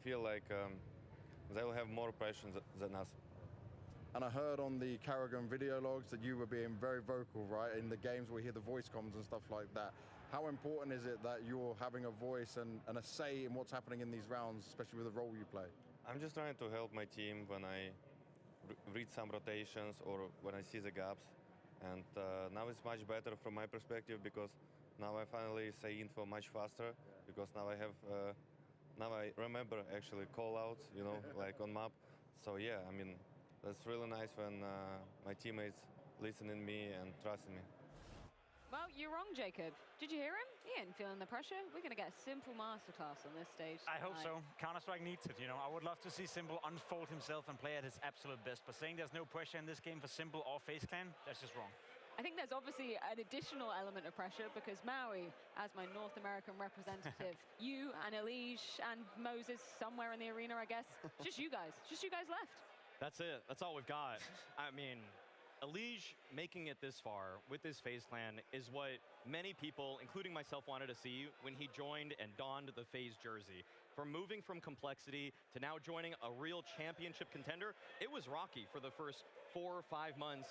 feel like they will have more pressure than us. And I heard on the Karrigan video logs that you were being very vocal, right? In the games we hear the voice comms and stuff like that. How important is it that you're having a voice and a say in what's happening in these rounds, especially with the role you play? I'm just trying to help my team when I read some rotations or when I see the gaps. And now it's much better from my perspective because now I finally say info much faster because now I have, now I remember actually call outs, you know, like on map. So yeah, I mean, that's really nice when my teammates listen to me and trust me. Well, you're wrong, Jacob. Did you hear him? He ain't feeling the pressure. We're going to get a simple masterclass on this stage. I hope so. Counter-Strike needs it, you know. I would love to see Simple unfold himself and play at his absolute best. But saying there's no pressure in this game for Simple or FaZe Clan, that's just wrong. I think there's obviously an additional element of pressure because Maui, as my North American representative, you and Elige and Moses somewhere in the arena, I guess. Just you guys left. That's it. That's all we've got. I mean, Elige making it this far with this FaZe Clan is what many people, including myself, wanted to see when he joined and donned the FaZe jersey. From moving from complexity to now joining a real championship contender, it was rocky for the first 4 or 5 months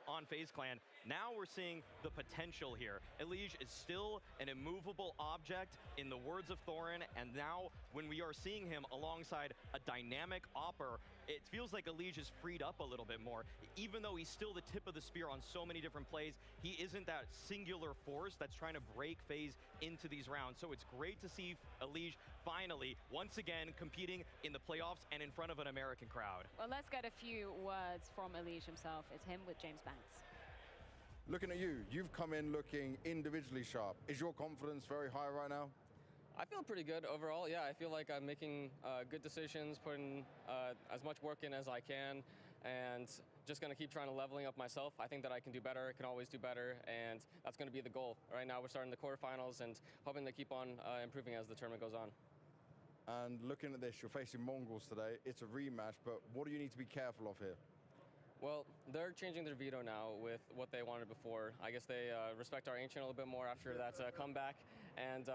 on FaZe Clan. Now we're seeing the potential here. Elige is still an immovable object in the words of Thorin, and now when we are seeing him alongside a dynamic Opper, it feels like Elige is freed up a little bit more. Even though he's still the tip of the spear on so many different plays, he isn't that singular force that's trying to break FaZe into these rounds. So it's great to see Elige finally, once again, competing in the playoffs and in front of an American crowd. Well, let's get a few words from Elige himself. It's him with James Banks. Looking at you, you've come in looking individually sharp. Is your confidence very high right now? I feel pretty good overall. Yeah, I feel like I'm making good decisions, putting as much work in as I can, and just going to keep trying to leveling up myself. I think that I can do better, I can always do better, and that's going to be the goal. Right now we're starting the quarterfinals and hoping to keep on improving as the tournament goes on. And looking at this, you're facing Mongols today. It's a rematch, but what do you need to be careful of here? Well, they're changing their veto now with what they wanted before. I guess they respect our Ancient a little bit more after that comeback. And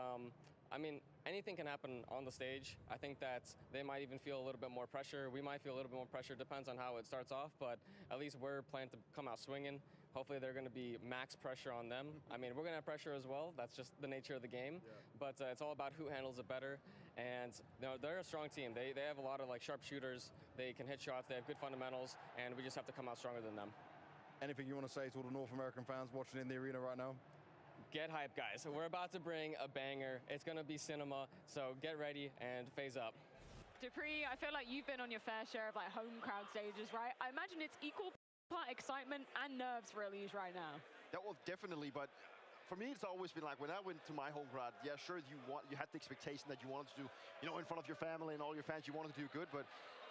I mean, anything can happen on the stage. I think that they might even feel a little bit more pressure. We might feel a little bit more pressure. Depends on how it starts off, but at least we're planning to come out swinging. Hopefully they're going to be max pressure on them. I mean, we're going to have pressure as well. That's just the nature of the game. Yeah. But it's all about who handles it better. And you know, they're a strong team. They have a lot of like sharp shooters. They can hit shots. They have good fundamentals, and we just have to come out stronger than them. Anything you want to say to all the North American fans watching in the arena right now? Get hyped, guys. We're about to bring a banger. It's going to be cinema, so get ready and phase up. Dupree, I feel like you've been on your fair share of like home crowd stages, right? I imagine it's equal part excitement and nerves for Elige right now. That was definitely, but for me, it's always been like when I went to my home crowd, yeah, sure, you had the expectation that you wanted to do, you know, in front of your family and all your fans, you wanted to do good, but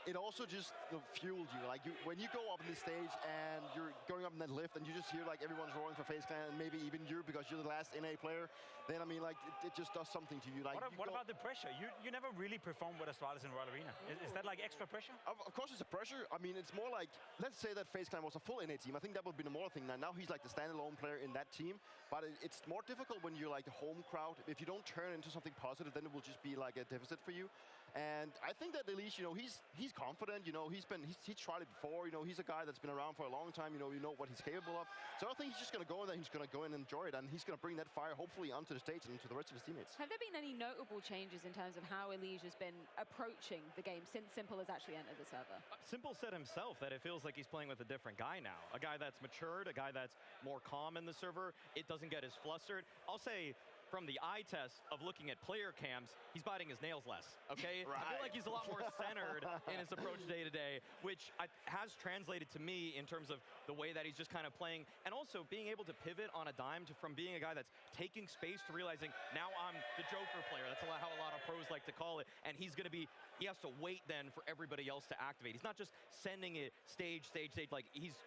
it also just fueled you. Like when you go up on this stage and you're going up in that lift and you just hear like everyone's roaring for FaZe Clan and maybe even you because you're the last NA player, then I mean like it just does something to you. Like what about the pressure? You never really performed with Astralis in Royal Arena. Is that like extra pressure? Of course it's a pressure. I mean it's more like, let's say that FaZe Clan was a full NA team. I think that would be the more thing. Now he's like the standalone player in that team, but it's more difficult when you're like the home crowd. If you don't turn into something positive, then it will just be like a deficit for you. And I think that Elige, you know, he's confident, you know, he's tried it before, you know, he's a guy that's been around for a long time, you know what he's capable of. So I think he's just going to go in there, he's going to go in and enjoy it, and he's going to bring that fire hopefully onto the stage and to the rest of his teammates. Have there been any notable changes in terms of how Elige has been approaching the game since Simple has actually entered the server? Simple said himself that it feels like he's playing with a different guy now. A guy that's matured, a guy that's more calm in the server. It doesn't get as flustered. I'll say, from the eye test of looking at player cams, he's biting his nails less, okay? Right. I feel like he's a lot more centered in his approach day to day, which has translated to me in terms of the way that he's just kind of playing, and also being able to pivot on a dime from being a guy that's taking space to realizing, now I'm the Joker player. That's how a lot of pros like to call it, and he has to wait then for everybody else to activate. He's not just sending it stage, like he's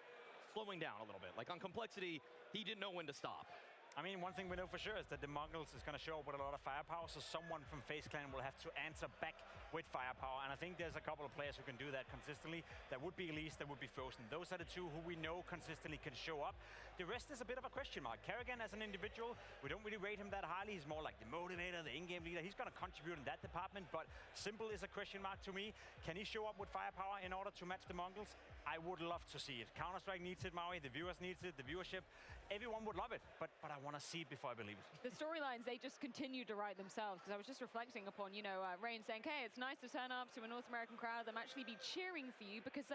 slowing down a little bit. Like on complexity, he didn't know when to stop. I mean, one thing we know for sure is that the Mongols is going to show up with a lot of firepower, so someone from FaZe Clan will have to answer back with firepower, and I think there's a couple of players who can do that consistently. That would be Elise, that would be Frozen. Those are the two who we know consistently can show up. The rest is a bit of a question mark. Kerrigan as an individual, we don't really rate him that highly. He's more like the motivator, the in-game leader. He's going to contribute in that department, but Simple is a question mark to me. Can he show up with firepower in order to match the Mongols? I would love to see it. Counter-Strike needs it, Maui. The viewers needs it, the viewership. Everyone would love it, but I want to see it before I believe it. The storylines, they just continue to write themselves, because I was just reflecting upon, Rain saying, hey, it's nice to turn up to a North American crowd, them actually be cheering for you, because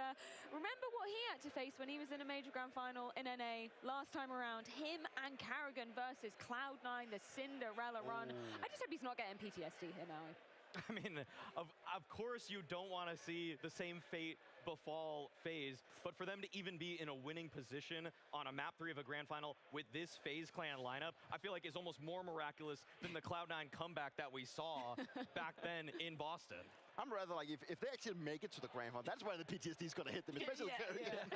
remember what he had to face when he was in a major grand final in NA last time around? Him and Kerrigan versus Cloud9, the Cinderella run. I just hope he's not getting PTSD here now. I mean, of course you don't want to see the same fate befall FaZe, but for them to even be in a winning position on a map 3 of a grand final with this FaZe Clan lineup, I feel like is almost more miraculous than the Cloud9 comeback that we saw back then in Boston. I'm rather like, if they actually make it to the grand final, that's where the PTSD is going to hit them, especially Kerrigan.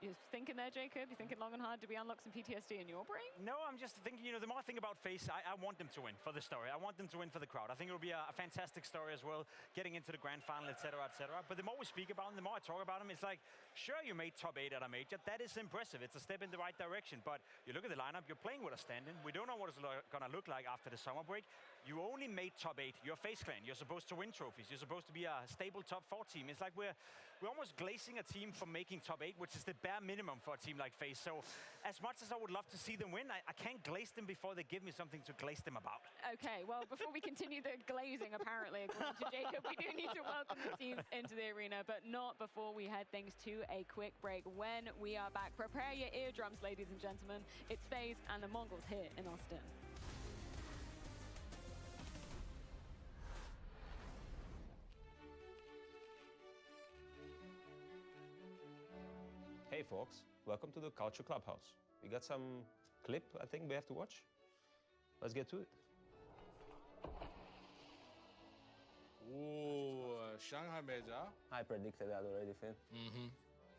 You're thinking there, Jacob? You're thinking long and hard? Do we unlock some PTSD in your brain? No, I'm just thinking, the more I think about FaZe, I want them to win for the story. I want them to win for the crowd. I think it will be a fantastic story as well, getting into the grand final, etc., etc. But the more we speak about them, the more I talk about them, it's like, sure, you made top 8 at a major. That is impressive. It's a step in the right direction. But you look at the lineup, you're playing with a stand-in. We don't know what it's going to look like after the summer break. You only made top 8. You're FaZe Clan. You're supposed to win trophies. You're supposed to be a stable top 4 team. It's like we're almost glazing a team for making top 8, which is the bare minimum for a team like FaZe. So as much as I would love to see them win, I can't glaze them before they give me something to glaze them about. Okay, well, before we continue the glazing, apparently, according to Jacob, we do need to welcome the teams into the arena, but not before we head things to a quick break. When we are back, prepare your eardrums, ladies and gentlemen. It's FaZe and the Mongols here in Austin. Hey folks, welcome to the Culture Clubhouse. We got some clip I think we have to watch. Let's get to it. Ooh, Shanghai Major. I predicted that already, Finn.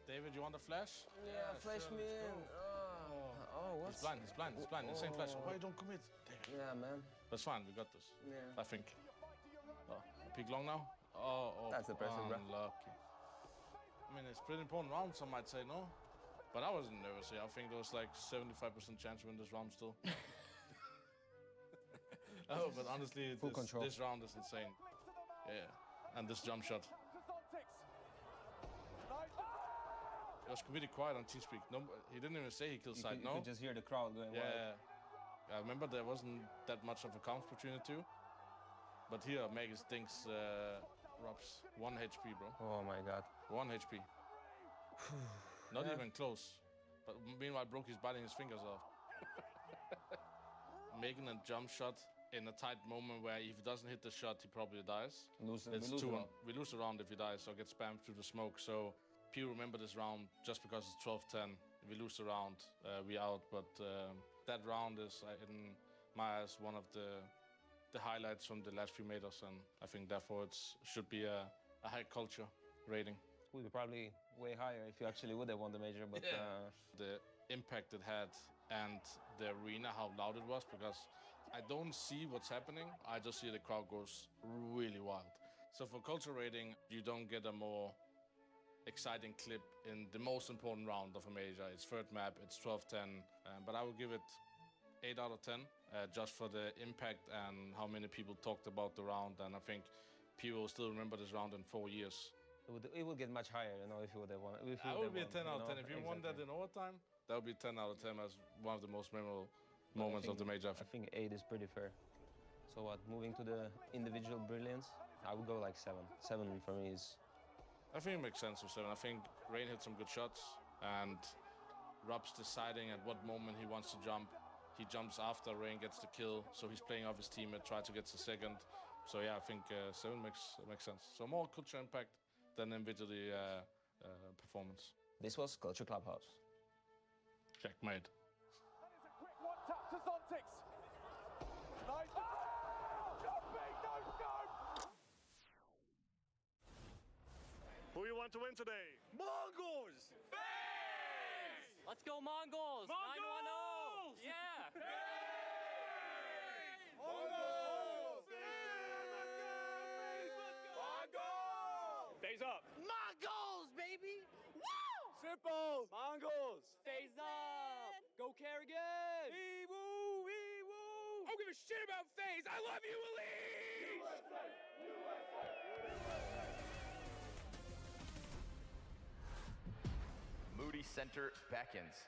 David, you want the flash? Yeah, flash sure, me in. Oh, what? He's blind. Insane flash. Why don't commit? David. Yeah, man. That's fine, we got this. Yeah. I think. Oh, peek long now? Oh. That's impressive, bro. Unlucky. I mean, it's pretty important round, some might say, no? But I wasn't nervous here. I think there was like 75% chance to win this round still. Oh, but honestly, this round is insane. Yeah, and this jump shot. It was completely quiet on TeamSpeak. No, he didn't even say he killed side, no? You could just hear the crowd going wild. Yeah, I remember there wasn't that much of a count between the two. But here, Magus thinks Rob's 1 HP, bro. Oh my god. 1 HP. Not even close. But meanwhile, Broke is biting his fingers off. Making a jump shot in a tight moment where if he doesn't hit the shot, he probably dies. We lose the round if he dies or gets spammed through the smoke. So people remember this round just because it's 12-10. If we lose the round, we out. But that round is, in my eyes, one of the highlights from the last few majors, and I think therefore it should be a high culture rating. Would be probably way higher if you actually would have won the major, but the impact it had and the arena, how loud it was, because I don't see what's happening. I just see the crowd goes really wild. So for culture rating, you don't get a more exciting clip in the most important round of a major. It's third map, it's 12-10, but I will give it 8 out of 10, just for the impact and how many people talked about the round. And I think people will still remember this round in 4 years. It would get much higher, if you would have won. That would be a 10 out of 10. If you won that in overtime, that would be 10 out of 10 as one of the most memorable moments of the major. I think 8 is pretty fair. So what, moving to the individual brilliance, I would go like 7. 7 for me is... I think it makes sense with 7. I think Rain hit some good shots, and Rob's deciding at what moment he wants to jump. He jumps after Rain gets the kill, so he's playing off his teammate, tries to get the second. So yeah, I think 7 makes sense. So more culture impact than individually performance. This was Culture Clubhouse. Checkmate. That is a quick one tap to Zontix. Nice. No scope. Who you want to win today? Mongols! FaZe! Let's go Mongols! Mongols! 910! Phase up. Mongols, baby! Woo! Simple. Mongols. Phase up! Go Kerrigan! Wee-woo, wee-woo. I don't give a shit about phase. I love you, Elise! Moody center beckons.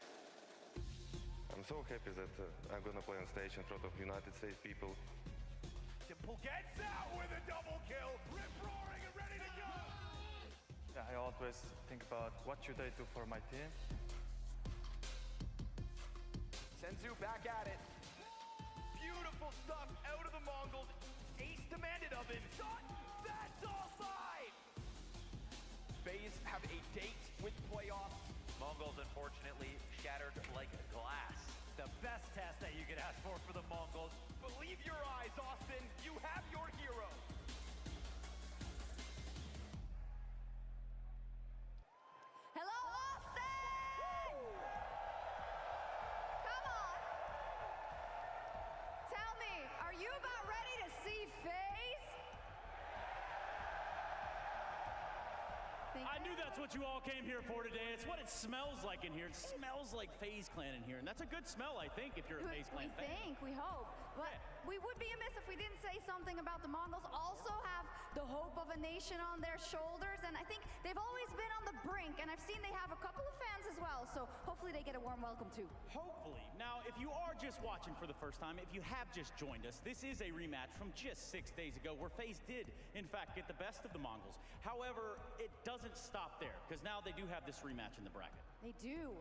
I'm so happy that I'm gonna play on stage in front of United States people. Simple gets out with a double kill. Rip roaring and ready to go. I always think about what should I do for my team. Senzu back at it. Beautiful stuff out of the Mongols. Ace demanded of him. Shot, that's offside. FaZe have a date with playoffs. Mongols, unfortunately, shattered like glass. The best test that you could ask for the Mongols. Believe your eyes, Austin. You have your hero. Hello, Austin! Come on. Tell me, are you about ready to see FaZe? I knew that's what you all came here for today. It's what it smells like in here. It smells like FaZe Clan in here, and that's a good smell, I think, if you're a FaZe Clan fan. We hope. But we would be amiss if we didn't say something about the Mongols also have the hope of a nation on their shoulders, and I think they've always been on the brink, and I've seen they have a couple of fans as well, so hopefully they get a warm welcome too. Hopefully. Now, if you are just watching for the first time, if you have just joined us, this is a rematch from just 6 days ago where FaZe did, in fact, get the best of the Mongols. However, it doesn't stop there, because now they do have this rematch in the bracket. They do,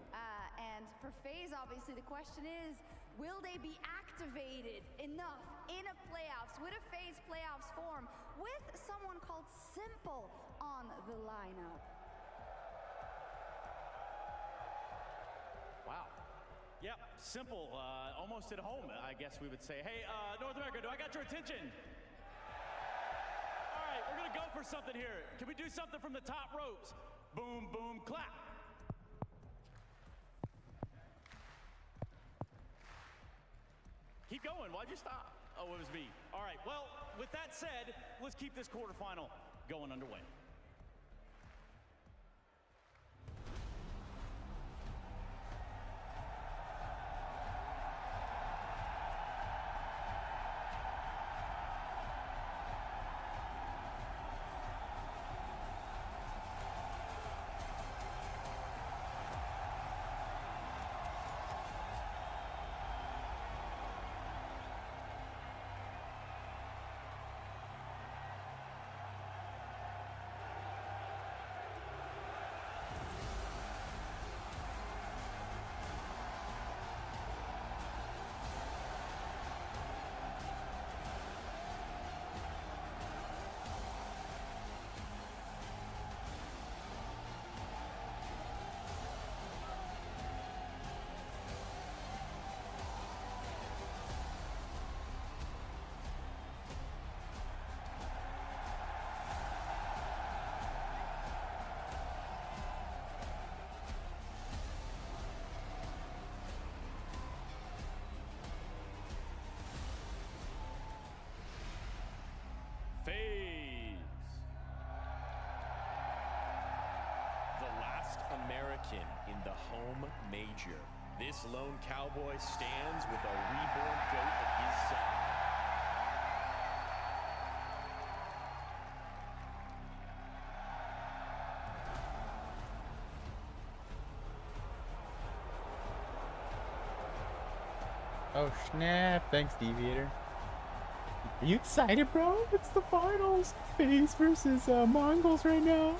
and for FaZe, obviously, the question is, will they be activated enough in a playoffs, with a FaZe playoffs form, with someone called Simple on the lineup? Wow. Yep, Simple, almost at home, I guess we would say. Hey, North America, do I got your attention? All right, we're gonna go for something here. Can we do something from the top ropes? Boom, boom, clap. Keep going, why'd you stop? Oh, it was me. All right, well, with that said, let's keep this quarterfinal going underway. FaZe. The last American in the home major. This lone cowboy stands with a reborn goat at his side. Oh snap, thanks Deviator. Are you excited, bro? It's the finals. FaZe versus Mongols right now.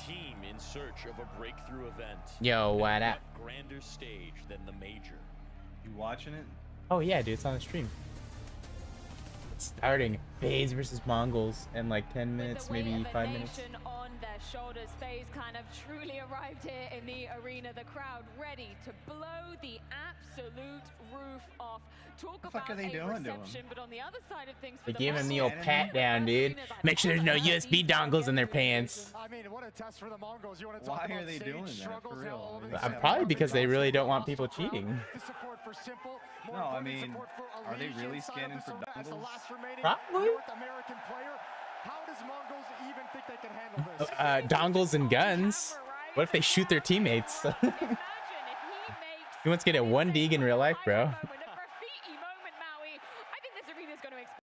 team in search of a breakthrough event. Yo, what And up? Grander stage than the major. You watching it? Oh yeah, dude, it's on the stream. It's starting. FaZe versus Mongols in like 10 minutes, maybe 5 minutes. On their shoulders, FaZe kind of truly arrived here in the arena. The crowd ready to blow the absolute roof off. Talk The fuck about are they a doing to him? reception, but on the other side of things, They for gave him the old Mongols, pat down, dude. Make sure there's no USB dongles in their pants. I mean, what a test for the Mongols. You want to Why talk are about they stage doing that, struggles, for real? how all of I these mean, Probably because they really don't want people cheating. The support for Simple, more No, I important mean, support for are they Alicia really inside of scanning this for event as the dongles? last remaining Probably. North American player. How does Mongols even think they can handle this? Dongles and guns. What if they shoot their teammates? He wants to get a 1D in real life, bro. graffiti moment, Maui. I think this arena is going to explode.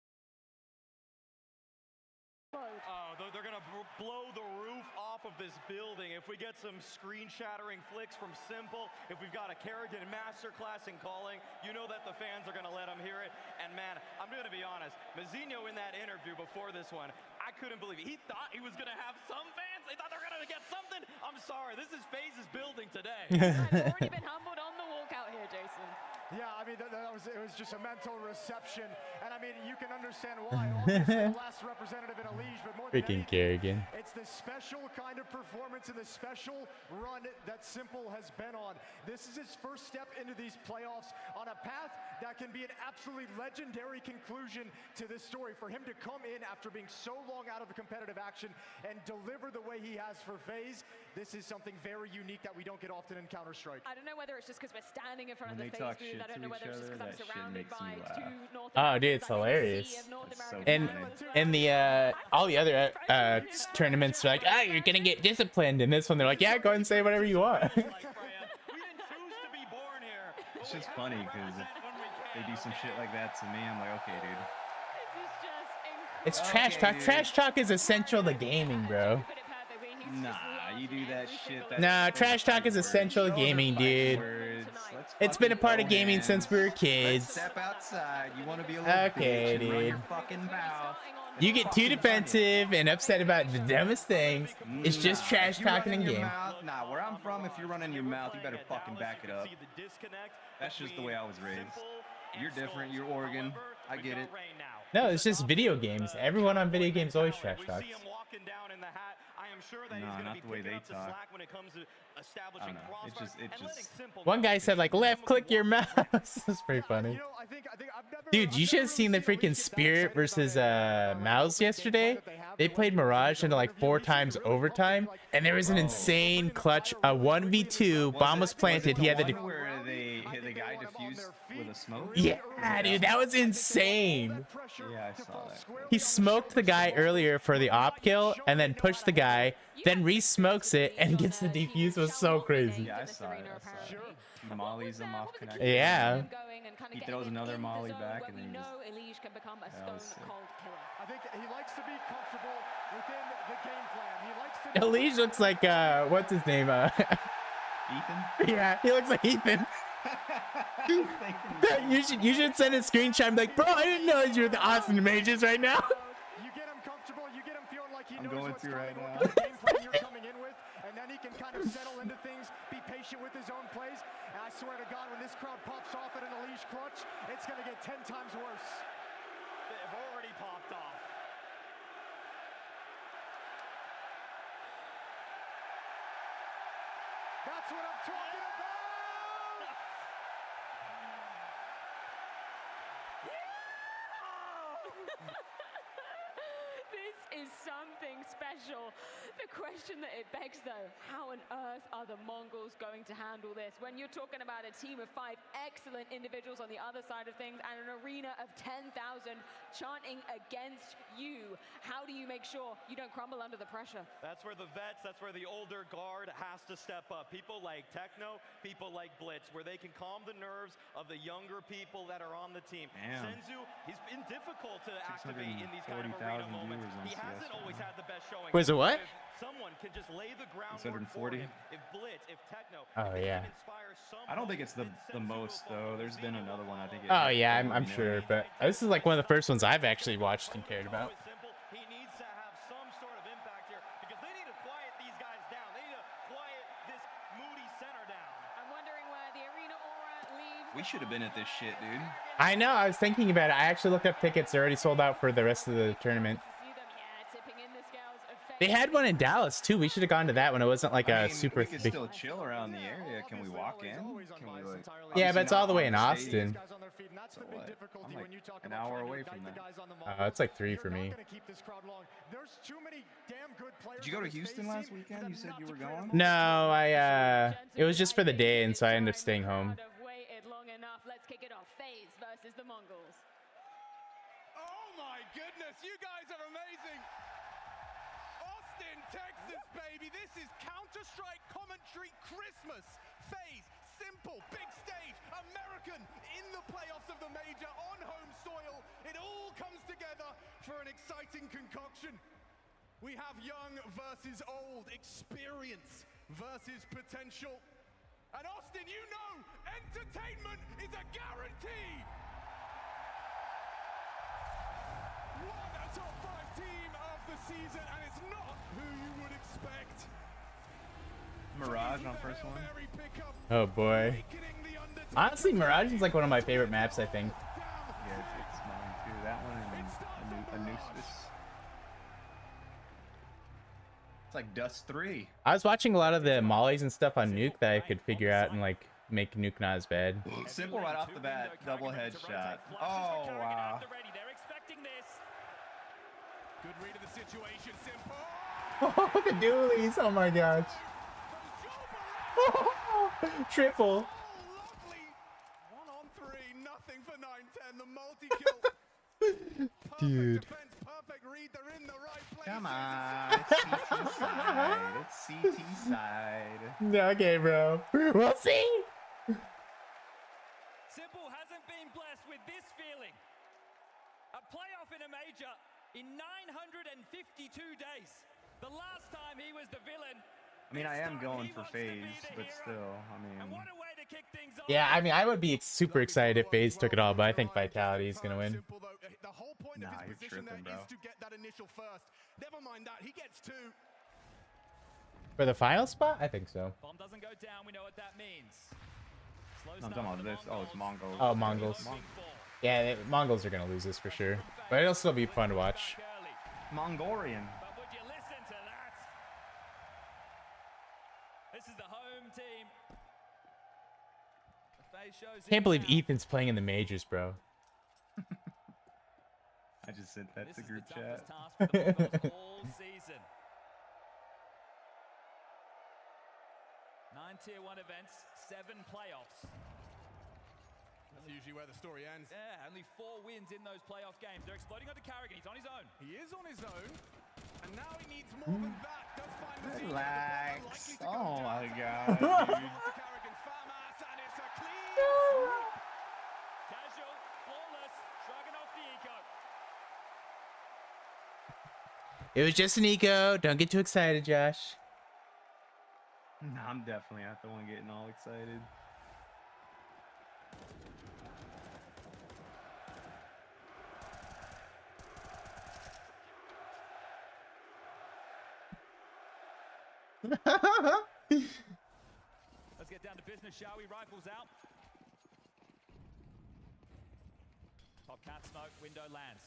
Oh, they're going to blow the roof off of this building. If we get some screen-shattering flicks from Simple, if we've got a Kerrigan masterclass in calling, you know that the fans are going to let them hear it. And man, I'm going to be honest, Mazzinho in that interview before this one, I couldn't believe it. He thought he was going to have some fans. They thought they were going to get something. I'm sorry, this is FaZe's building today. I've already been humbled on the walkout here, Jason. Yeah, I mean, it was just a mental reception. And I mean, you can understand why. Obviously, the last representative in Alicia, but more than Freaking anything, Kerrigan. it's the special kind of performance and the special run that Simple has been on. This is his first step into these playoffs on a path that can be an absolutely legendary conclusion to this story. For him to come in after being so long out of the competitive action and deliver the way he has for FaZe, this is something very unique that we don't get often in Counter-Strike. I don't know whether it's just because we're standing in front of When the they FaZe talk booth. shit I don't to know whether each it's just other, because I'm that shit surrounded makes by me two laugh. North Oh, dude, Americans. it's I can see hilarious. a North so American And the all the other tournaments are like, oh, you're gonna get disciplined. And this one, they're like, yeah, go ahead and say whatever you want. It's just funny because if they do some shit like that to me, I'm like, okay, dude. It's trash talk. dude. Trash talk is essential to gaming, bro. Nah, you do that shit. Nah, trash talk is essential to gaming, dude. It's been a part of gaming since we were kids. Step outside. You want to be a little Okay, bitch and run dude. your fucking mouth. You get too defensive and upset about the dumbest things. It's just Nah, trash if you run talking in in your game. mouth, nah, where I'm from, if you run in your mouth, you better fucking back it up. That's just the way I was raised. You're different. You're Oregon. I get it. No, it's just video games. Everyone on video games always trash talks. No, not the way they talk. I don't know. It's just. One guy said like, left click your mouse. That's pretty funny. Dude, you should have seen the freaking Spirit versus Mouse yesterday. They played Mirage into like 4 times overtime, and there was an insane clutch. A 1v2 bomb was planted. He had the. Where they hit the guy defused with a smoke. Yeah, dude, that was insane. Yeah, I saw that. He smoked the guy earlier for the op kill, and then pushed the guy, then re-smokes it, and gets the defuse. It was so crazy. Yeah, I saw it. I saw it. He mollies him off connect. Yeah. He throws another molly back, and then he just. I think he likes to be comfortable within the game plan. He likes to. Elige looks like what's his name? Ethan. Yeah, he looks like Ethan. you should send a screenshot and be like, bro, I didn't know you were the Austin Mages right now. You get him comfortable. You get him feeling like he I'm knows going what's to coming, right what now. kind of game plan you're coming in with, and then he can kind of settle into things, be patient with his own plays. And I swear to God, when this crowd pops off at an Elige clutch, it's going to get 10 times worse. They've already popped off. That's what I'm talking about. This is something special. The question that it begs, though, how on earth are the Mongols going to handle this? When you're talking about a team of 5 excellent individuals on the other side of things and an arena of 10,000 chanting against you, how do you make sure you don't crumble under the pressure? That's where the vets, that's where the older guard has to step up. People like Techno, people like Blitz, where they can calm the nerves of the younger people that are on the team. Damn. Senzu, he's been difficult to activate in these kind of 640,000 arena moments. viewers on He hasn't CS always right had the best showing. Where's it what? If someone can just lay the groundwork 640. for him, if Blitz, if Techno, Oh yeah. I don't think it's the most though. There's been another one. I think. It Oh hit yeah, over, I'm you know? sure, but this is like one of the first ones I've actually watched and cared about. He needs to have some sort of impact here because they need to quiet these guys We should have been at this shit, dude. I know. I was thinking about it. I actually looked up tickets. They're already sold out for the rest of the tournament. They had one in Dallas too. We should have gone to that one. It wasn't like a super We could big. still chill around the area. Can we walk in? Can we like? Yeah, but it's all the way in obviously Austin. So what? I'm like an hour away from that. It's like 3 for me. Did you go to Houston last weekend? You said you were going. No, it was just for the day, and so I ended up staying home. Let's kick it off. FaZe versus the Mongols. Oh my goodness, you guys are amazing. Austin, Texas, baby. This is Counter-Strike commentary Christmas. FaZe, simple, big stage, American in the playoffs of the major on home soil. It all comes together for an exciting concoction. We have young versus old, experience versus potential. And Austin, you know, entertainment is a guarantee. What a top 5 team of the season, and it's not who you would expect. Mirage on first one. Oh boy. Honestly, Mirage is like one of my favorite maps, I think. Yeah, it's mine too. That one and Anubis. It's like Dust 3. I was watching a lot of the mollies and stuff on Nuke that I could figure out and like make Nuke not as bad. Simple right off the bat, double headshot. Oh wow. Good read of the situation, Simple. Oh, the dualies! Oh my gosh. Triple. 1 on 3, nothing for 9-10. The multi-kill. Dude. Perfect read, they're in the right place. Come on, it's CT side. It's CT side. Okay, bro. We'll see. Simple hasn't been blessed with this feeling. A playoff in a major in 952 days. The last time he was the villain. I mean, I am going for FaZe, but still, I mean. Yeah, I mean, I would be super excited if FaZe took it all, but I think Vitality is gonna win. Nah, you're tripping, bro. Never mind that, he gets 2. For the final spot, I think so. Bomb doesn't go down, we know what that means. I'm talking about this. Oh, it's Mongols. Oh, Mongols. Yeah, the Mongols are gonna lose this for sure, but it'll still be fun to watch. Mongolian. But would you listen to that? This is the home team. The FaZe shows Can't believe Ethan's playing in the majors, bro. I just sent that to group chat. all season. 9 tier 1 events, 7 playoffs. That's usually where the story ends. Yeah, only 4 wins in those playoff games. They're exploding onto Carrigan. He's on his own. He is on his own, and now he needs more than that. Does find the Relax. Oh my god, dude. Carrigan's farm ass, and it's a clean sweep. Casual, flawless, shrugging off the eco. It was just an eco. Don't get too excited, Josh. No, I'm definitely not the one getting all excited. Let's get down to business, shall we? Rifles out. Top cat smoke, window lands.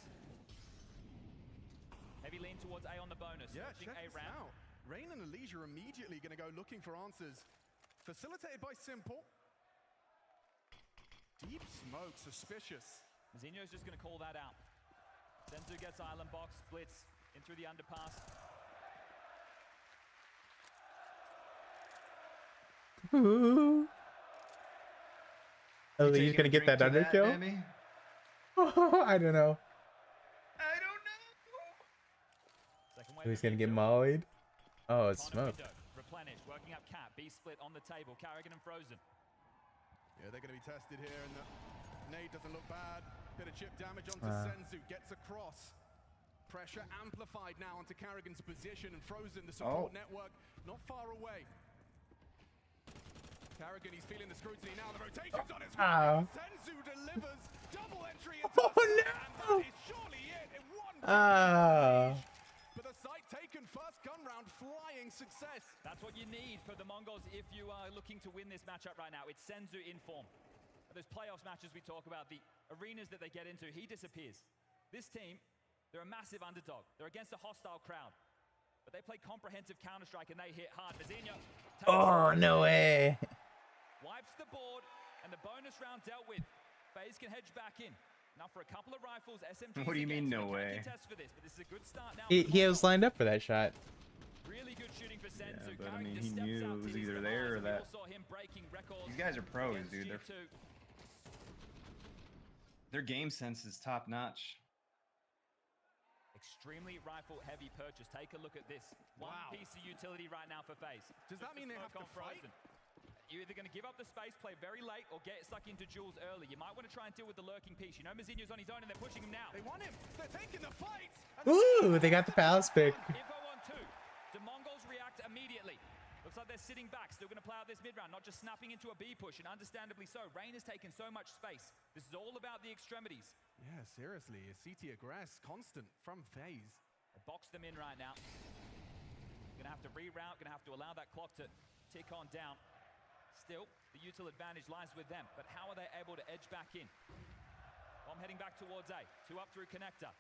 Heavy lean towards A on the bonus. Yeah, check check A this round. out. Rain and Elise are immediately going to go looking for answers. Facilitated by Simple. Deep smoke, suspicious. Zinho's just going to call that out. Senzu gets island box, blitz in through the underpass. Oh, he's gonna get that underkill? I don't know. Oh, he's gonna get mollied. Oh, it's smoke. Replenished, working up cap. B split on the table. Carrigan and Frozen. Yeah, they're going to be tested here, and the nade doesn't look bad. Bit of chip damage onto Senzu, gets across. Pressure amplified now onto Carrigan's position, and Frozen, the support network, not far away. Carrigan, he's feeling the scrutiny now. The rotation's on his way. Senzu delivers double entry into the and that is surely it in one. But the site taken, first gun round, flying success. That's what you need for the Mongols if you are looking to win this matchup right now. It's Senzu in form. those playoffs matches we talk about, the arenas that they get into, he disappears. This team, they're a massive underdog. They're against a hostile crowd. But they play comprehensive Counter-Strike and they hit hard. Mazinho takes Oh, no way. wipes the board, and the bonus round dealt with. FaZe can hedge back in. Now for a couple of rifles, SMGs What do you mean, again, no so they way? can't contest for this, but this is a good start now. He was lined up for that shot. Really good shooting for Yeah, Senzu. but I Carrying mean, the he steps knew out it was to his either demise, there or and we that. all saw him breaking records These guys are pros, against dude. G2. Their game sense is top notch. Extremely rifle heavy purchase. Take a look at this. One piece of utility right now for FaZe. Does that mean they have to fight? You're either going to give up the space, play very late, or get stuck into duels early. You might want to try and deal with the lurking piece. You know Mazinho's on his own and they're pushing him now. They want him. They're taking the fight. Ooh, they got the palace pick. Info on 2. Do Mongols react immediately? Looks like they're sitting back, still going to play out this mid-round, not just snapping into a B push, and understandably so. Rain has taken so much space. This is all about the extremities. Yeah, seriously. A CT aggress constant from FaZe. They box them in right now. Going to have to reroute, going to have to allow that clock to tick on down. Still, the util advantage lies with them, but how are they able to edge back in? Bomb heading back towards A. 2 up through connector.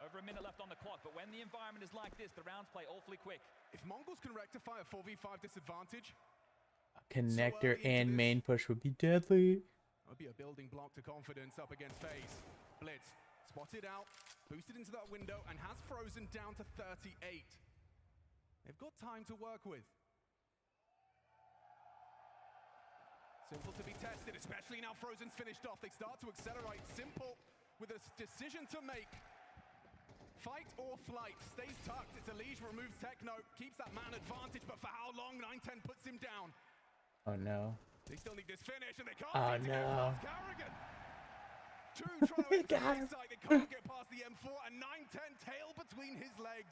Over a minute left on the clock, but when the environment is like this, the rounds play awfully quick. If Mongols can rectify a 4v5 disadvantage, Connector and main push would be deadly. that would be a building block to confidence up against FaZe. Blitz, spotted out, boosted into that window, and has frozen down to 38. They've got time to work with. Simple to be tested, especially now Frozen's finished off. They start to accelerate. Simple with a decision to make. Fight or flight. Stays tucked. It's Elige, removes Techno, keeps that man advantage, but for how long? 910 puts him down. Oh no. They still need this finish, and they can't Oh seem to get no. past Carrigan. Two trying to inside. They can't get past the M4, and 910 tail between his legs.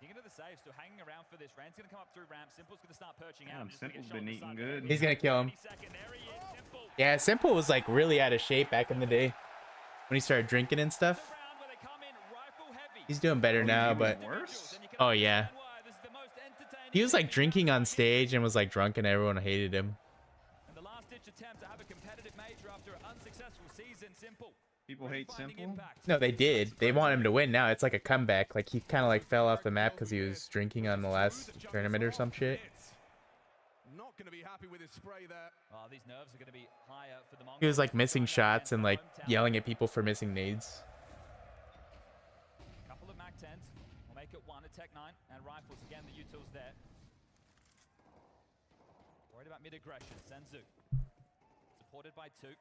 Thinking of the save, still hanging around for this. Rain's going to come up through ramp. Simple's going to start perching Damn, out. Just gonna Simple's get shot been on the eating side. good. He's gonna kill him. There he is, Simple. Yeah, Simple was like really out of shape back in the day when he started drinking and stuff. He's doing better now, but oh yeah. He was like drinking on stage and was like drunk and everyone hated him. And the last ditch attempt to have a competitive major after an unsuccessful season. Simple. People hate Simple. No, they did. They want him to win now. It's like a comeback. Like he kind of like fell off the map because he was drinking on the last tournament or some shit. Not going to be happy with his spray there. Oh, these nerves are going to be higher for the Mongols. He was like missing shots and like yelling at people for missing nades. Couple of Mac 10s. We'll make it 1 at Tech 9 and rifles. Again, the utils there. Worried about mid-aggression. Senzu. Supported by 2.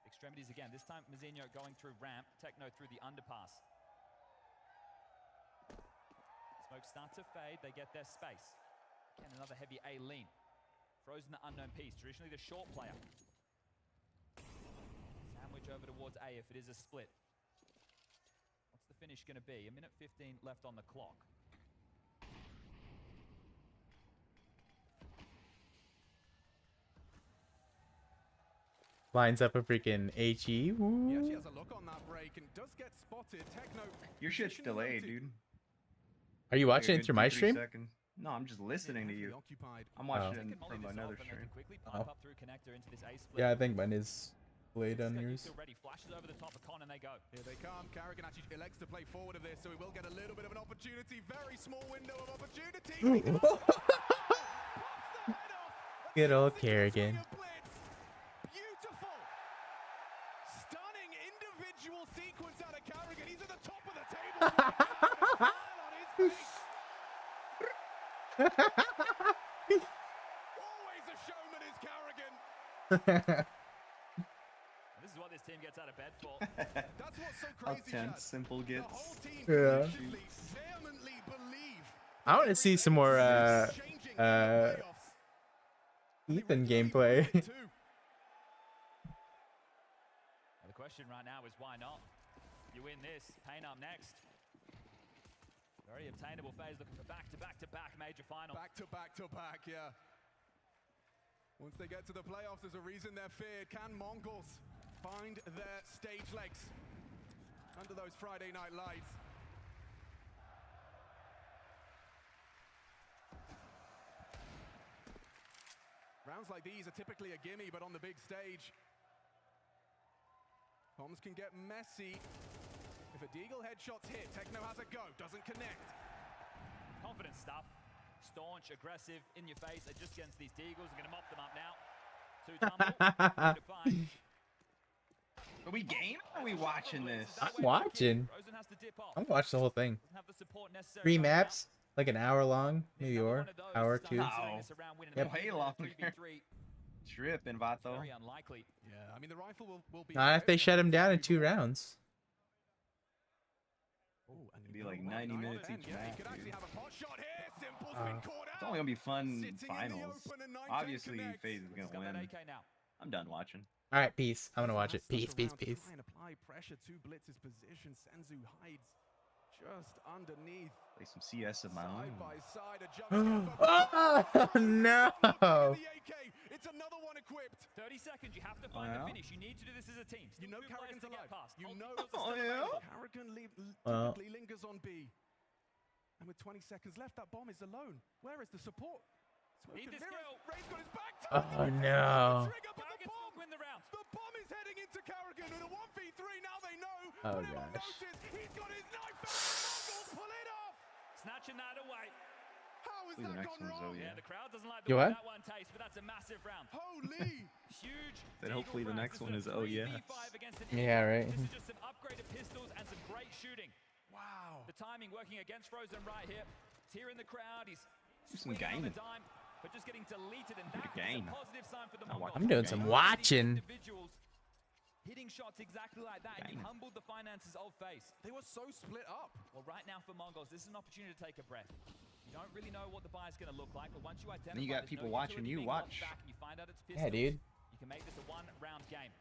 Extremities again. This time, Mazinho going through ramp. Techno through the underpass. Smokes start to fade. They get their space. Again, another heavy A lean. Frozen the unknown piece. Traditionally the short player. Sandwich over towards A if it is a split. What's the finish going to be? 1 minute 15 left on the clock. Lines up a freaking HE. He actually has a look on that break and does get spotted. Techno. Your shit's delayed, dude. Are you watching Like a it through good my 2-3 stream? seconds. No, I'm just listening to you. I'm watching it from another stream. Oh. Yeah, I think mine is delayed on yours. Flashes over the top of Con and they go. Here they come. Carrigan actually elects to play forward of this, so he will get a little bit of an opportunity. Very small window of opportunity. Good old Kerrigan. Beautiful. Stunning individual sequence out of Carrigan. He's at the top of the table. Always a showman is Carrigan. This is what this team gets out of bed for. That's what's so How crazy, tense Chad. Simple The gets. whole team Yeah. collectively, vehemently believe I want to see some more Ethan gameplay. The question right now is why not? You win this, Pain up next. Very obtainable phase, looking for back-to-back-to-back major final. Back to back to back, yeah. Once they get to the playoffs, there's a reason they're feared. Can Mongols find their stage legs under those Friday night lights? Rounds like these are typically a gimme, but on the big stage, Bombs can get messy. If a Deagle headshot's hit, Techno has a go, doesn't connect. Confident stuff. Staunch, aggressive, in your face. They're just against these Deagles. They're going to mop them up now. Too tumble. Are we game? Or are we watching this? I'm watching. I'm watching the whole thing. 3 maps, like an hour long, maybe or hour or 2. No. Yep. Way longer. Tripping, Vato. Very unlikely. Yeah, I mean, the rifle will be... Not if they shut him down in 2 rounds. It'd be like 90 minutes each match, dude. It's only gonna be fun finals. Obviously, FaZe is gonna win. I'm done watching. All right, peace. I'm gonna watch it. Peace, peace, peace. Try and apply pressure to Blitz's position. Senzu hides just underneath. Play some CS of my own. Oh no! It's another one equipped. 30 seconds. You have to find the finish. You need to do this as a team. You know Karrigan's alive. You know Karrigan Well. typically lingers on B. And with 20 seconds left, that bomb is alone. Where is the support? Need this girl. Ray's got his back to Oh no! Win the round. The bomb is heading into Karrigan in a 1v3. Now they know. Oh Put him on gosh. notice. He's got his knife out. Mongols pull it off. Snatching that away. How is The that next gone one's wrong? Zoe. Yeah, the crowd doesn't like You the way what? that one tastes, but that's a massive round. Holy! Huge. Then hopefully the next one is oh yes. Yeah, right. This is just some upgraded pistols and some great shooting. Wow. The timing working against Frozen right here. He's here in the crowd. He's Do some swinging on gaming. the dime, but just getting deleted, and that game. is a positive sign for the Not Mongols. I'm doing some watching. Individuals hitting shots exactly like that, and you humbled the finances of FaZe. They were so split up. Well, right now for Mongols, this is an opportunity to take a breath. You don't really know what the buy's going to look like, but once you identify, Then you got there's people no watching utility you being locked watch. back and you find out it's Yeah, pistols, dude. you can make this a one-round game.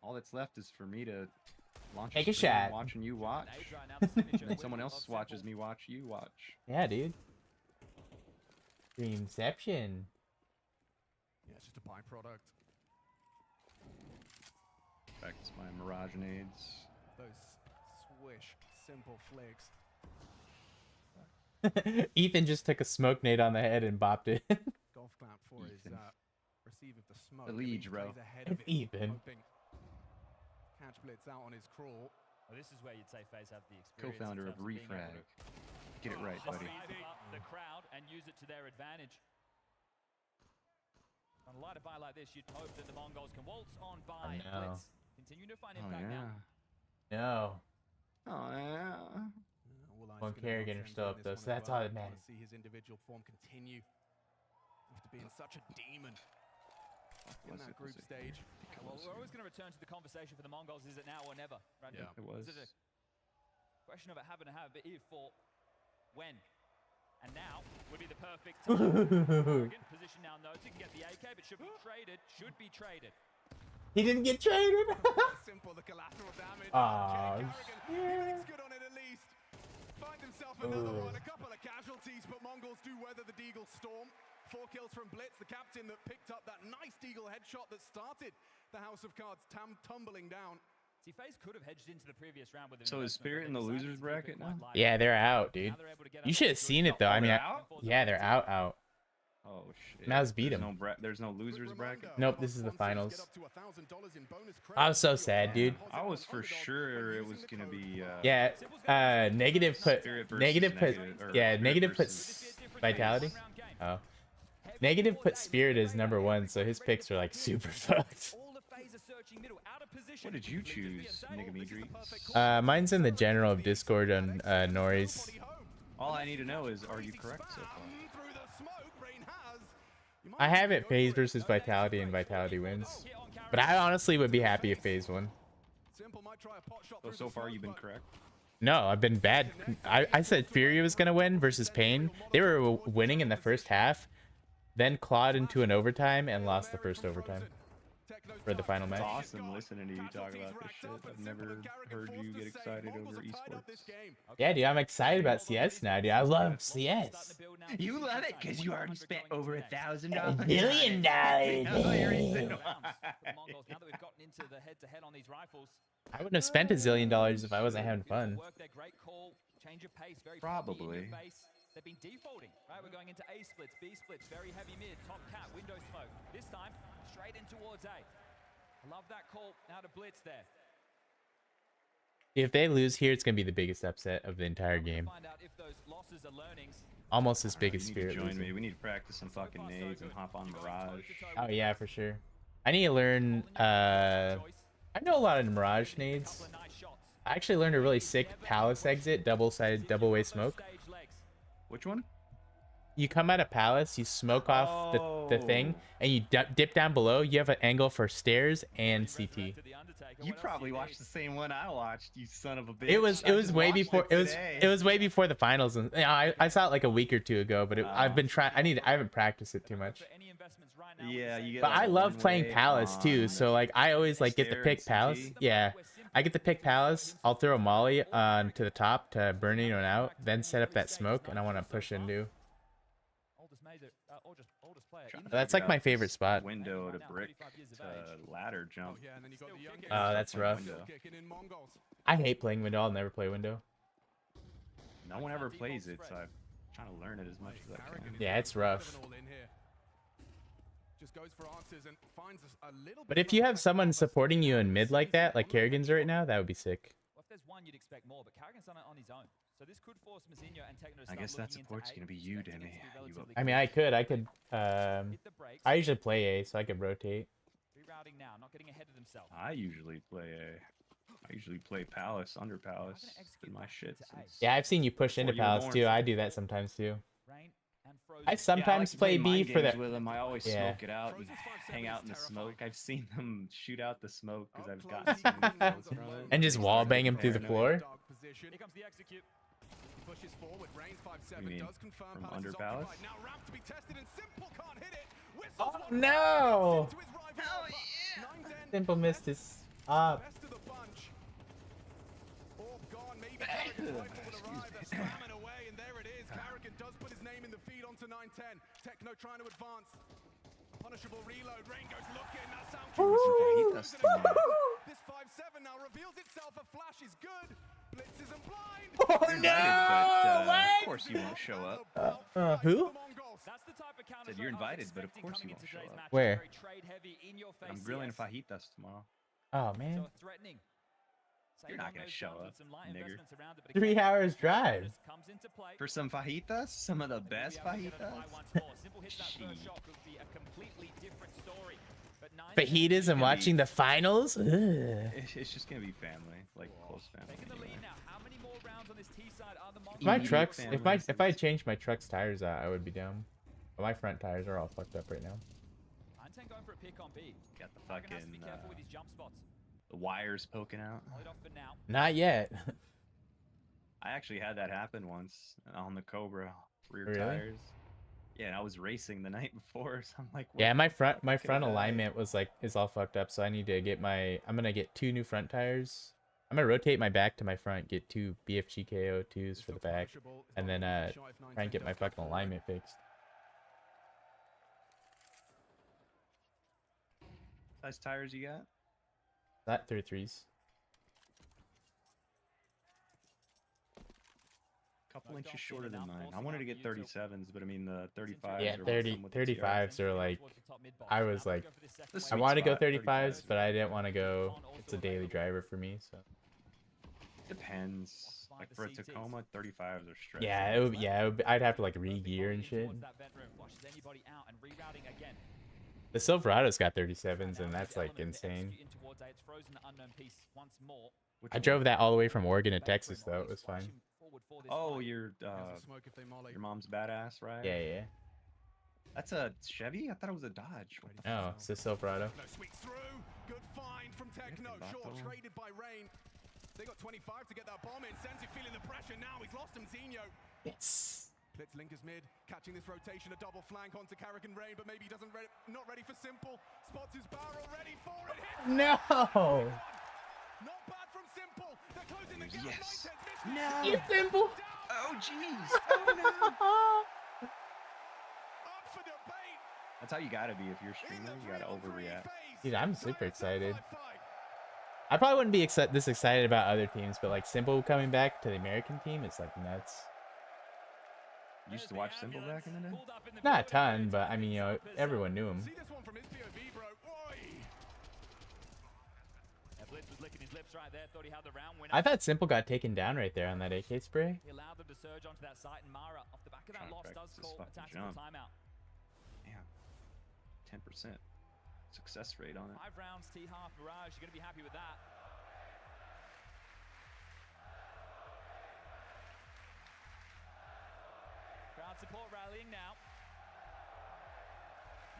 All that's left is for me to launch Take a stream shot. watching you watch. Nades right now, the signature When someone of else Simple. watches me watch you watch. Yeah, dude. Dreamception. Yeah, it's just a byproduct. Practice my Mirage nades. Those swish, simple flicks. Ethan just took a smoke nade on the head and bopped it. Golf clap for his Ethan. receive of the smoke. The I mean, liege, he bro. plays ahead of it, Ethan. hoping Catch Blitz out on his crawl. Well, this is where you'd say FaZe have the experience. Co-founder in of terms being able Refrag. to Get it right, just buddy. ease up the crowd and use it to their advantage. On a lighter buy like this, you'd hope that the Mongols can waltz on by know. Blitz. Continue to find Oh impact now. yeah. No. Oh yeah. All eyes One are gonna be on Karrigan are Senzu still in up this though, one so as that's well. all that Wanna matters. see his individual form continue after being such a demon in Bless that it, group bless it. stage. Well, we're always going to return to the conversation for the Mongols. Is it now or never? Right? Yeah. It was. Is it a question of it having to have, but if for when? And now would be the perfect time. Karrigan, position now noted, can get the AK, but should be traded. Should be traded. He didn't get traded. Simple, the collateral damage. Aw, Kenny Karrigan, he makes good on it at least. Find himself another one, a couple of casualties, but Mongols do weather the Deagle storm. 4 kills from Blitz, the captain that picked up that nice Deagle headshot that started the House of Cards tumbling down. See, FaZe could have hedged into the previous round with an So is investment, Spirit but in they the decided losers to keep it bracket quite now? light. Yeah, they're out, dude. Now they're able to get You up should to have a seen good it though. I mean, they're out? yeah, they're out. Oh shit. Mavs beat There's him. there's no losers bracket. Nope, this is the finals. Get up to $1,000 in bonus I was so sad, dude. I was for sure it was gonna be. Yeah, negative put Spirit versus negative put or yeah Spirit negative put versus Vitality. Oh, negative put Spirit as #1, so his picks are like super fucked. All the FaZe are searching middle, out of position. What did you choose, Nigamidri? Mine's in the general of Discord on Nori's. All I need to know is, are you correct so far? I have it FaZe versus Vitality and Vitality wins, but I honestly would be happy if FaZe won. So far you've been correct. No, I've been bad. I said Fury was gonna win versus Pain. They were winning in the first half, then clawed into an overtime and lost the first overtime for the final match. It's awesome listening to you talk about this shit. I've never heard you get excited over esports. Yeah, dude, I'm excited about CS now, dude. I love CS. You love it because you already spent over $1,000. $1 billion. I wouldn't have spent $1 zillion if I wasn't having fun. Probably. They've been defaulting, right? We're going into A splits, B splits, very heavy mid, top cat, window smoke. This time, straight in towards A. Love that call. Now to blitz there. If they lose here, it's gonna be the biggest upset of the entire game. Find out if those losses are learnings. Almost as big as You need to Spirit join losing. me. We need to practice some fucking nades and hop on Mirage. Oh yeah, for sure. I need to learn. I know a lot of Mirage nades. I actually learned a really sick Palace exit, double-sided, double-way smoke. Which one? You come out of Palace, you smoke off the thing, and you dip down below. You have an angle for stairs and CT. You probably watched the same one I watched, you son of a bitch. It was way before it was way before the finals, and I saw it like a week or two ago. But I've been trying. I haven't practiced it too much. Yeah, you get. But like I a love playing one-way Palace too, on so like I always like get to stair pick and Palace. CT. Yeah, I get to pick Palace. I'll throw a molly on to the top to burn anyone out, then set up that smoke, and I want to push into. That's like my favorite spot. Window to brick to ladder jump. Oh, that's rough. I hate playing window. I'll never play window. No one ever plays it, so I'm trying to learn it as much as I can. Yeah, it's rough. Just goes for answers and finds a little But if you have someone supporting you in mid like that, like Kerrigan's right now, that would be sick. Well, if there's one, you'd expect more, but Carrigan's done it on his own. So this could force Mazinho and Techno to I start guess that looking into support's A, gonna be you, expecting it Demi. to be You relatively I mean, I could. I usually play A, so I could rotate. rerouting now, not getting ahead of themselves. I usually play Palace, under Palace, in my shit. Since Yeah, I've seen you push into before you were Palace born. too. I do that sometimes too. I Yeah, sometimes to play mind B for games that. with them. I always Yeah. smoke it out and hang out in the smoke. I've seen them shoot out the smoke because I've gotten so many kills from it. And just wall bang him through the floor. Here comes the execute. Pushes forward, Reigns 5-7 You mean does confirm from Palace under is Palace? occupied. Now ramp to be tested and Simple can't hit it. Oh Whistles one no! into his rival. 9-10, Simple missed his up. best of the bunch. Orb gone, maybe Carrigan's rifle will arrive. They're slamming away, and there it is. Carrigan does put his name in the feed onto 9-10. Techno trying to advance. Punishable reload. Rain goes looking. That sound This 5-7 now reveals itself. A flash is good. Blitz isn't blind. Oh You're no! invited, but, What? of course you won't show up. Who? That's the type of counter Said you're invited, but of course you won't show up. Where? I'm grilling fajitas tomorrow. Oh man. So threatening. You're not gonna show up, nigger. 3 hours drive. Comes into play. For some fajitas, some of the best fajitas. Fajitas and watching the finals. Ugh. It's just gonna be family, like close family. Anyway. If my Immediate trucks, family. if I change my truck's tires out, I would be down. But my front tires are all fucked up right now. Going for a pick on B. Got the fucking the wires poking out. Not yet. I actually had that happen once on the Cobra rear Really? tires. Yeah, and I was racing the night before, so I'm like, Yeah, what my the front fuck could I- alignment is all fucked up, so I need to get I'm gonna get 2 new front tires. I'm gonna rotate my back to my front, get 2 BFG KO2s for the back, and then try and get my fucking alignment fixed. Size tires you got? Not 33s. Couple inches shorter than mine. I wanted to get 37s, but I mean the 35s. Yeah, are 30 some with the TRs. 35s are like, I was like, The I sweet want to go spot, 35s, but I didn't want to go. It's a daily driver for me, so. Depends. Like for a Tacoma, 35s are stretched. Yeah, I'd have to like re-gear and shit. The Silverado's got 37s, and that's like insane. I drove that all the way from Oregon to Texas, though. It was fine. Oh, your mom's badass, right? Yeah, yeah. That's a Chevy? I thought it was a Dodge. What the Oh, fuck? it's a Silverado. Sweeps through. Good find from Techno. Short traded by Rain. They got 25 to get that bomb in. Senzu feeling the pressure now. He's lost him, Zinho. Yes. Blitz linkers mid, catching this rotation, a double flank onto Carrigan Rain, but maybe he doesn't not ready for Simple. Spots his barrel, ready for it. Hits. No. Not bad from Simple. They're closing the gap. Yes. No. You Simple. Oh jeez. Oh no. Up for debate. That's how you gotta be if you're streaming. You gotta overreact. Dude, I'm super excited. I probably wouldn't be this excited about other teams, but like Simple coming back to the American team, it's like nuts. You used to watch Simple back in the day? Not a ton, but I mean, you know, everyone knew him. See this one from his POV, bro. Oi. right there. Thought he had the round winner. I thought Simple got taken down right there on that AK spray. He allowed them to surge onto that site, and Mara, off the back of that loss, does call a tactical jump. timeout. Damn. 10% success rate on it. 5 rounds, T-half, Mirage. You're going to be happy with that. Crowd support rallying now.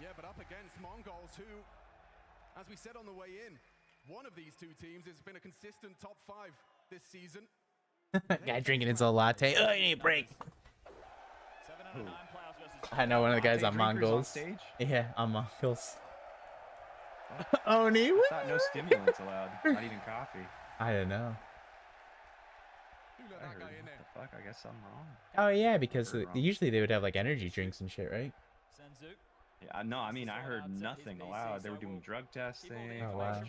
Yeah, but up against Mongols, who, as we said on the way in, one of these two teams has been a consistent top 5 this season. Guy drinking his own latte. Oh, you need a break. I know one of the guys on Mongols. Yeah, on Mongols. Oni, I thought no stimulants allowed. Not even coffee. I don't know. I heard, what the fuck? I guess I'm wrong. Oh yeah, because usually they would have like energy drinks and shit, right? Yeah, no, I mean I heard nothing allowed. They were doing drug testing. Oh wow.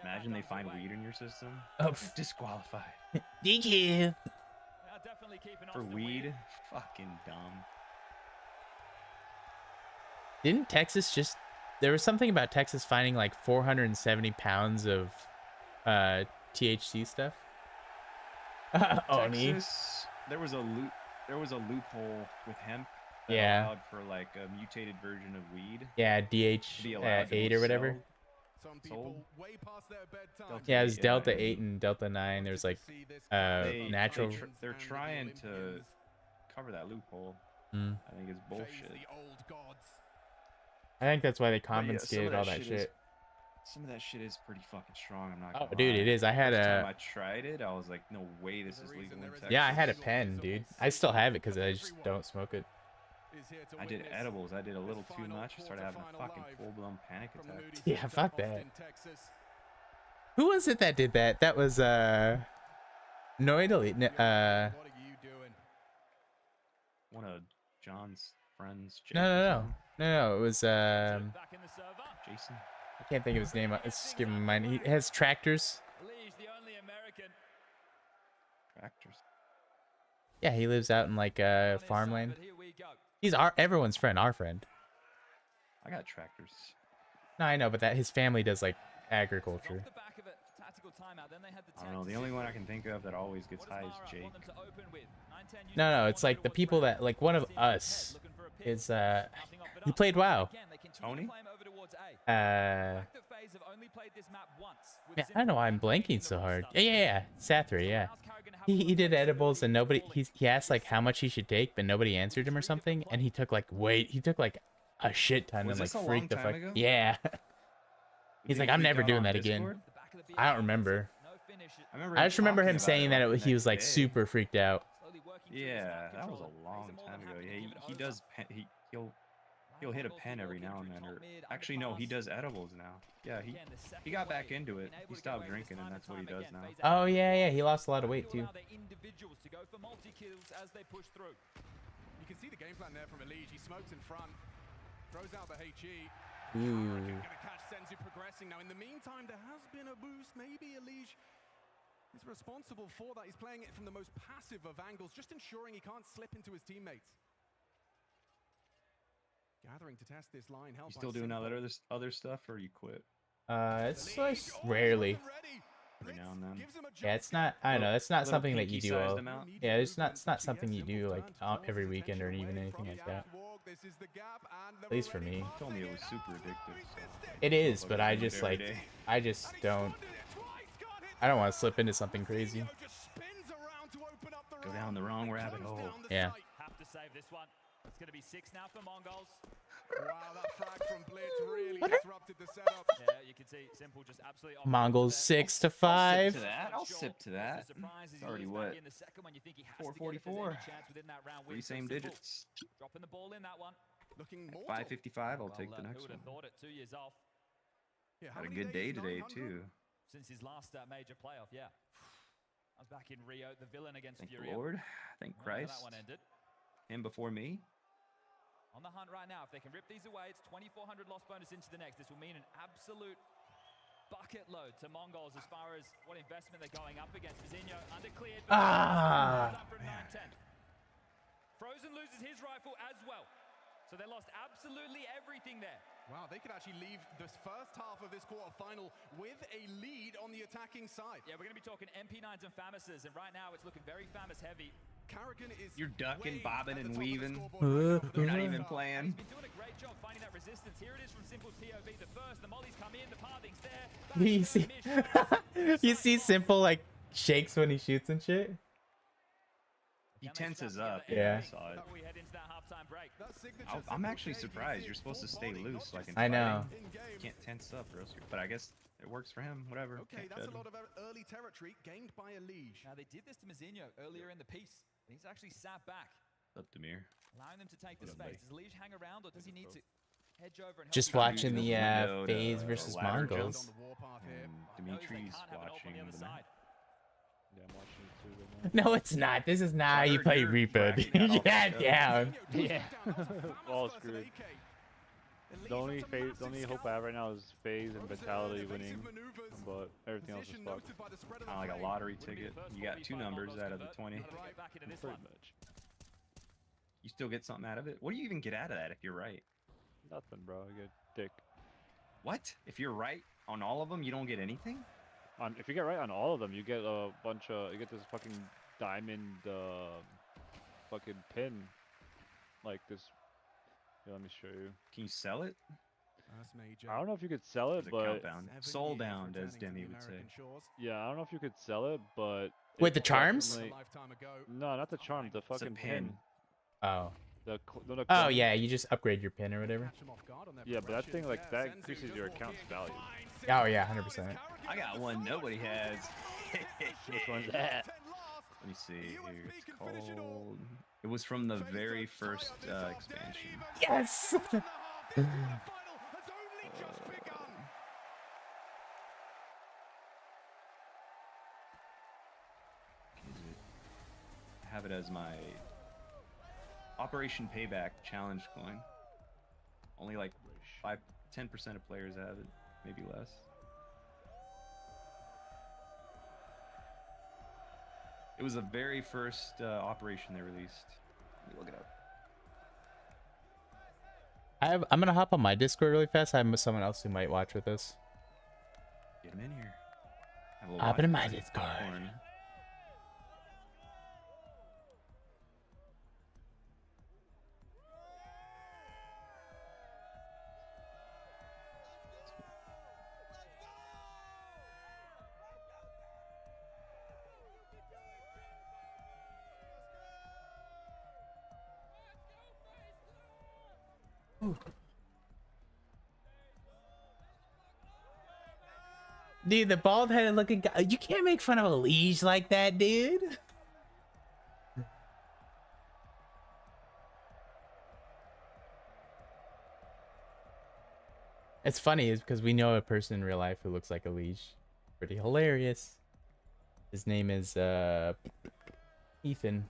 Imagine they find weed in your system. Oh, disqualified. DQ. For weed, fucking dumb. Didn't Texas just? There was something about Texas finding like 470 pounds of THC stuff. Oni. Texas, there was a loophole with hemp. That allowed for like a mutated version of weed. Yeah, DH8 or whatever. Sold. Yeah, it was Delta 8 and Delta 9. There's like natural. They're trying to cover that loophole. Mm. I think it's bullshit. I think that's why they confiscated all that shit. Some of that shit is pretty fucking strong. I'm not Oh, gonna lie. dude, it is. I had First a. time I tried it, I was like, no way, this is legal in Texas. Yeah, I had a pen, dude. I still have it because I just don't smoke it. I did edibles. I did a little too much. I started having a fucking full-blown panic attack. Yeah, fuck that. Who was it that did that? That was Noidally. One of John's friends. No. It was Jason. I can't think of his name. Let's just give him mine. He has tractors. Tractors. Yeah, he lives out in like farmland. He's everyone's friend, our friend. I got tractors. No, I know, but that his family does like agriculture. I don't know. The only one I can think of that always gets high is Jake. No, it's like the people that like one of us is he played WoW. Tony? Man, I don't know why I'm blanking so hard. Yeah. Sathri, yeah. He did edibles and nobody he asked like how much he should take, but nobody answered him or something, and he took like a shit ton and like freaked the fuck. Yeah. He's like, I'm never doing that again. I don't remember. I just remember him saying that he was like super freaked out. Yeah, that was a long time ago. Yeah, he does. He'll hit a pen every now and then. Or actually, no, he does edibles now. Yeah, he got back into it. He stopped drinking, and that's what he does now. Oh yeah, he lost a lot of weight too. You can see the game plan there from Elige. He smokes in front, throws out the HE. Ooh. Going to catch Senzu progressing. Now, in the meantime, there has been a boost. Maybe Elige is responsible for that. He's playing it from the most passive of angles, just ensuring he can't slip into his teammates. Gathering to test this line. You still doing other stuff, or you quit? It's like rarely. Every now and then. Yeah, it's not. I don't know. It's not something that you do. Yeah, it's not something you do like every weekend or even anything like that. At least for me. You told me it was super addictive. So it is, but I just like. I just don't. I don't want to slip into something crazy. Go down the wrong rabbit hole. Yeah. Have to save this one. It's going to be 6 now for Mongols. Wow, that frag from Blitz really disrupted the setup. Yeah, you can see Simple just absolutely Mongols 6-5. I'll sip to that. It's already what? 444. 3 same digits. Dropping the ball in that one. Looking more 555. I'll take the next one. Thought it 2 years off. Had a good day today too. Since his last major playoff, yeah. I was back in Rio, the villain against Thank Fury. the Lord. Thank Christ. That one ended. Him before me. On the hunt right now. If they can rip these away, it's 2,400 loss bonus into the next. This will mean an absolute bucket load to Mongols as far as what investment they're going up against. Vizinho undercleared. Frozen loses his rifle as well. So So they lost absolutely everything there. Wow, they could actually leave this first half of this quarterfinal with a lead on the attacking side. Yeah, we're going to be talking MP9s and Famises, and right now it's looking very Famis heavy. Karrigan is You're ducking, bobbing, and weaving. You're not even playing. He's been doing a great job finding that resistance. Here it is from Simple POV. The first, the mollies come in, the pathing's there. You see, you see Simple like shakes when he shoots and shit. He tenses up. Yeah. I saw it. I'm actually surprised. You're supposed to stay loose, like in I know. fighting. You can't tense up, or else but I guess it works for him. Whatever. Okay, that's a lot of early territory gained by a Liege. Now they did this to Mazinho earlier in the piece. He's actually sat back, Up to Mir. allowing them to take the space. Does Liege hang around, or does he need to hedge over and help Just you? watching the FaZe versus Mongols. Dimitri's watching the map. Yeah, I'm watching it too right now. No, it's not. This is not how you play Reaper. Yeah, down. Yeah. All screwed. The only hope I have right now is FaZe and Vitality winning, but everything else is fucked. Kind of like a lottery ticket. You got 2 numbers out of the 20. Pretty much. You still get something out of it? What do you even get out of that if you're right? Nothing, bro. I get dick. What? If you're right on all of them, you don't get anything? If you get right on all of them, you get a bunch of. You get this fucking diamond, fucking pin, like this. Here, let me show you. Can you sell it? I don't know if you could sell it, but soul bound, as Demi would say. Yeah, I don't know if you could sell it, but Wait, the charms? No, not the charm. The fucking pin. Oh. Oh yeah, you just upgrade your pin or whatever. Yeah, but that thing like that increases your account's value. Oh yeah, 100%. I got one nobody has. Which one's that? Let me see here. It's called. It was from the very first expansion. Yes. I have it as my Operation Payback challenge coin. Only like 10% of players have it, maybe less. It was the very first operation they released. Let me look it up. I'm gonna hop on my Discord really fast. I have someone else who might watch with us. Get him in here. Hop into my Discord. Popcorn. Dude, the bald-headed looking guy. You can't make fun of a liege like that, dude. It's funny is because we know a person in real life who looks like a liege. Pretty hilarious. His name is Ethan.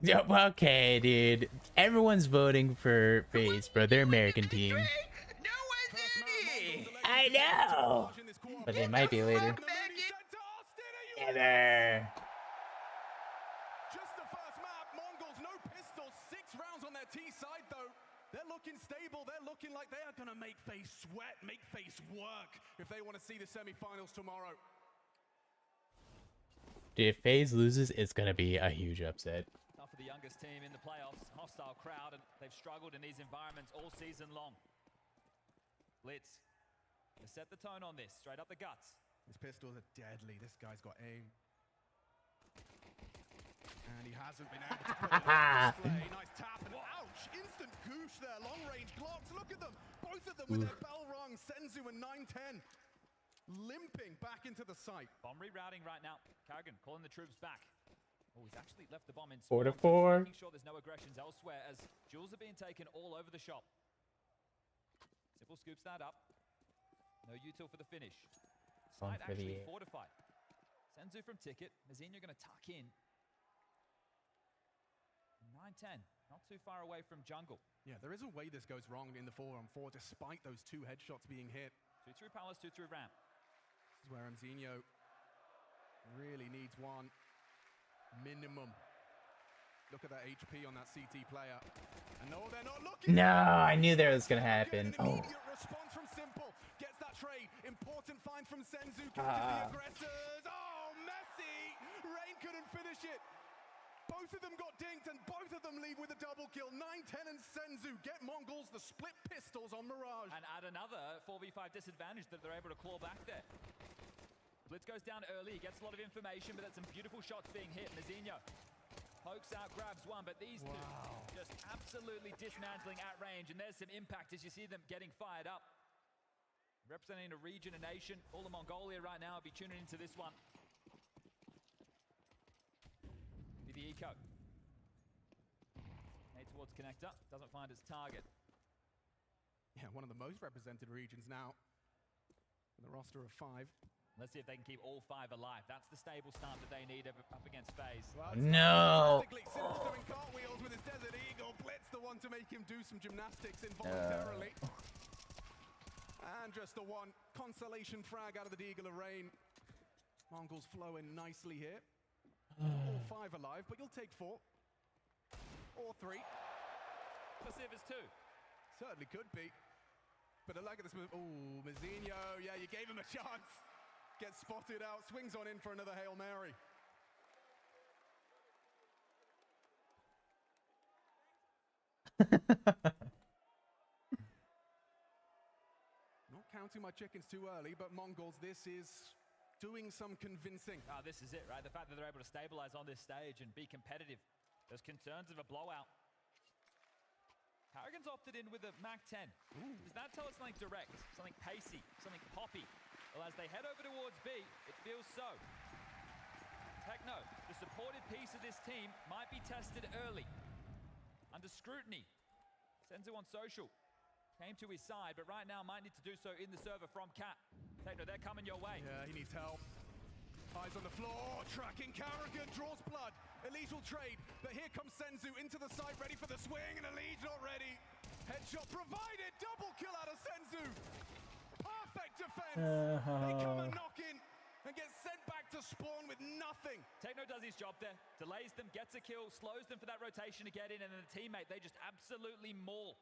Yeah, well, okay, dude. Everyone's voting for FaZe, bro. They're American team. I know. But they might be later. Never. Just the first map, Mongols, no pistols, 6 rounds on their T side though. They're looking stable, they're looking like they are gonna make FaZe sweat, make FaZe work if they want to see the semifinals tomorrow. Dude, if FaZe loses, it's gonna be a huge upset. Tough for the youngest team in the playoffs, hostile crowd, and they've struggled in these environments all season long. Blitz, to set the tone on this, straight up the guts. His pistols are deadly, this guy's got aim. And he hasn't been able to put it on display. Nice tap and ouch! Instant goosh there, long range blocks, look at them! Both of them with their bell rung, Senzu and 910. Limping back into the site. Bomb rerouting right now. Karrigan calling the troops back. Oh, he's actually left the bomb in 4 to spawn, 4. making sure there's no aggressions elsewhere as jewels are being taken all over the shop. Simple scoops that up. No util for the finish. Side actually fortified. Senzu from Ticket. Mazinho going to tuck in. 9-10, not too far away from jungle. Yeah, there is a way this goes wrong in the 4-on-4 despite those 2 headshots being hit. 2 through Palace, 2 through Ramp. This is where Mazinho really needs one minimum. Look at that HP on that CT player. And no, they're not looking. No, I knew that was gonna happen. Oh. Response from Simple. Gets that trade. Important find from Senzu. Catches the aggressors. Oh, Messi! Rain couldn't finish it. Both of them got dinked and both of them leave with a double kill. 910 and Senzu get Mongols the split pistols on Mirage. And add another 4v5 disadvantage that they're able to claw back there. Blitz goes down early, he gets a lot of information, but that's some beautiful shots being hit. Mazinho pokes out, grabs one, but these two just absolutely dismantling at range, and there's some impact as you see them getting fired up. Representing a region, a nation, all of Mongolia right now will be tuning into this one. The eco. Head towards connector, doesn't find its target. Yeah, one of the most represented regions now. The roster of 5. Let's see if they can keep all 5 alive. That's the stable start that they need up against FaZe. Well, no. Simple's doing cartwheels with his Desert Eagle. Blitz the one to make him do some gymnastics involuntarily. And just the one consolation frag out of the Deagle of Rain. Mongols flowing nicely here. All 5 alive, but you'll take 4. Or 3. Passive is 2. Certainly could be. But I like this move. Oh, Mazinho, yeah, you gave him a chance. Gets spotted out, swings on in for another Hail Mary. Not counting my chickens too early, but Mongols, this is doing some convincing. This is it, right? The fact that they're able to stabilize on this stage and be competitive. There's concerns of a blowout. Karrigan's opted in with a MAC-10. Does that tell us something direct, something pacey, something poppy? Well, as they head over towards B, it feels so. Techno, the supported piece of this team, might be tested early. Under scrutiny. Senzu on social. Came to his side, but right now might need to do so in the server from Cat. Techno, they're coming your way. Yeah, he needs help. Eyes on the floor, tracking Karrigan, draws blood. Elige will trade, but here comes Senzu into the side, ready for the swing, and Elige not ready. Headshot provided, double kill out of Senzu. Perfect defense. They come and knock in and get sent back to spawn with nothing. Techno does his job there, delays them, gets a kill, slows them for that rotation to get in, and then the teammate, they just absolutely maul.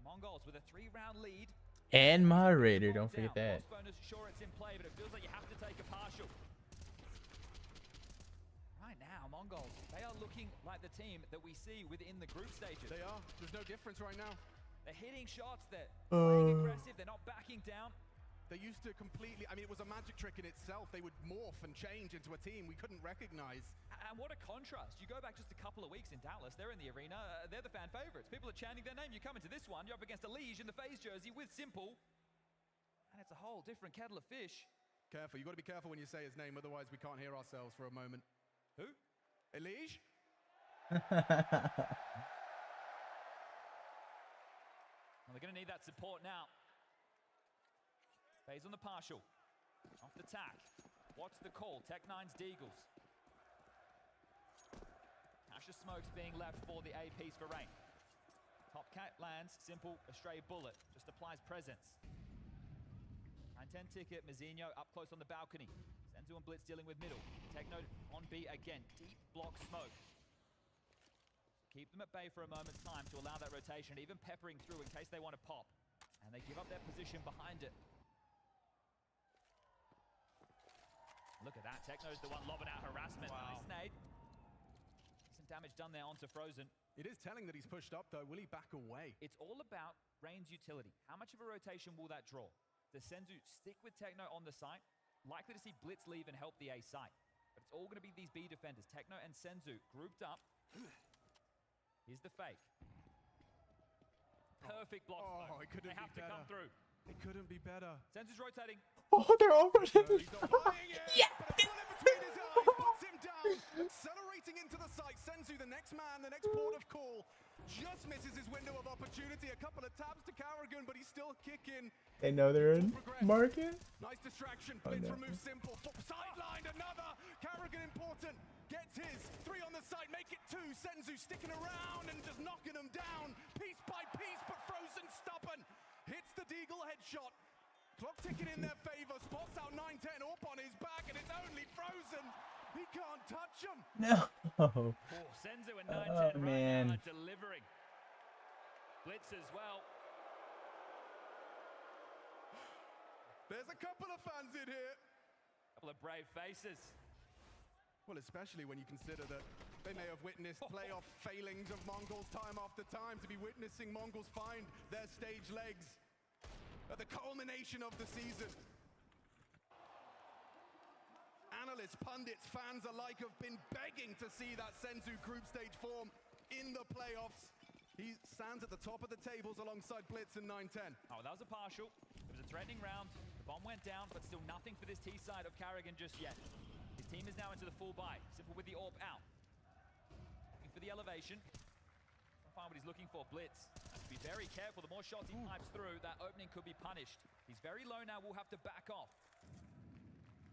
Mongols with a 3-round lead. And moderator, don't forget that. Bonus, sure it's in play, but it feels like you have to take a partial. Right now, Mongols, they are looking like the team that we see within the group stages. They are. There's no difference right now. They're hitting shots, they're playing aggressive, they're not backing down. They used to completely, I mean, it was a magic trick in itself. They would morph and change into a team we couldn't recognize. And what a contrast. You go back just a couple of weeks in Dallas, they're in the arena, they're the fan favorites. People are chanting their name. You come into this one, you're up against Elige in the FaZe jersey with Simple. And it's a whole different kettle of fish. Careful, you've got to be careful when you say his name, otherwise we can't hear ourselves for a moment. Who? Elige? Well, they're going to need that support now. FaZe on the partial. Off the tack. What's the call? Tech9's Deagles. Flash of smokes being left for the A piece for Rain. Top cat lands, Simple, a stray bullet, just applies presence. 9-10 ticket, Mazinho up close on the balcony. Senzu and Blitz dealing with middle. Techno on B again, deep block smoke. Keep them at bay for a moment's time to allow that rotation, even peppering through in case they want to pop. And they give up their position behind it. Look at that, Techno's the one lobbing out harassment. Wow. Nice nade. Some damage done there onto Frozen. It is telling that he's pushed up though. Will he back away? It's all about Rain's utility. How much of a rotation will that draw? Does Senzu stick with Techno on the site? Likely to see Blitz leave and help the A site. But it's all going to be these B defenders. Techno and Senzu grouped up. Here's the fake. Perfect block. Oh, it couldn't they have be to better. come through. It couldn't be better. Senzu's rotating. Oh, they're over. Yeah. Puts him down. Accelerating into the site. Senzu, the next man, the next port of call. Just misses his window of opportunity. A couple of taps to Carrigan, but he's still kicking. They know they're in market. Nice distraction. Blitz removes Simple. Sidelined another. Carrigan important. Gets his. 3 on the side. Make it 2. Senzu sticking around and just knocking them down. Piece by piece, but Frozen stubborn. Hits the Deagle headshot. Clock ticking in their favor. Spots out 9-10. Orp on his back, and it's only Frozen. He can't touch him. No. Oh, Senzu and 9-10 man. right now are delivering. Blitz as well. There's a couple of fans in here. Couple of brave faces. Well, especially when you consider that they may have witnessed playoff failings of Mongols time after time. To be witnessing Mongols find their stage legs at the culmination of the season. Analysts, pundits, fans alike have been begging to see that Senzu group stage form in the playoffs. He stands at the top of the tables alongside Blitz and 9-10. Oh, that was a partial. It was a threatening round. The bomb went down, but still nothing for this T side of Carrigan just yet. His team is now into the full buy. Simple with the AWP out. Looking for the elevation. Not find what he's looking for. Blitz has to be very careful. The more shots he pipes through, that opening could be punished. He's very low now. We'll have to back off.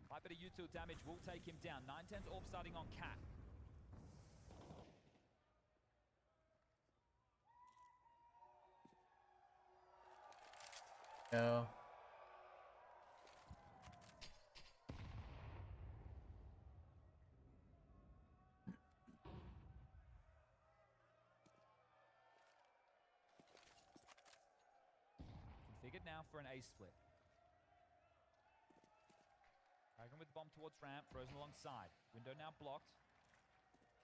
Quite a bit of util damage will take him down. 9-10's AWP starting on Cat. No. Configured now for an A split. Dragon with the bomb towards ramp, Frozen alongside. Window now blocked.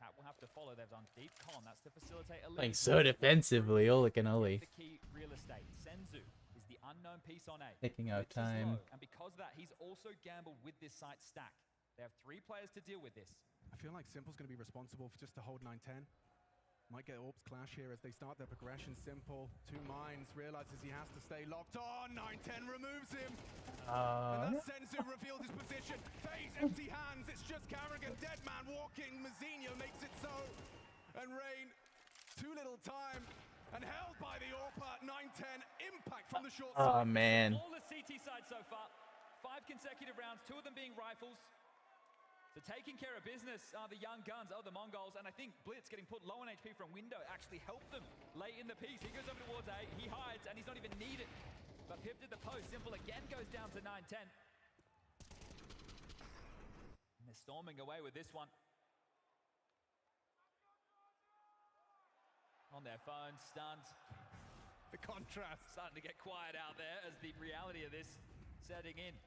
Cat will have to follow. They've done deep con. That's to facilitate a Playing so defensively, Oli can Oli. The key real estate. Senzu is the unknown piece on A. Taking out Blitz is time. low, and because of that, he's also gambled with this site stack. They have 3 players to deal with this. I feel like Simple's going to be responsible for just to hold 9-10. Might get AWP's clash here as they start their progression. Simple, 2 mines, realizes he has to stay locked on. 9-10 removes him. And then Senzu reveals his position. FaZe empty hands. It's just Carrigan, dead man walking. Mazinho makes it so. And Rain, too little time. And held by the AWP. 9-10 impact from the short side. Oh man. All the CT side so far. 5 consecutive rounds, 2 of them being rifles. So taking care of business are the young guns, the Mongols, and I think Blitz getting put low on HP from window actually helped them late in the piece. He goes over towards A, he hides, and he's not even needed. But Pip did the post. Simple again goes down to 9-10. And they're storming away with this one. On their phones, stunned. The contrast. Starting to get quiet out there as the reality of this setting in.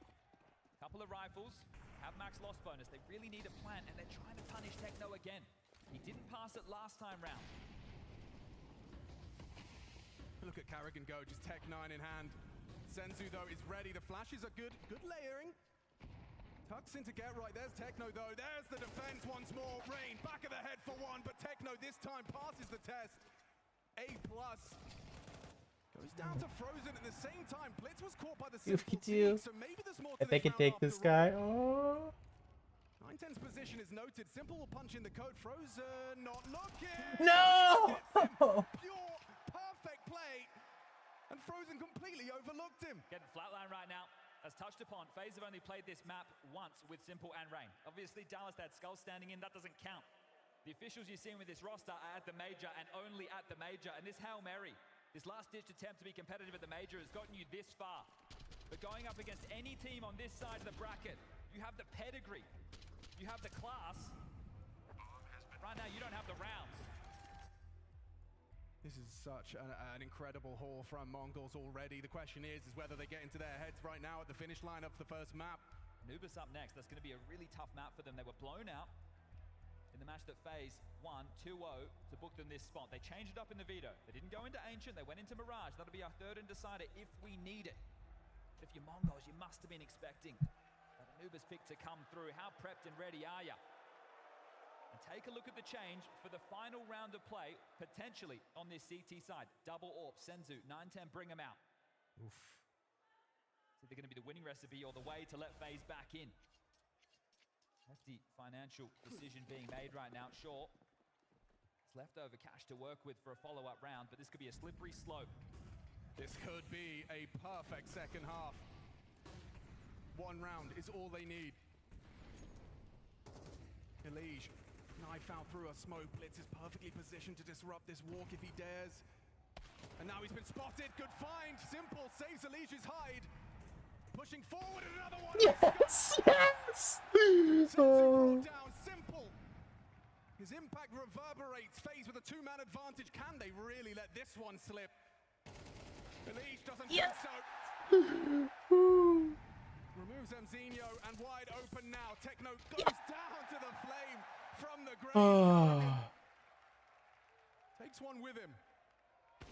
Couple of rifles. Have max loss bonus. They really need a plan, and they're trying to punish Techno again. He didn't pass it last time round. Look at Carrigan go, just Tech 9 in hand. Senzu, though, is ready. The flashes are good layering. Tucks in to get right. There's Techno, though. There's the defense once more. Rain, back of the head for 1, but Techno this time passes the test. A+. Goes down to Frozen at the same time. Blitz was caught by the Simple team, so maybe there's more to If they this can take round this after guy, all. oh. 9-10's position is noted. Simple will punch in the code. Frozen not looking. No! Pure, perfect play. And Frozen completely overlooked him. Getting flatline right now. As touched upon, FaZe have only played this map once with Simple and Rain. Obviously, Dallas, that skull standing in, that doesn't count. The officials you're seeing with this roster are at the major and only at the major. And this Hail Mary, this last-ditch attempt to be competitive at the major has gotten you this far. But going up against any team on this side of the bracket, you have the pedigree, you have the class. Right now, you don't have the rounds. This is such an incredible haul from Mongols already. The question is whether they get into their heads right now at the finish line of the first map. Nubis up next. That's going to be a really tough map for them. They were blown out in the match that FaZe won 2-0 to book them this spot. They changed it up in the veto. They didn't go into Ancient, they went into Mirage. That'll be our third and decider if we need it. If you're Mongols, you must have been expecting that Anubis pick to come through. How prepped and ready are you? And take a look at the change for the final round of play, potentially on this CT side. Double AWP, Senzu, 9-10, bring them out. Oof. So they're going to be the winning recipe or the way to let FaZe back in. Hefty financial decision being made right now. Sure, it's leftover cash to work with for a follow-up round, but this could be a slippery slope. This could be a perfect second half. One round is all they need. Elige, knife out through a smoke. Blitz is perfectly positioned to disrupt this walk if he dares. And now he's been spotted. Good find. Simple saves Elige's hide. Pushing forward, another one. Yes, yes. Oh. Down, Simple. His impact reverberates. FaZe with a two-man advantage. Can they really let this one slip? Elige doesn't think so. Removes Mzinho and wide open now. Techno goes down to the flame from the grave. Takes one with him.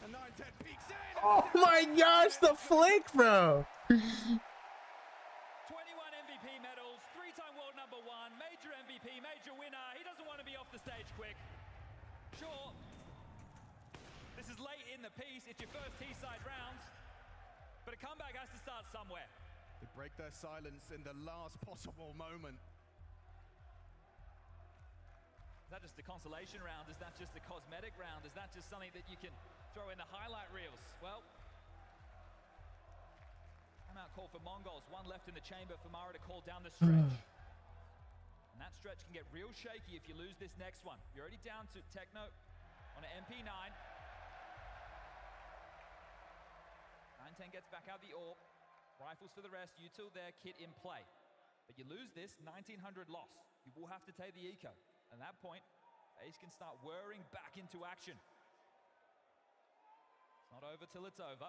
And 9-10 peeks in. Oh my gosh, the flick, bro. 21 MVP medals, 3-time world #1, major MVP, major winner. He doesn't want to be off the stage quick. Sure, this is late in the piece. It's your first T-side round, but a comeback has to start somewhere. They break their silence in the last possible moment. Is that just a consolation round? Is that just a cosmetic round? Is that just something that you can throw in the highlight reels? Well, out call for Mongols. One left in the chamber for Mara to call down the stretch. And that stretch can get real shaky if you lose this next one. You're already down to Techno on an MP9. 9-10 gets back out the AWP. Rifles for the rest. Util there, kit in play. But you lose this, 1900 loss. You will have to take the eco. At that point, FaZe can start whirring back into action. It's not over till it's over.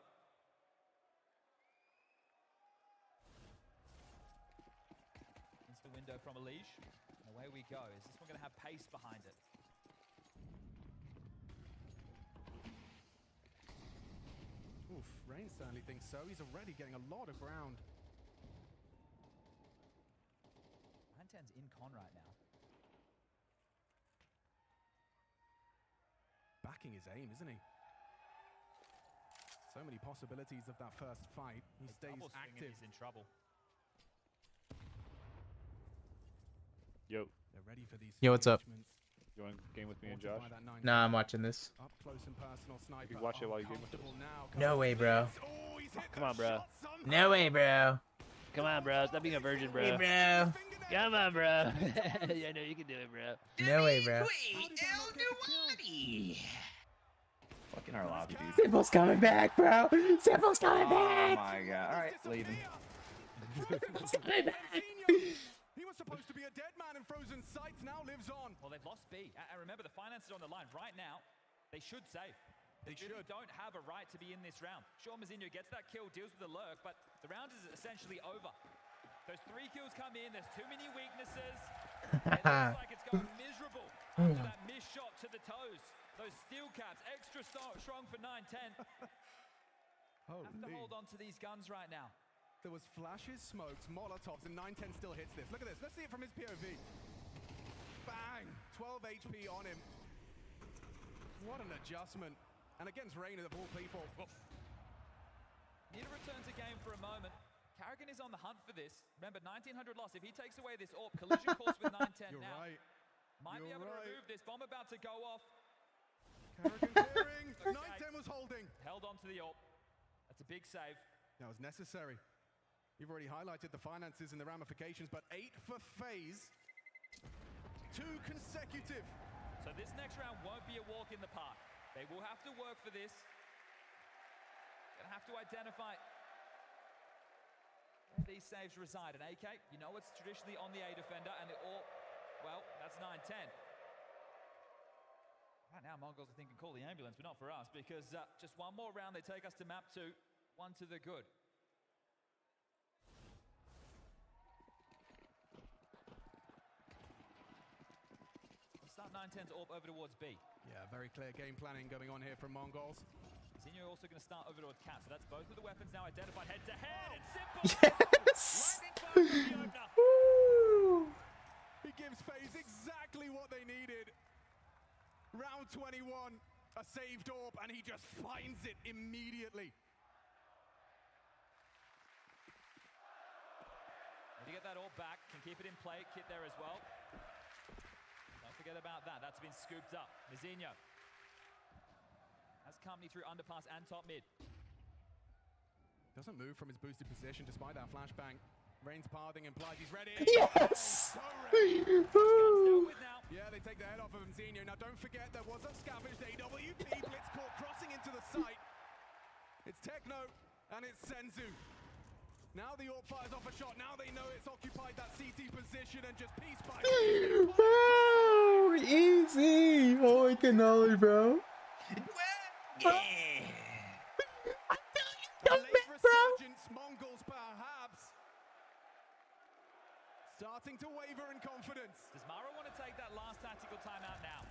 The window from Elige, and away we go. Is this one going to have pace behind it? Oof, Rain certainly thinks so. He's already getting a lot of ground. 9-10's in con right now. Backing his aim, isn't he? So many possibilities of that first fight. He stays active. He's in trouble. Yo. They're ready for these. Yo, what's up? You want to game with me and Josh? Nah, I'm watching this. Up close and personal sniper. You can watch it while you game with us. No way, bro. Come on, bro. No way, bro. Come on, bro. Stop being a virgin, bro. Hey, bro. Come on, bro. Yeah, I know you can do it, bro. No way, bro. Fucking our lobby, dude. Simple's coming back, bro. Simple's coming back. Oh my god. All right, leaving. Simple's coming back. He was supposed to be a dead man in Frozen Sights, now lives on. Well, they've lost B. And remember, the finances are on the line. Right now, they should save. They don't have a right to be in this round. Sure, Mzinho gets that kill, deals with the lurk, but the round is essentially over. Those 3 kills come in, there's too many weaknesses. It looks like it's going miserable after that missed shot to the toes. Those steel caps, extra strong for 9-10. Have to hold on to these guns right now. There was flashes, smokes, Molotovs, and 9-10 still hits this. Look at this. Let's see it from his POV. Bang! 12 HP on him. What an adjustment. And against Reina of all people. Oof. Need to return to game for a moment. Karrigan is on the hunt for this. Remember, 1900 loss. If he takes away this AWP, collision course with 9-10 You're now. Right. Might be able to remove this. Bomb about to go off. Karrigan clearing. 9-10 was holding. Held on to the AWP. That's a big save. That was necessary. You've already highlighted the finances and the ramifications, but 8 for FaZe. 2 consecutive So this next round won't be a walk in the park. They will have to work for this. Gonna have to identify where these saves reside. And AK, you know it's traditionally on the A defender, and it all, well, that's 9-10. Right now, Mongols are thinking, call the ambulance, but not for us, because just one more round, they take us to map 2, 1 to the good. Start 9-10's AWP over towards B. Yeah, very clear game planning going on here from Mongols. Zinho also going to start over towards Cat, so that's both of the weapons now identified head to head. It's simple. Yes! He gives FaZe exactly what they needed. Round 21, a saved AWP, and he just finds it immediately. Need to get that AWP back, can keep it in play, Kit there as well. Don't forget about that, that's been scooped up. Mizinho has company through underpass and top mid. Doesn't move from his boosted position despite that flashbang. Rain's pathing implies he's ready. Yes! So ready. Yeah, they take the head off of him, Zinho. Now don't forget there was a scavenged AWP Blitzcourt crossing into the site. It's Techno and it's Senzu. Now the AWP fires off a shot. Now they know it's occupied that CT position and just piece by piece. Bro, easy. Holy cannoli, bro. Late resurgence, Mongols perhaps. Starting to waver in confidence. Does Mara want to take that last tactical timeout now?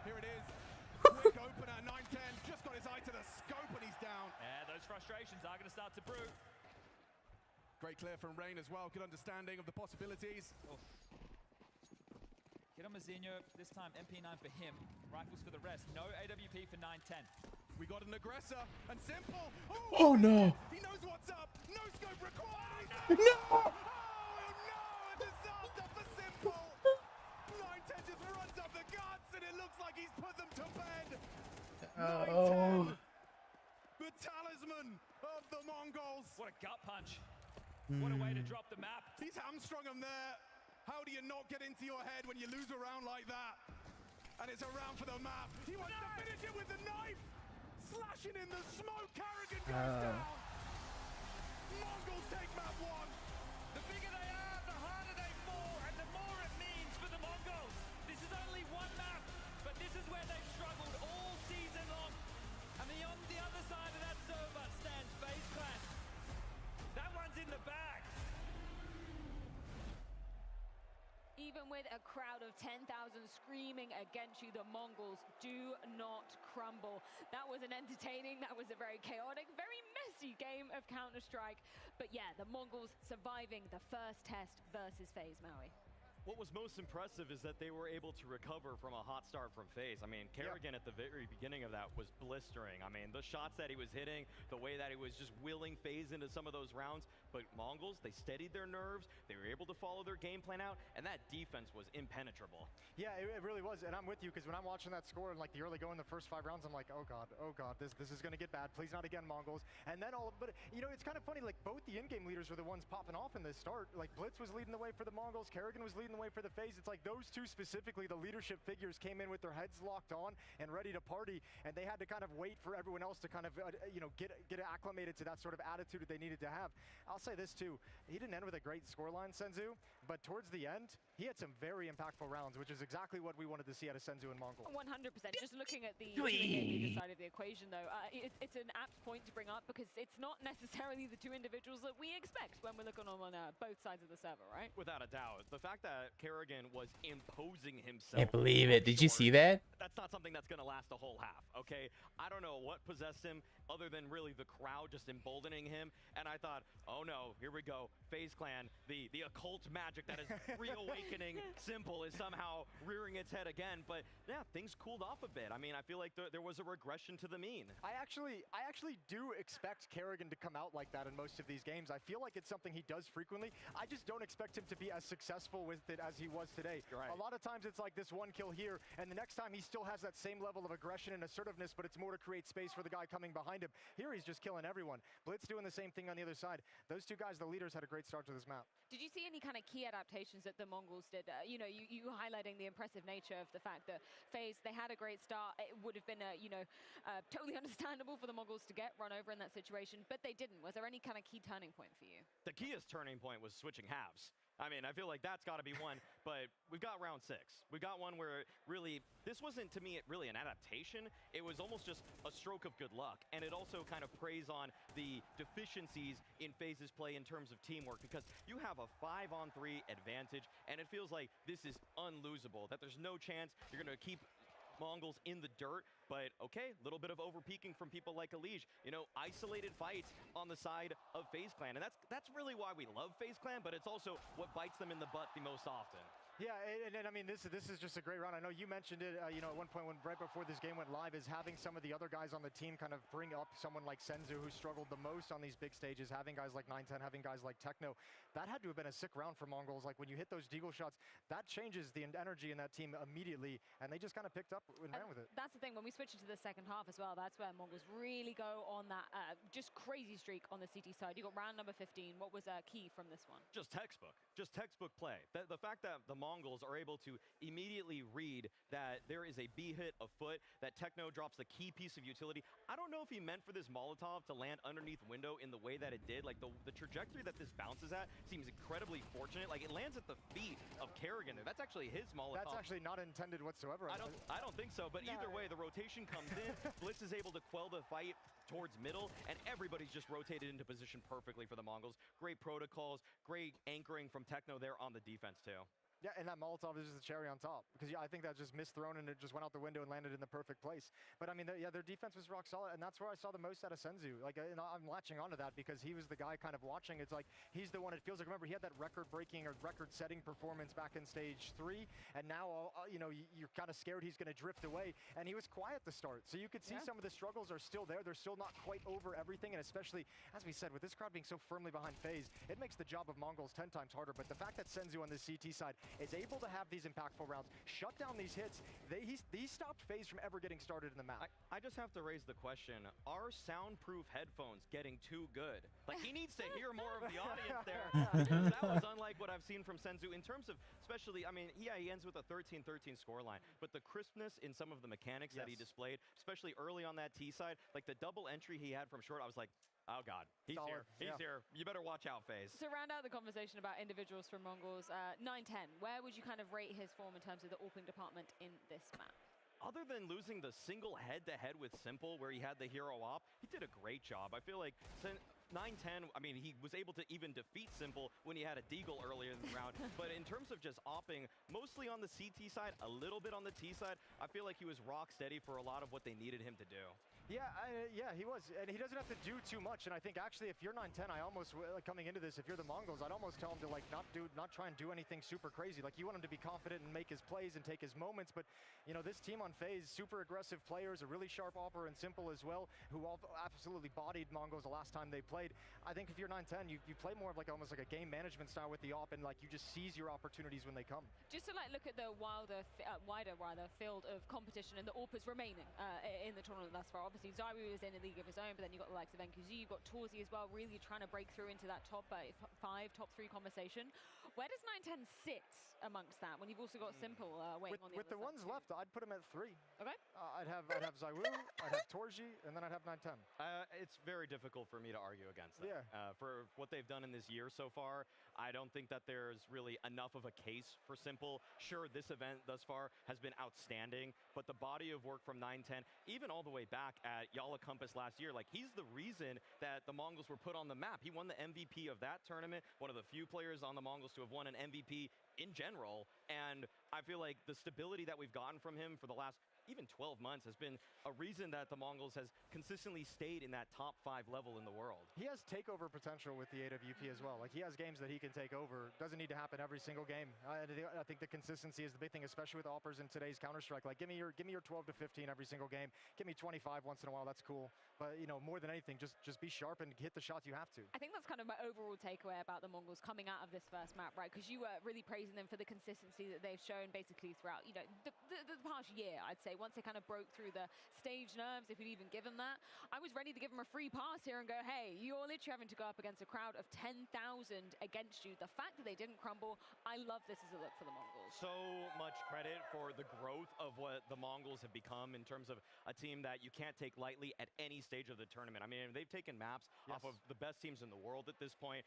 Here it is. Quick opener, 9-10. Just got his eye to the scope and he's down. Yeah, those frustrations are going to start to brew. Great clear from Rain as well. Good understanding of the possibilities. Hit on Mizinho, this time MP9 for him. Rifles for the rest. No AWP for 9-10. We got an aggressor and Simple. Oh no. He knows what's up. No scope required. No. Oh no, a disaster for Simple. 9-10 just runs up the guts and it looks like he's put them to bed. 9-10, the talisman of the Mongols. What a gut punch. What a way to drop the map. He's hamstrung him there. How do you not get into your head when you lose a round like that? And it's a round for the map. He wants to finish it with the knife. Slashing in the smoke. Karrigan goes down. Mongols take map 1. The bigger they are, the harder they fall, and the more it means for the Mongols. This is only one map, but this is where they've struggled all season long. And on the other side of that server stands FaZe Clan. That one's in the bag. Even with a crowd of 10,000 screaming against you, the Mongols do not crumble. That was an entertaining, that was a very chaotic, very messy game of Counter-Strike. But yeah, the Mongols surviving the first test versus FaZe, Maui. What was most impressive is that they were able to recover from a hot start from FaZe. I mean, Karrigan at the very beginning of that was blistering. I mean, the shots that he was hitting, the way that he was just willing FaZe into some of those rounds. But Mongols, they steadied their nerves. They were able to follow their game plan out, and that defense was impenetrable. Yeah, it really was, and I'm with you because when I'm watching that score and like the early go in the first 5 rounds, I'm like, oh god, this is gonna get bad. Please not again, Mongols. And then but you know, it's kind of funny. Like both the in-game leaders were the ones popping off in this start. Like Blitz was leading the way for the Mongols. Karrigan was leading the way for the FaZe. It's like those two specifically, the leadership figures, came in with their heads locked on and ready to party, and they had to kind of wait for everyone else to kind of you know, get acclimated to that sort of attitude that they needed to have. I'll say this too. He didn't end with a great scoreline, Senzu, but towards the end, he had some very impactful rounds, which is exactly what we wanted to see out of Senzu and Mongol. 100%. Just looking at the leader side of the equation, though, it's an apt point to bring up because it's not necessarily the two individuals that we expect when we're looking on both sides of the server, right? Without a doubt. The fact that Karrigan was imposing himself. Can't believe it. Did you see that? That's not something that's going to last a whole half, okay? I don't know what possessed him other than really the crowd just emboldening him. And I thought, oh no, here we go. FaZe Clan, the occult magic that is reawakening Simple is somehow rearing its head again. But yeah, things cooled off a bit. I mean, I feel like there was a regression to the mean. I actually do expect Karrigan to come out like that in most of these games. I feel like it's something he does frequently. I just don't expect him to be as successful with it as he was today. Right. A lot of times it's like this one kill here, and the next time he still has that same level of aggression and assertiveness, but it's more to create space for the guy coming behind him. Here he's just killing everyone. Blitz doing the same thing on the other side. Those two guys, the leaders, had a great start to this map. Did you see any kind of key adaptations that the Mongols Mongols did. You know, you highlighting the impressive nature of the fact that FaZe, they had a great start. It would have been, totally understandable for the Mongols to get run over in that situation, but they didn't. Was there any kind of key turning point for you? The keyest turning point was switching halves. I mean, I feel like that's got to be one, but we've got round 6. We got one where really, this wasn't to me really an adaptation. It was almost just a stroke of good luck, and it also kind of preys on the deficiencies in FaZe's play in terms of teamwork, because you have a 5-on-3 advantage, and it feels like this is unlosable, that there's no chance you're going to keep Mongols in the dirt. But okay, a little bit of overpeaking from people like Elige. You know, isolated fights on the side of FaZe Clan, and that's really why we love FaZe Clan, but it's also what bites them in the butt the most often. Yeah, and I mean, this is just a great run. I know you mentioned it, at one point right before this game went live, is having some of the other guys on the team kind of bring up someone like Senzu, who struggled the most on these big stages, having guys like 910, having guys like Techno. That had to have been a sick round for Mongols. Like, when you hit those deagle shots, that changes the energy in that team immediately, and they just kind of picked up and ran with it. That's the thing, when we switch into the second half as well, that's where Mongols really go on that just crazy streak on the CT side. You got round number 15. What was key from this one? Just textbook play. The fact that the Mongols are able to immediately read that there is a B hit afoot, that Techno drops the key piece of utility. I don't know if he meant for this Molotov to land underneath window in the way that it did. Like, the trajectory that this bounces at seems incredibly fortunate. Like, it lands at the feet of Kerrigan there. That's actually his Molotov. That's actually not intended whatsoever. I don't think so, but either way, the rotation comes in. Blitz is able to quell the fight towards middle, and everybody's just rotated into position perfectly for the Mongols. Great protocols, great anchoring from Techno there on the defense too. Yeah, and that Molotov is just the cherry on top, because I think that just missed thrown and it just went out the window and landed in the perfect place. But I mean, their defense was rock solid, and that's where I saw the most out of Senzu. Like, and I'm latching onto that because he was the guy kind of watching. It's like he's the one. It feels like, remember, he had that record-breaking or record-setting performance back in stage 3, and now you're kind of scared he's going to drift away. And he was quiet to start, so you could see some of the struggles are still there. They're still not quite over everything, and especially, as we said, with this crowd being so firmly behind FaZe, it makes the job of Mongols 10 times harder. But the fact that Senzu on the CT side is able to have these impactful rounds, shut down these hits, he stopped FaZe from ever getting started in the map. I just have to raise the question, are soundproof headphones getting too good? Like, he needs to hear more of the audience there, because that was unlike what I've seen from Senzu in terms of, especially, I mean, he ends with a 13-13 scoreline, but the crispness in some of the mechanics that he displayed, especially early on that T side, like the double entry he had from short, I was like, oh God, he's Solid. here. He's here. You better watch out, FaZe. To round out the conversation about individuals from Mongols, 910, where would you kind of rate his form in terms of the AWPing department in this map? Other than losing the single head-to-head with Simple, where he had the hero op, he did a great job. I feel like 910, I mean, he was able to even defeat Simple when he had a deagle earlier in the round. But in terms of just opping, mostly on the CT side, a little bit on the T side, I feel like he was rock steady for a lot of what they needed him to do. Yeah, he was, and he doesn't have to do too much. And I think actually, if you're 910, I almost coming into this, if you're the Mongols, I'd almost tell him to not try and do anything super crazy. Like, you want him to be confident and make his plays and take his moments. But this team on FaZe, super aggressive players, a really sharp opper and Simple as well, who all absolutely bodied Mongols the last time they played. I think if you're 910, you play more of almost like a game management style with the op, and you just seize your opportunities when they come. Just to look at the wider field of competition and the AWPers remaining in the tournament thus far. Obviously, Zyru is in a league of his own, but then you've got the likes of NQZ, you've got Torzi as well, really trying to break through into that top 5, top 3 conversation. Where does 910 sit amongst that when you've also got Simple waiting on the With the ones left, I'd put him at 3. Okay. I'd have Zyru, I'd have Torzi, and then I'd have 910. It's very difficult for me to argue against that. Yeah. For what they've done in this year so far, I don't think that there's really enough of a case for Simple. Sure, this event thus far has been outstanding, but the body of work from 910, even all the way back at Yala Compass last year, he's the reason that the Mongols were put on the map. He won the MVP of that tournament, one of the few players on the Mongols to have won an MVP in general, and I feel like the stability that we've gotten from him for the last even 12 months has been a reason that the Mongols has consistently stayed in that top 5 level in the world. He has takeover potential with the AWP as well. He has games that he can take over. Doesn't need to happen every single game. I think the consistency is the big thing, especially with offers in today's Counter-Strike. Give me your 12 to 15 every single game. Give me 25 once in a while. That's cool. But more than anything, just be sharp and hit the shots you have to. I think that's kind of my overall takeaway about the Mongols coming out of this first map, right? Because you were really praising them for the consistency that they've shown basically throughout, the past year, I'd say. once they kind of broke through the stage nerves, if you'd even give them that, I was ready to give them a free pass here and go, hey, you're literally having to go up against a crowd of 10,000 against you. The fact that they didn't crumble, I love this as a look for the Mongols. So much credit for the growth of what the Mongols have become in terms of a team that you can't take lightly at any stage of the tournament. I mean, they've taken maps off of the best teams in the world at this point.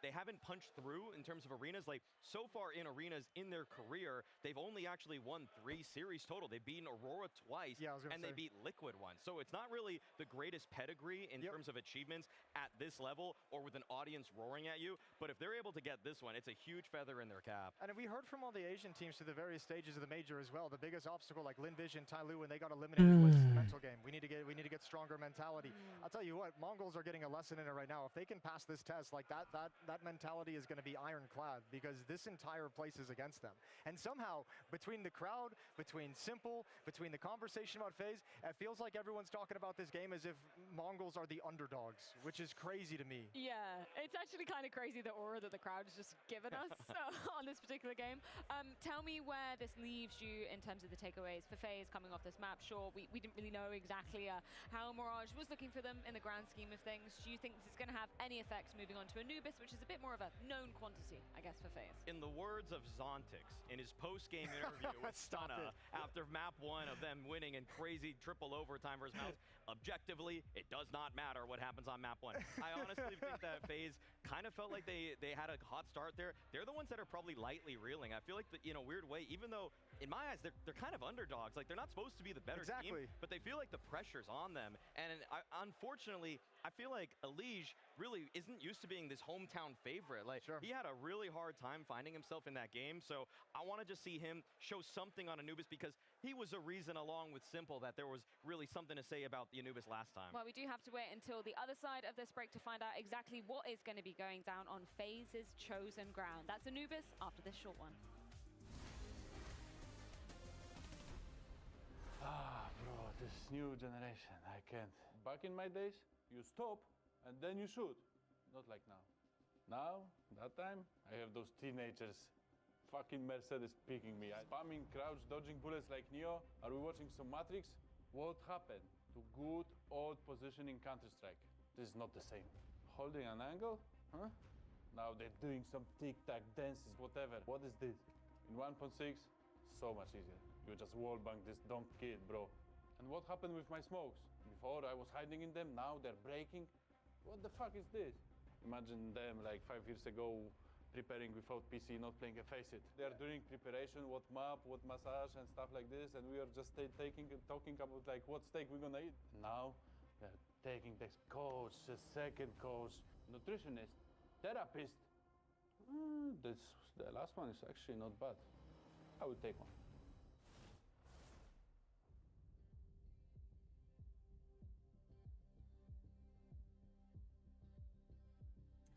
They haven't punched through in terms of arenas. Like, so far in arenas in their career, they've only actually won 3 series total. They've beaten Aurora twice, and they beat Liquid once. So it's not really the greatest pedigree in terms of achievements at this level or with an audience roaring at you. But if they're able to get this one, it's a huge feather in their cap. And we heard from all the Asian teams through the various stages of the major as well. The biggest obstacle, like Lin Vision, Tai Lu, when they got eliminated, was the mental game. We need to get stronger mentality. I'll tell you what, Mongols are getting a lesson in it right now. If they can pass this test, like that mentality is going to be ironclad, because this entire place is against them. And somehow, between the crowd, between Simple, between the conversation about FaZe, it feels like everyone's talking about this game as if Mongols are the underdogs, which is crazy to me. Yeah, it's actually kind of crazy the aura that the crowd has just given us on this particular game. Tell me where this leaves you in terms of the takeaways for FaZe coming off this map. Sure, we didn't really know exactly how Mirage was looking for them in the grand scheme of things. Do you think this is going to have any effects moving on to Anubis, which is a bit more of a known quantity, I guess, for FaZe? In the words of Zontix, in his post-game interview with Stunna after map 1 of them winning in crazy triple overtime versus Mouse, objectively, it does not matter what happens on map 1. I honestly think that FaZe kind of felt like they had a hot start there. They're the ones that are probably lightly reeling. I feel like, in a weird way, even though, in my eyes, they're kind of underdogs. Like, they're not supposed to be the better team, but they feel like the pressure's on them. And unfortunately, I feel like Elige really isn't used to being this hometown favorite. Like, he had a really hard time finding himself in that game. So I want to just see him show something on Anubis, because he was a reason, along with Simple, that there was really something to say about the Anubis last time. Well, we do have to wait until the other side of this break to find out exactly what is going to be going down on FaZe's chosen ground. That's Anubis after this short one. Bro, this new generation, I can't. Back in my days, you stop and then you shoot. Not like now. Now, that time, I have those teenagers, fucking Mercedes picking me. Spamming, crouch, dodging bullets like Neo. Are we watching some Matrix? What happened to good old positioning Counter-Strike? This is not the same. Holding an angle? Huh? Now they're doing some tic-tac dances, whatever. What is this? In 1.6, so much easier. You just wallbang this dumb kid, bro. And what happened with my smokes? Before I was hiding in them, now they're breaking. What the fuck is this? Imagine them like 5 years ago preparing without PC, not playing a Face It. They're doing preparation, what map, what massage and stuff like this, and we are just talking about like what steak we're gonna eat. Now they're taking this coach, a second coach, nutritionist, therapist. The last one is actually not bad. I would take one.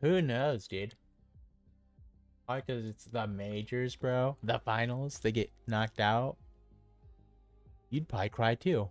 Who knows, dude? Probably because it's the majors, bro. The finals, they get knocked out. You'd probably cry too.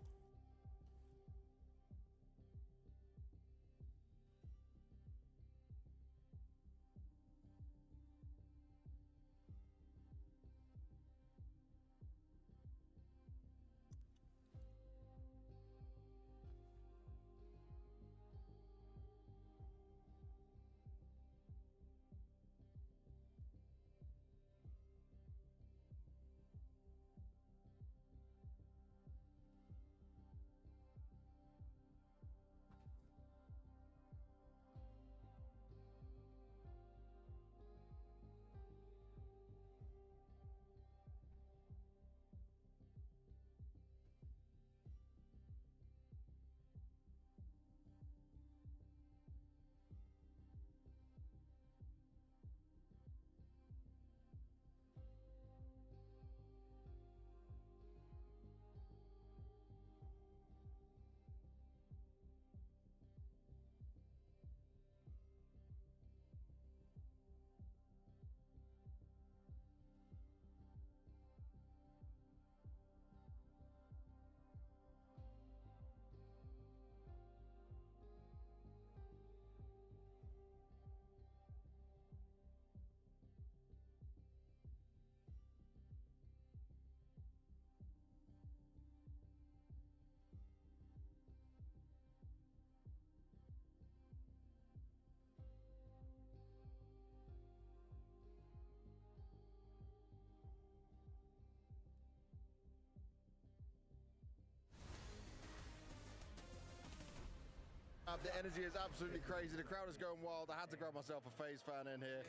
have. The energy is absolutely crazy. The crowd is going wild. I had to grab myself a FaZe fan in here.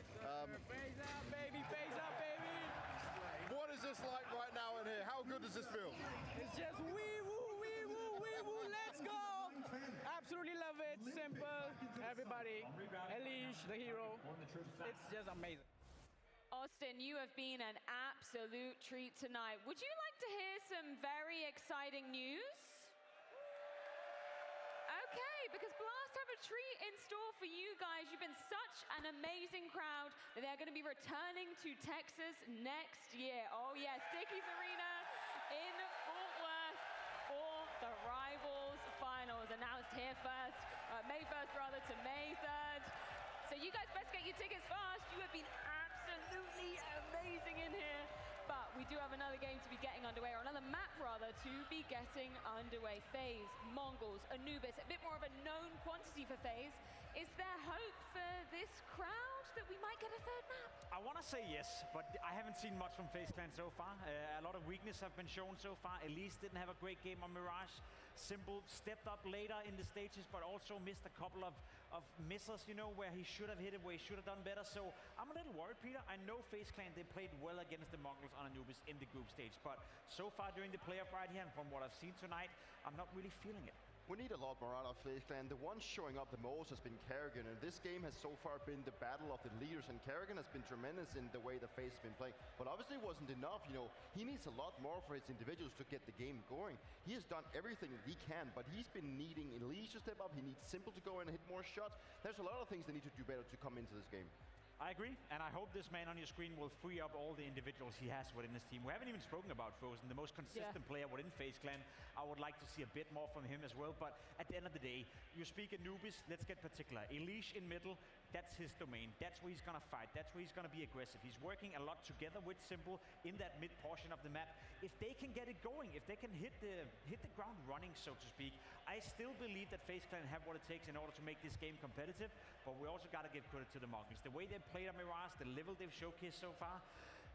Phase out, baby. Phase out, baby. What is this like right now in here? How good does this feel? It's just wee woo, wee woo, wee woo. Let's go. Absolutely love it. Simple. Everybody. Elish, the hero. It's just amazing. Austin, you have been an absolute treat tonight. Would you like to hear some very exciting news? Okay, because Blast have a treat in store for you guys. You've been such an amazing crowd that they're going to be returning to Texas next year. Oh yes, Dickies Arena in Fort Worth for the Rivals Finals. Announced here first, May 1st rather, to May 3rd. So you guys best get your tickets fast. You have been absolutely amazing in here. But we do have another game to be getting underway, or another map rather, to be getting underway. FaZe, Mongols, Anubis, a bit more of a known quantity for FaZe. Is there hope for this crowd that we might get a third map? I want to say yes, but I haven't seen much from FaZe Clan so far. A lot of weakness have been shown so far. Elise didn't have a great game on Mirage. Simple stepped up later in the stages, but also missed a couple of misses, you know, where he should have hit it, where he should have done better. So I'm a little worried, Peter. I know FaZe Clan, they played well against the Mongols on Anubis in the group stage, but so far during the playoff right here, and from what I've seen tonight, I'm not really feeling it. We need a lot more out of FaZe Clan. The one showing up the most has been Karrigan, and this game has so far been the battle of the leaders, and Karrigan has been tremendous in the way the FaZe has been playing, but obviously it wasn't enough. You know, he needs a lot more for his individuals to get the game going. He has done everything he can, but he's been needing Elise to step up. He needs Simple to go in and hit more shots. There's a lot of things they need to do better to come into this game. I agree, and I hope this man on your screen will free up all the individuals he has within his team. We haven't even spoken about Frozen, the most consistent player within FaZe Clan. I would like to see a bit more from him as well, but at the end of the day, you speak Anubis, let's get particular. Elish in middle, that's his domain. That's where he's gonna fight. That's where he's gonna be aggressive. He's working a lot together with Simple in that mid portion of the map. If they can get it going, if they can hit the ground running, so to speak, I still believe that FaZe Clan have what it takes in order to make this game competitive, but we also gotta give credit to the Mongols. The way they played on Mirage, the level they've showcased so far,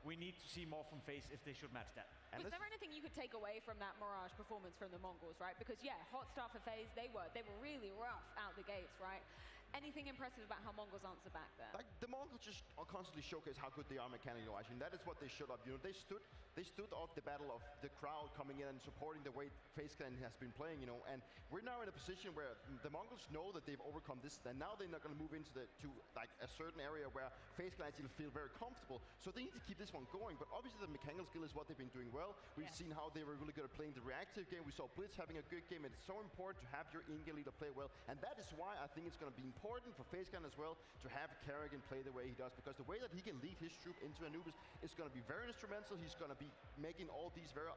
we need to see more from FaZe if they should match that. Was there anything you could take away from that Mirage performance from the Mongols, right? Because yeah, hot start for FaZe, they were really rough out the gates, right? Anything impressive about how Mongols answer back there? Like, the Mongols just constantly showcase how good they are mechanically. I mean, that is what they showed up. You know, they stood off the battle of the crowd coming in and supporting the way FaZe Clan has been playing, you know, and we're now in a position where the Mongols know that they've overcome this, and now they're not going to move into like a certain area where FaZe Clan actually feel very comfortable. So they need to keep this one going, but obviously the mechanical skill is what they've been doing well. We've seen how they were really good at playing the reactive game. We saw Blitz having a good game, and it's so important to have your in-game leader play well, and that is why I think it's going to be important for FaZe Clan as well to have Karrigan play the way he does, because the way that he can lead his troop into Anubis is going to be very instrumental. He's going to be making all these very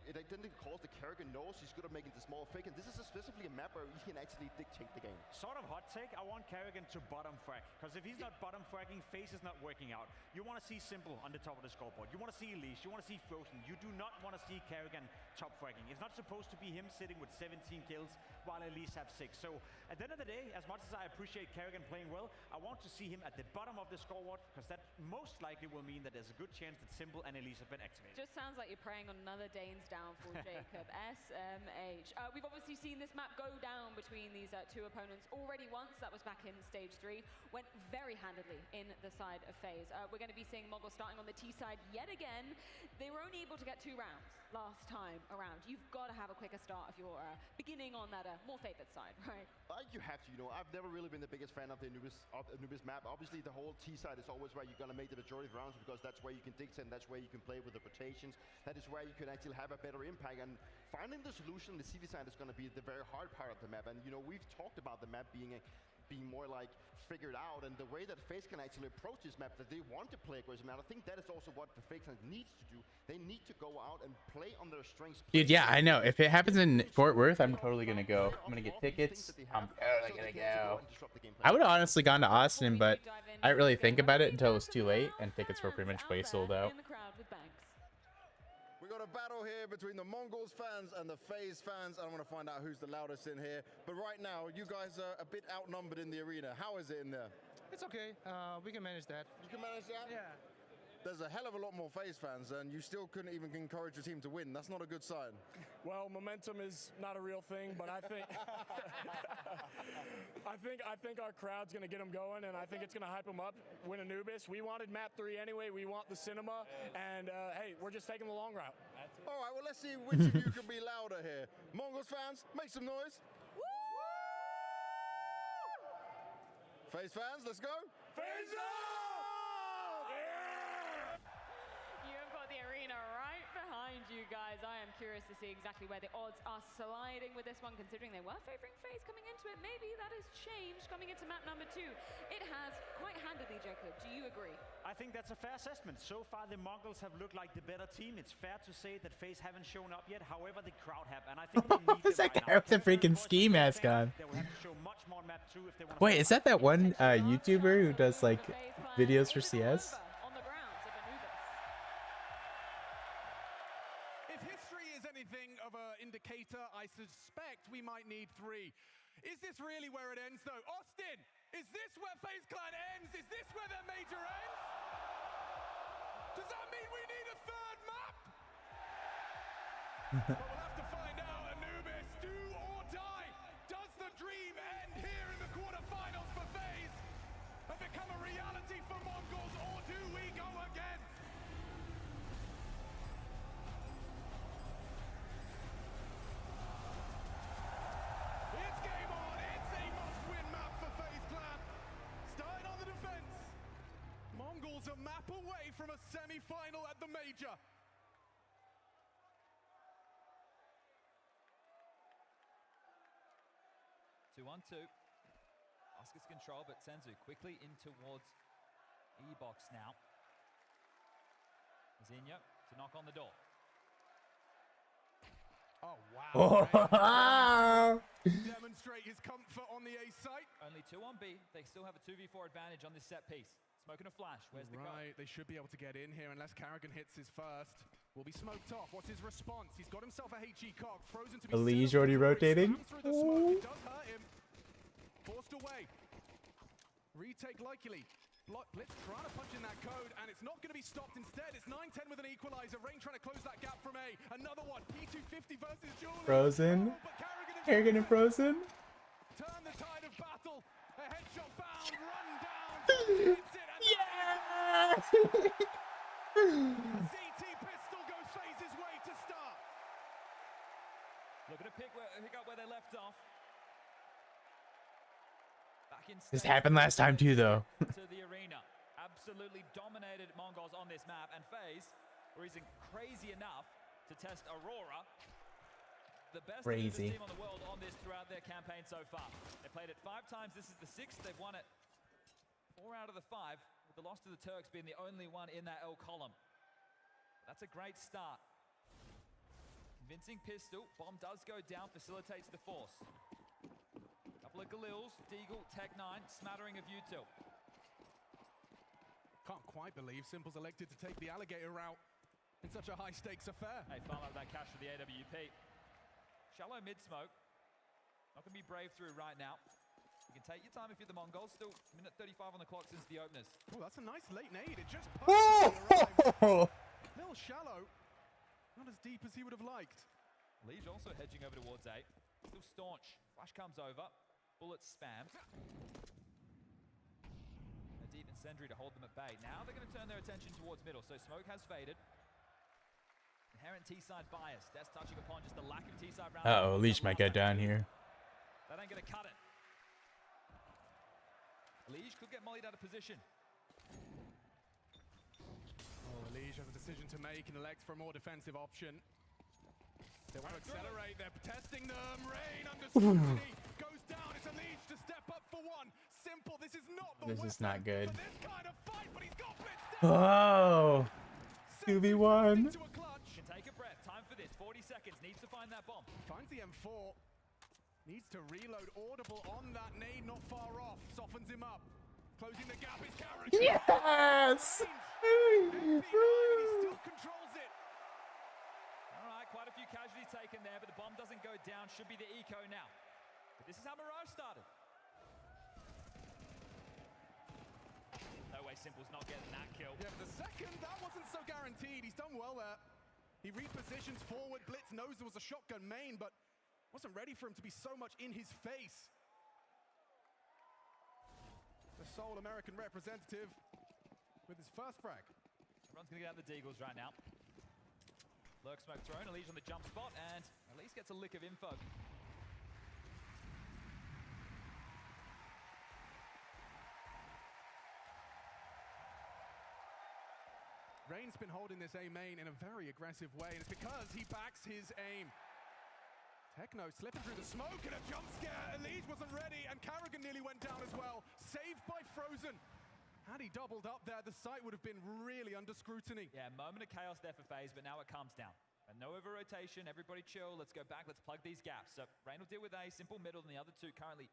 it identically calls the Karrigan knows he's good at making the small fake, and this is specifically a map where he can actually dictate the game. Sort of hot take, I want Karrigan to bottom frag, because if he's not bottom fragging, FaZe is not working out. You want to see Simple on the top of the scoreboard. You want to see Elise, you want to see Frozen. You do not want to see Karrigan top fragging. It's not supposed to be him sitting with 17 kills while Elise have 6. So at the end of the day, as much as I appreciate Karrigan playing well, I want to see him at the bottom of the scoreboard, because that most likely will mean that there's a good chance that Simple and Elise have been activated. Just sounds like you're praying on another Dane's downfall, Jacob. SMH. We've obviously seen this map go down between these two opponents already once. That was back in stage 3. Went very handedly in the side of FaZe. We're going to be seeing Mongols starting on the T side yet again. They were only able to get 2 rounds last time around. You've got to have a quicker start if you're beginning on that more favored side, right? You have to, you know. I've never really been the biggest fan of the Anubis map. Obviously, the whole T side is always where you're going to make the majority of rounds, because that's where you can dictate, and that's where you can play with the rotations. That is where you can actually have a better impact. And finding the solution on the city side is going to be the very hard part of the map. And, you know, we've talked about the map being more like figured out, and the way that FaZe can actually approach this map, that they want to play aggressive. And I think that is also what the FaZe needs to do. They need to go out and play on their strengths. Dude, yeah, I know. If it happens in Fort Worth, I'm totally gonna go. I'm gonna get tickets. I'm totally gonna go. I would have honestly gone to Austin, but I didn't really think about it until it was too late, and tickets were pretty much way sold out. We got a battle here between the Mongols fans and the FaZe fans, and I'm going to find out who's the loudest in here. But right now, you guys are a bit outnumbered in the arena. How is it in there? It's okay. We can manage that. You can manage that? Yeah. There's a hell of a lot more FaZe fans, and you still couldn't even encourage your team to win. That's not a good sign. Well, momentum is not a real thing, but I think I think our crowd's going to get them going, and I think it's going to hype them up. Win Anubis. We wanted map 3 anyway. We want the cinema, and hey, we're just taking the long route. All right, well, let's see which of you can be louder here. Mongols fans, make some noise. FaZe fans, let's go. FaZe You have got the arena right behind you guys. I am curious to see exactly where the odds are sliding with this one, considering they were favoring FaZe coming into it. Maybe that has changed coming into map number 2. It has quite handily, Jacob. Do you agree? I think that's a fair assessment. So far, the Mongols have looked like the better team. It's fair to say that FaZe haven't shown up yet. However, the crowd have, and I think they need Who's that guy with the freaking ski mask on? They will have to show much more on map 2 if they want. Wait, is that one YouTuber who does like videos for CS? If history is anything of an indicator, I suspect we might need 3. Is this really where it ends, though? Austin, is this where FaZe Clan ends? Is this where their major ends? Does that mean we need a 3rd map? But we'll have to find out. Anubis, do or die. Does the dream end here in the quarterfinals for FaZe and become a reality for Mongols, or do we go again? It's game on. It's a must-win map for FaZe Clan. Starting on the defense. Mongols a map away from a semi-final at the major. One, 2. Oscar's control, but Senzu quickly in towards E-box now. Zinho to knock on the door. Oh, wow. Demonstrate his comfort on the A site. Only 2 on B. They still have a 2v4 advantage on this set piece. Smoking a flash. Where's the Right, they should be able to get in here unless Karrigan hits his first. Will be smoked off. What's his response? He's got himself a HE cock, frozen to be Elise already rotating. It does hurt him. Forced away. Retake likely. Blitz trying to punch in that code, and it's not going to be stopped. Instead, it's 9-10 with an equalizer. Rain trying to close that gap from A. Another one. P250 versus Julie. Frozen. Karrigan and Frozen. Turn the tide of battle. A headshot found. Run down. Yeah! CT pistol goes FaZe's way to start. Looking to pick up where they left off. This happened last time too, though. To the arena. Absolutely dominated Mongols on this map, and FaZe were crazy enough to test Aurora. The best team on the world on this throughout their campaign so far. They played it 5 times. This is the 6th. They've won it 4 out of the 5, with the loss to the Turks being the only one in that L column. That's a great start. Convincing pistol. Bomb does go down, facilitates the force. Couple of Galils, Deagle, Tech9, smattering of Util. Can't quite believe Simple's elected to take the alligator route in such a high-stakes affair. Hey, far out of that cash for the AWP. Shallow mid-smoke. Not going to be brave through right now. You can take your time if you're the Mongols. Still minute 35 on the clock since the openers. Oh, that's a nice late nade. It just perfectly arrived. Little shallow. Not as deep as he would have liked. Liege also hedging over towards A. Still staunch. Flash comes over. Bullets spammed. A deep incendiary to hold them at bay. Now they're going to turn their attention towards middle. So smoke has faded. Inherent T-side bias. That's touching upon just the lack of T-side round. Uh-oh, Leash might get down here. That ain't going to cut it. Liege could get mollied out of position. Oh, Liege has a decision to make and elects for a more defensive option. They want to accelerate. They're testing them. Rain under scrutiny. Goes down. It's a Liege to step up for one. Simple. This is not the This is not good. for this kind of fight, but he's got blitzed. Oh! 2v1. Can take a breath. Time for this. 40 seconds. Needs to find that bomb. Finds the M4. Needs to reload. Audible on that nade, not far off. Softens him up. Closing the gap is Karrigan. Yes! He still controls it. All right, quite a few casualties taken there, but the bomb doesn't go down. Should be the eco now. But this is how Mirage started. No way Simple's not getting that kill. Yeah, but the second, that wasn't so guaranteed. He's done well there. He repositions forward. Blitz knows there was a shotgun main, but wasn't ready for him to be so much in his face. the sole American representative, with his first frag. Everyone's going to get out the Deagles right now. Lurk smoke thrown, Elise on the jump spot, and Elise gets a lick of info. Rain's been holding this A main in a very aggressive way, and it's because he backs his aim. Techno slipping through the smoke and a jump scare. Elise wasn't ready, and Carrigan nearly went down as well. Saved by Frozen. Had he doubled up there, the site would have been really under scrutiny. Yeah, moment of chaos there for FaZe, but now it calms down. And no over-rotation, everybody chill, let's go back, let's plug these gaps. So Rain will deal with A, Simple middle, and the other two currently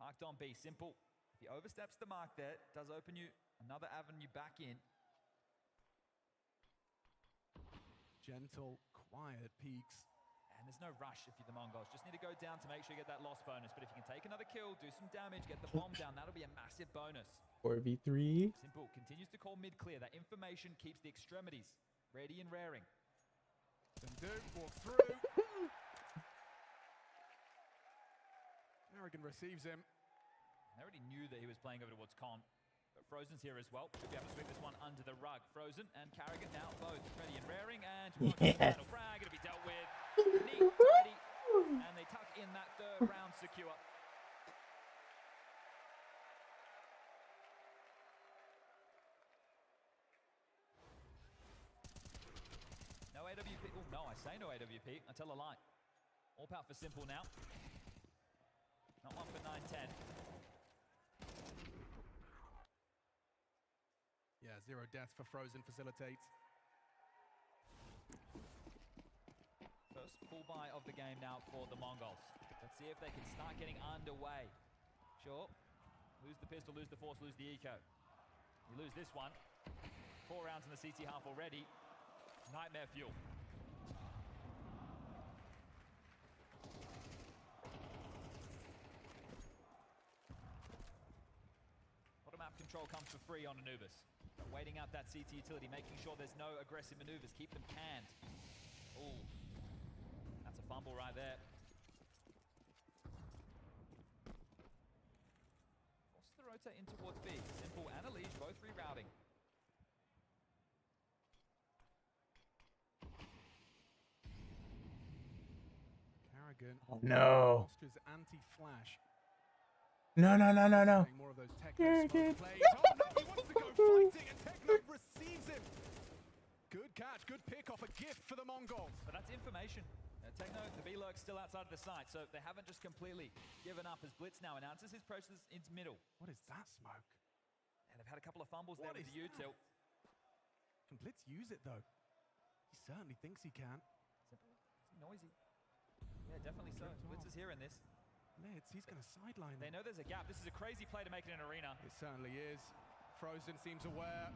marked on B. Simple, if he oversteps the mark there, does open you another avenue back in. Gentle, quiet peaks. And there's no rush if you're the Mongols. Just need to go down to make sure you get that loss bonus. But if you can take another kill, do some damage, get the bomb down, that'll be a massive bonus. 4v3. Simple continues to call mid clear. That information keeps the extremities ready and raring. Duke walks through. Carrigan receives him. They already knew that he was playing over towards Con. But Frozen's here as well. Should be able to sweep this one under the rug. Frozen and Carrigan now both ready and raring. And final frag. It'll be dealt with. Neat, tidy. And they tuck in that third round secure. No AWP. Oh, no, I say no AWP. I tell a lie. All power for Simple now. Not one for 9-10. Yeah, 0 deaths for Frozen facilitates. First full buy of the game now for the Mongols. Let's see if they can start getting underway. Sure, lose the pistol, lose the force, lose the eco. You lose this one. 4 rounds in the CT half already. Nightmare fuel. Bottom map control comes for free on Anubis. Waiting out that CT utility, making sure there's no aggressive maneuvers. Keep them canned. Ooh, that's a fumble right there. Forces the rotate in towards B. Simple and Elise both rerouting. Carrigan. Oh, no. Lost his anti-flash. No. More of those Carrigan. Oh, no, he wants to go fighting, and Techno receives him. Good catch, good pick off, a gift for the Mongols. But that's information. Techno, the B-Lurk's still outside of the site, so they haven't just completely given up as Blitz now announces his process into middle. What is that smoke? And they've had a couple of fumbles there with the U-tilt. Can Blitz use it, though? He certainly thinks he can. Simple. It's noisy. Yeah, definitely so. Blitz is here in this. Blitz, he's going to sideline They know there's a gap. This is a crazy play to make it in arena. It certainly is. Frozen seems aware.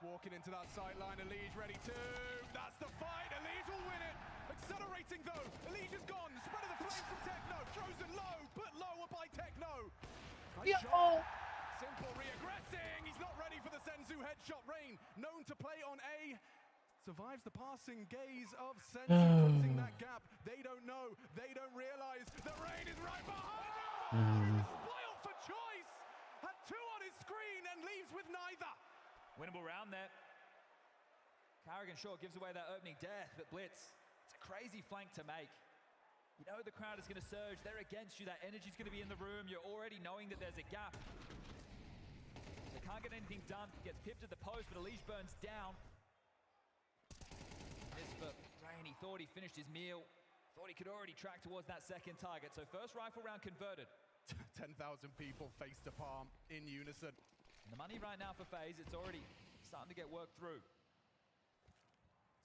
Walking into that sideline, Elise ready to. That's the fight. Elise will win it. Accelerating though. Elise is gone. Spread of the flames from Techno. Frozen low, but lower by Techno. Nice shot. Simple re-aggressing. He's not ready for the Senzu headshot. Rain, known to play on A, survives the passing gaze of Senzu, closing that gap. They don't know. They don't realize that Rain is right behind him. Spoiled for choice. Had 2 on his screen and leaves with neither. Winnable round there. Carrigan sure gives away that opening death, but Blitz, it's a crazy flank to make. You know the crowd is going to surge. They're against you. That energy's going to be in the room. You're already knowing that there's a gap. They can't get anything done. Gets pipped at the post, but Elise burns down. This for Rain. He thought he finished his meal. Thought he could already track towards that second target. So first rifle round converted. 10,000 people face to palm in unison. And the money right now for FaZe, it's already starting to get worked through.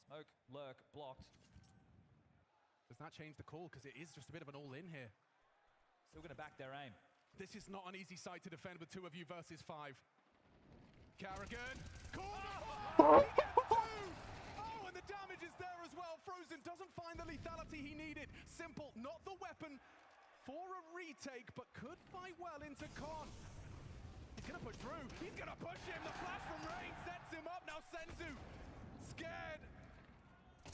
Smoke, lurk, blocked. Does that change the call? Because it is just a bit of an all-in here. Still going to back their aim. This is not an easy site to defend with 2 of you versus 5. Carrigan, corner! He gets 2! Oh, and the damage is there as well. Frozen doesn't find the lethality he needed. Simple, not the weapon for a retake, but could fight well into Con. He's gonna push through. He's gonna push him. The flash from Rain sets him up. Now Senzu, scared.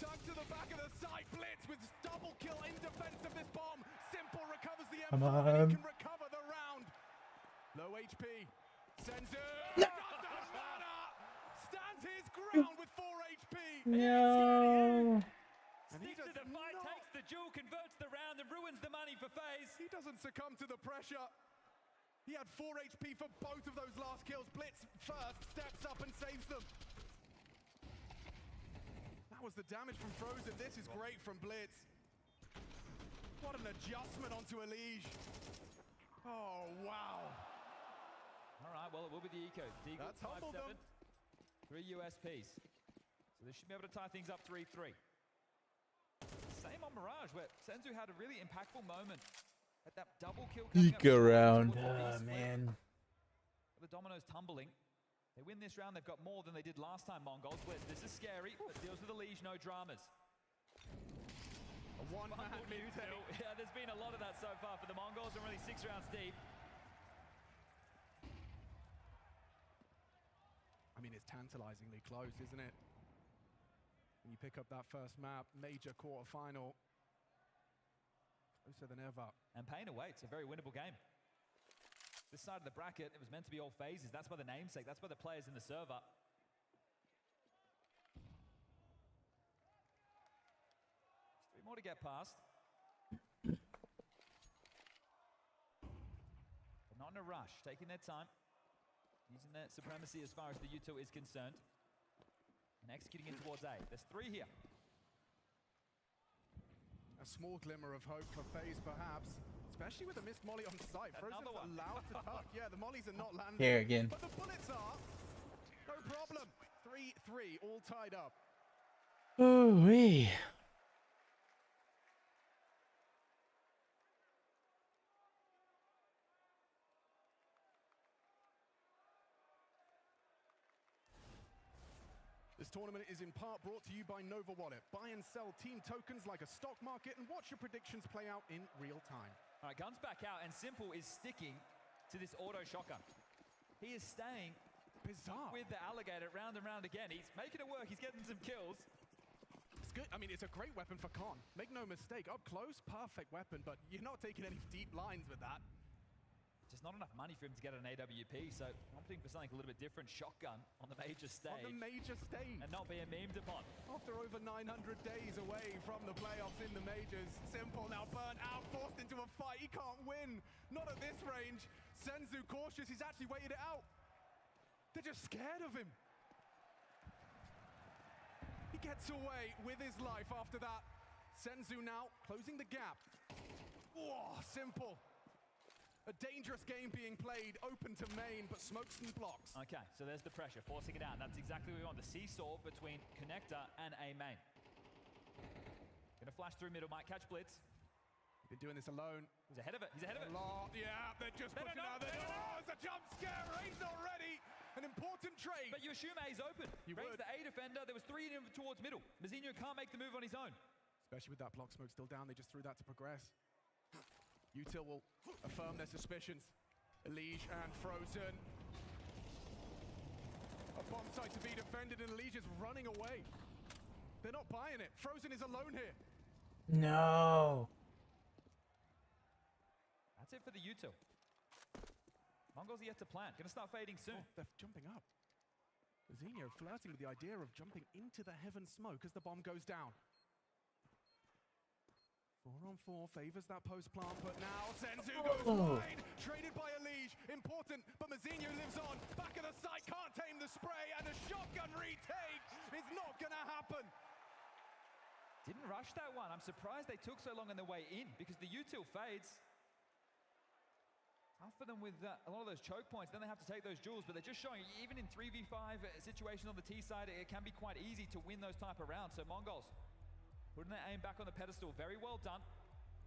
Tugged to the back of the site. Blitz with double kill in defense of this bomb. Simple recovers the M4 and he can recover the round. Low HP. Senzu. Doesn't matter. Stands his ground with 4 HP. No. Sticks to the fight, takes the duel, converts the round, and ruins the money for FaZe. He doesn't succumb to the pressure. He had 4 HP for both of those last kills. Blitz first steps up and saves them. That was the damage from Frozen. This is great from Blitz. What an adjustment onto Elige. Oh, wow. All right, well, it will be the Eco. Deagle, That's humbled 5-7, them. 3 USPs. So they should be able to tie things up 3-3. Same on Mirage, where Senzu had a really impactful moment at that double kill coming up Eco round. towards the B Oh, split. man. The dominoes tumbling. They win this round, they've got more than they did last time, Mongols. Blitz, this is scary, but deals with the Liege, no dramas. A one-man mid-take. Yeah, there's been a lot of that so far for the Mongols. They're really 6 rounds deep. I mean, it's tantalizingly close, isn't it? When you pick up that first map, major quarterfinal, closer than ever. And Pain away, it's a very winnable game. This side of the bracket, it was meant to be all phases. That's by the namesake, that's by the players in the server. There's 3 more to get past. But not in a rush, taking their time. Using their supremacy as far as the Uto is concerned. And executing in towards A. There's 3 here. A small glimmer of hope for FaZe, perhaps. Especially with a missed molly on site. Frozen's allowed to tuck. Yeah, the mollies are not landing. Here again. But the bullets are. No problem. 3-3, all tied up. Ooh-wee. This tournament is in part brought to you by Nova Wallet. Buy and sell team tokens like a stock market and watch your predictions play out in real time. All right, guns back out, and Simple is sticking to this auto shotgun. He is staying bizarre with the alligator round and round again. He's making it work. He's getting some kills. It's good. I mean, it's a great weapon for Con. Make no mistake, up close, perfect weapon, but you're not taking any deep lines with that. Just not enough money for him to get an AWP, so opting for something a little bit different. Shotgun on the major stage. On the major stage. And not being memed upon. After over 900 days away from the playoffs in the majors, Simple now burnt out, forced into a fight. He can't win. Not at this range. Senzu cautious. He's actually waited it out. They're just scared of him. He gets away with his life after that. Senzu now closing the gap. Whoa, Simple. A dangerous game being played, open to main, but smokes and blocks. Okay, so there's the pressure, forcing it out. That's exactly what we want, the seesaw between Connector and A main. Gonna flash through middle, might catch Blitz. Been doing this alone. He's ahead of it, he's ahead of it. Yeah, they're just pushing out. Oh, it's a jump scare, Rain's already. An important trade. But you assume A's open. Rain's the A defender, there was 3 in him towards middle. Mazinho can't make the move on his own. Especially with that block smoke still down, they just threw that to progress. Util will affirm their suspicions. Elige and Frozen. A bomb site to be defended, and Elige is running away. They're not buying it. Frozen is alone here. No. That's it for the Util. Mongols are yet to plant. Gonna start fading soon. Oh, they're jumping up. Zinho flirting with the idea of jumping into the heaven smoke as the bomb goes down. 4-on-4 favors that post plant, but now Senzu goes wide. Traded by Elige, important, but Mazinho lives on. Back of the site, can't tame the spray, and a shotgun retake is not gonna happen. Didn't rush that one. I'm surprised they took so long on their way in, because the Util fades. Tough for them with a lot of those choke points. Then they have to take those duels, but they're just showing, even in 3v5 situations on the T side, it can be quite easy to win those type of rounds. So Mongols putting their aim back on the pedestal. Very well done.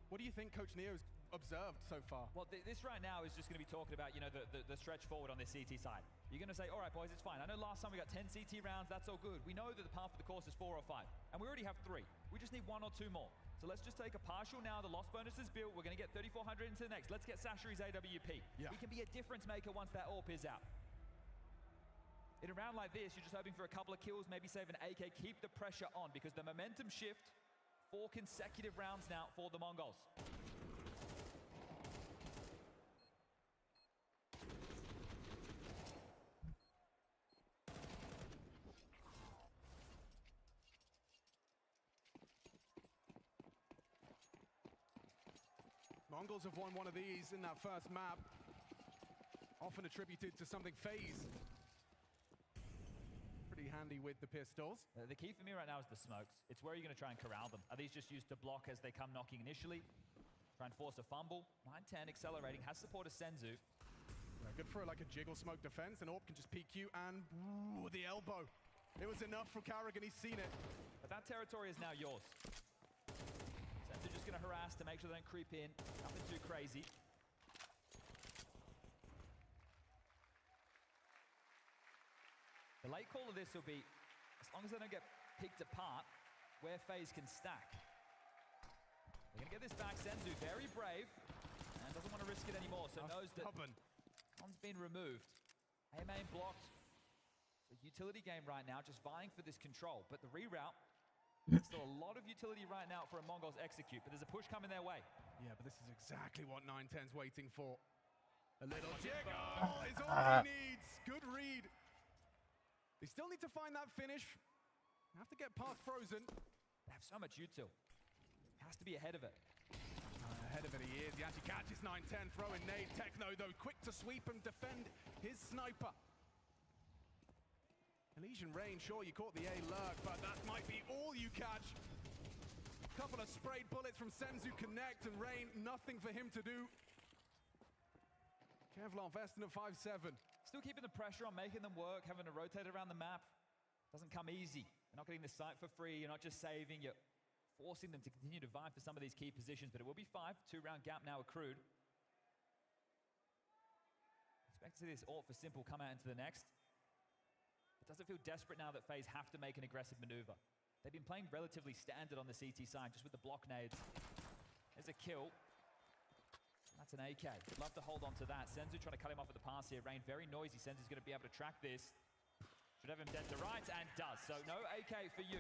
What do you think Coach Neo's observed so far? Well, this right now is just going to be talking about, you know, the stretch forward on this CT side. You're going to say, all right, boys, it's fine. I know last time we got 10 CT rounds. That's all good. We know that the path of the course is 4 or 5, and we already have 3. We just need 1 or 2 more. So let's just take a partial now. The loss bonus is built. We're going to get 3,400 into the next. Let's get Sashiri's AWP. Yeah. He can be a difference maker once that AWP is out. In a round like this, you're just hoping for a couple of kills, maybe save an AK, keep the pressure on, because the momentum shift, 4 consecutive rounds now for the Mongols. Mongols have won one of these in that first map, often attributed to something FaZe. Pretty handy with the pistols. The key for me right now is the smokes. It's where you're going to try and corral them. Are these just used to block as they come knocking initially? Try and force a fumble. 9-10 accelerating, has support of Senzu. Good for like a jiggle smoke defense, and Orb can just peek you, and ooh, the elbow. It was enough for Karrigan, he's seen it. But that territory is now yours. Senzu just going to harass to make sure they don't creep in. Nothing too crazy. The late call of this will be, as long as they don't get picked apart, where FaZe can stack. They're going to get this back. Senzu very brave and doesn't want to risk it anymore, so knows that Con's been removed. A-main blocked. So utility game right now, just vying for this control. But the reroute, still a lot of utility right now for a Mongols execute, but there's a push coming their way. Yeah, but this is exactly what 9-10's waiting for. A little jiggle is all he needs. Good read. They still need to find that finish. They have to get past Frozen. They have so much util. Has to be ahead of it. Ahead of it he is. He actually catches 9-10, throwing nade. Techno, though, quick to sweep and defend his sniper. Elysian Rain, sure, you caught the A lurk, but that might be all you catch. Couple of sprayed bullets from Senzu connect, and Rain, nothing for him to do. Kevlar Vestin at 5-7. Still keeping the pressure on, making them work, having to rotate around the map. Doesn't come easy. You're not getting the site for free. You're not just saving. You're forcing them to continue to vie for some of these key positions, but it will be 5. 2-round gap now accrued. Expect to see this AWP for Simple come out into the next. It doesn't feel desperate now that FaZe have to make an aggressive maneuver. They've been playing relatively standard on the CT side, just with the block nades. There's a kill. That's an AK. Love to hold on to that. Senzu trying to cut him off at the pass here. Rain very noisy. Senzu's going to be able to track this. Should have him dead to right, and does. So no AK for you.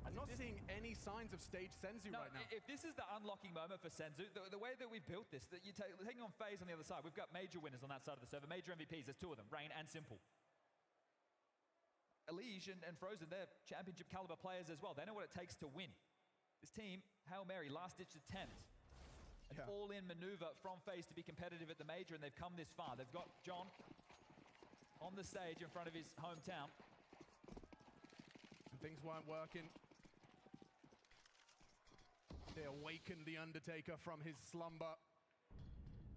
I'm not seeing any signs of stage Senzu right now. If this is the unlocking moment for Senzu, the way that we've built this, that you're taking on FaZe on the other side, we've got major winners on that side of the server, major MVPs, there's 2 of them, Rain and Simple. Elige and Frozen, they're championship caliber players as well. They know what it takes to win. This team, Hail Mary, last-ditch attempt. An all-in maneuver from FaZe to be competitive at the major, and they've come this far. They've got John on the stage in front of his hometown. And things weren't working. They awakened the Undertaker from his slumber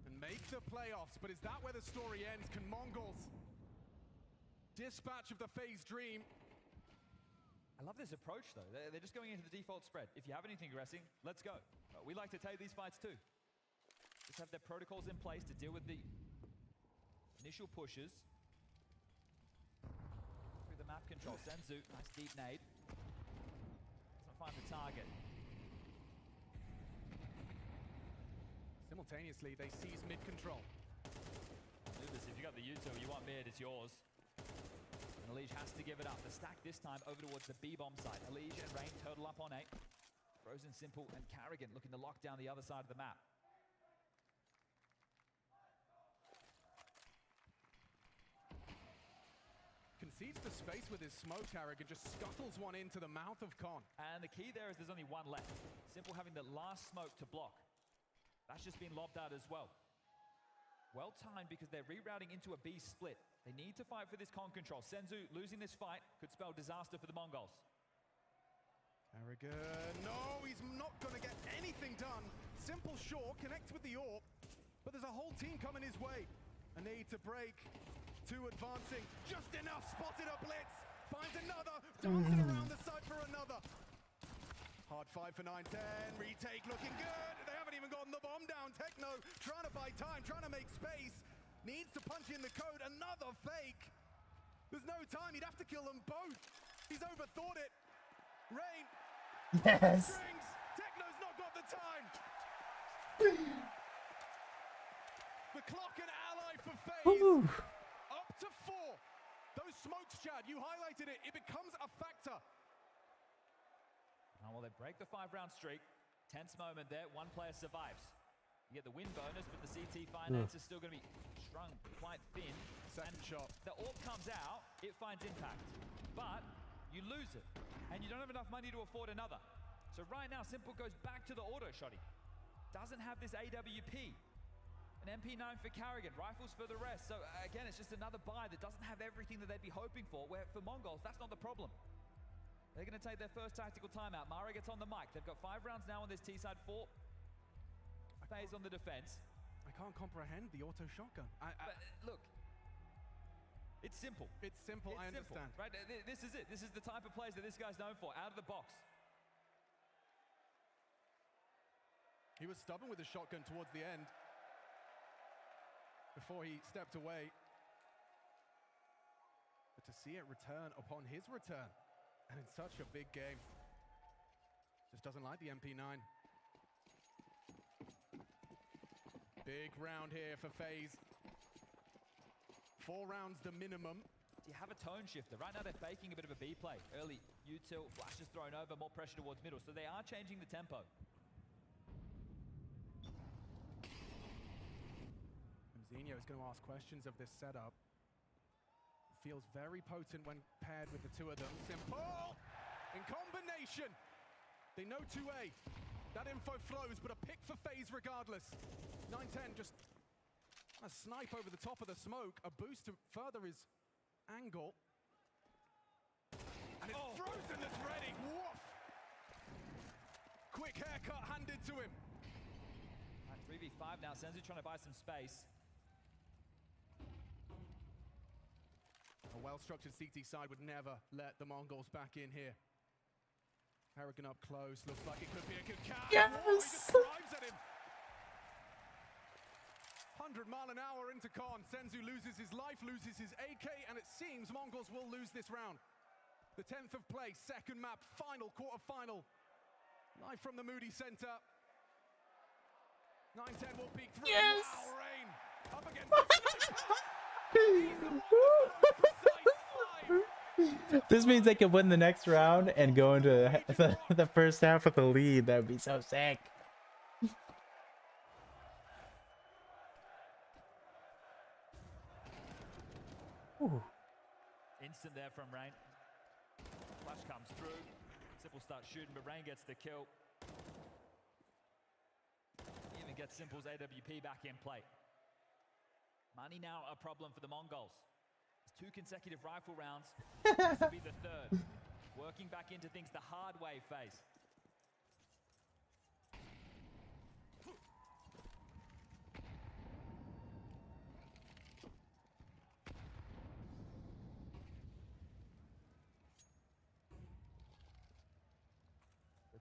and make the playoffs. But is that where the story ends? Can Mongols dispatch of the FaZe dream? I love this approach, though. They're just going into the default spread. If you have anything aggressing, let's go. We like to take these fights, too. Just have their protocols in place to deal with the initial pushes. Through the map control. Senzu, nice deep nade. Doesn't find the target. Simultaneously, they seize mid-control. If you got the util, you want mid, it's yours. And Elige has to give it up. The stack this time over towards the B-bomb side. Elige and Rain total up on 8. Frozen, Simple, and Karrigan looking to lock down the other side of the map. Concedes the space with his smoke, Karrigan just scuttles one into the mouth of Con. And the key there is there's only one left. Simple having the last smoke to block. That's just been lobbed out as well. Well timed because they're rerouting into a B split. They need to fight for this con control. Senzu losing this fight could spell disaster for the Mongols. Karrigan, no, he's not going to get anything done. Simple sure, connects with the AWP, but there's a whole team coming his way. A need to break, 2 advancing, just enough, spotted a blitz, finds another, dancing around the side for another. Hard 5 for 9-10, retake looking good. They haven't even gotten the bomb down. Techno trying to buy time, trying to make space. Needs to punch in the code, another fake. There's no time, he'd have to kill them both. He's overthought it. Rain. Yes. Strings. Techno's not got the time. The clock and ally for FaZe. Up to 4. Those smokes, Chad, you highlighted it. It becomes a factor. Oh, well, they break the 5-round streak. Tense moment there. 1 player survives. You get the win bonus, but the CT finance is still going to be strung quite thin. Second shot. The AWP comes out. It finds impact. But you lose it. And you don't have enough money to afford another. So right now, Simple goes back to the auto shotty. doesn't have this AWP. An MP9 for Karrigan, rifles for the rest. So again, it's just another buy that doesn't have everything that they'd be hoping for, where for Mongols, that's not the problem. They're going to take their first tactical timeout. Mara gets on the mic. They've got 5 rounds now on this T-side, 4 phase on the defense. I can't comprehend the auto shotgun. But look, it's simple. It's simple, I understand. Right, this is it. This is the type of plays that this guy's known for, out of the box. He was stubborn with the shotgun towards the end before he stepped away. But to see it return upon his return, and in such a big game, just doesn't like the MP9. Big round here for FaZe. 4 rounds the minimum. Do you have a tone shifter? Right now they're faking a bit of a B play. Early util, flash is thrown over, more pressure towards middle. So they are changing the tempo. Zinho is going to ask questions of this setup. Feels very potent when paired with the 2 of them. Simple! In combination! They know 2A. That info flows, but a pick for FaZe regardless. 9-10 just a snipe over the top of the smoke. A boost to further his angle. And it's Frozen that's ready. Woof! Quick haircut handed to him. Right, 3v5 now. Senzu trying to buy some space. A well-structured CT side would never let the Mongols back in here. Karrigan up close. Looks like it could be a good catch. Yes! Whoa, he just drives at him. 100 mile an hour into Khan. Senzu loses his life, loses his AK, and it seems Mongols will lose this round. The 10th of play, second map, final, quarter-final. Live from the Moody Center. 9-10 will peek through. Yes! Wow, Rain up against This means they can win the next round and go into the first half with the lead. That would be so sick. Ooh. Instant there from Rain. Flash comes through. Simple starts shooting, but Rain gets the kill. Even gets Simple's AWP back in play. Money now a problem for the Mongols. It's 2 consecutive rifle rounds. This will be the 3rd. Working back into things the hard way, FaZe.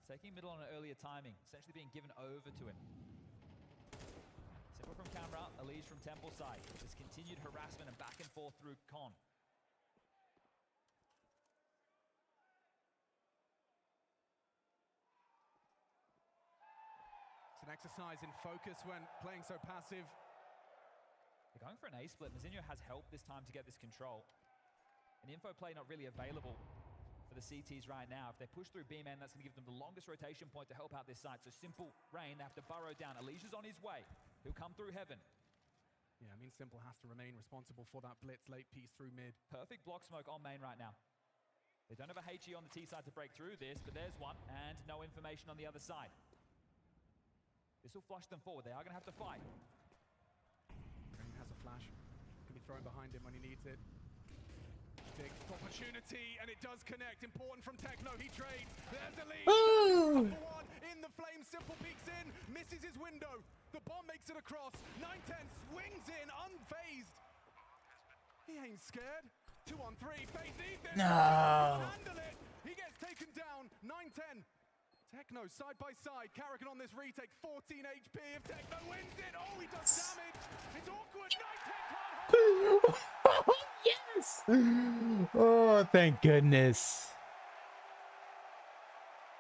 Taking middle on an earlier timing, essentially being given over to him. Simple from camera, Elise from Temple side. This continued harassment and back and forth through Con. It's an exercise in focus when playing so passive. They're going for an A split. Mazinho has help this time to get this control. An info play not really available for the CTs right now. If they push through B-man, that's going to give them the longest rotation point to help out this side. So Simple, Rain, they have to burrow down. Alicia's on his way. He'll come through heaven. Yeah, I mean, Simple has to remain responsible for that blitz late piece through mid. Perfect block smoke on main right now. They don't have a HE on the T side to break through this, but there's one, and no information on the other side. This will flush them forward. They are going to have to fight. Rain has a flash. Can be thrown behind him when he needs it. Big opportunity, and it does connect. Important from Techno. He trades. There's a lead. Ooh. In the flame, Simple peeks in, misses his window. The bomb makes it across. 9-10 swings in, unfazed. He ain't scared. 2-on-3. FaZe needs it. No. Handle it. He gets taken down. 9-10. Techno side by side. Karrigan on this retake. 14 HP. If Techno wins it, oh, he does damage. It's awkward. 9-10 can't hold. Yes! Oh, thank goodness.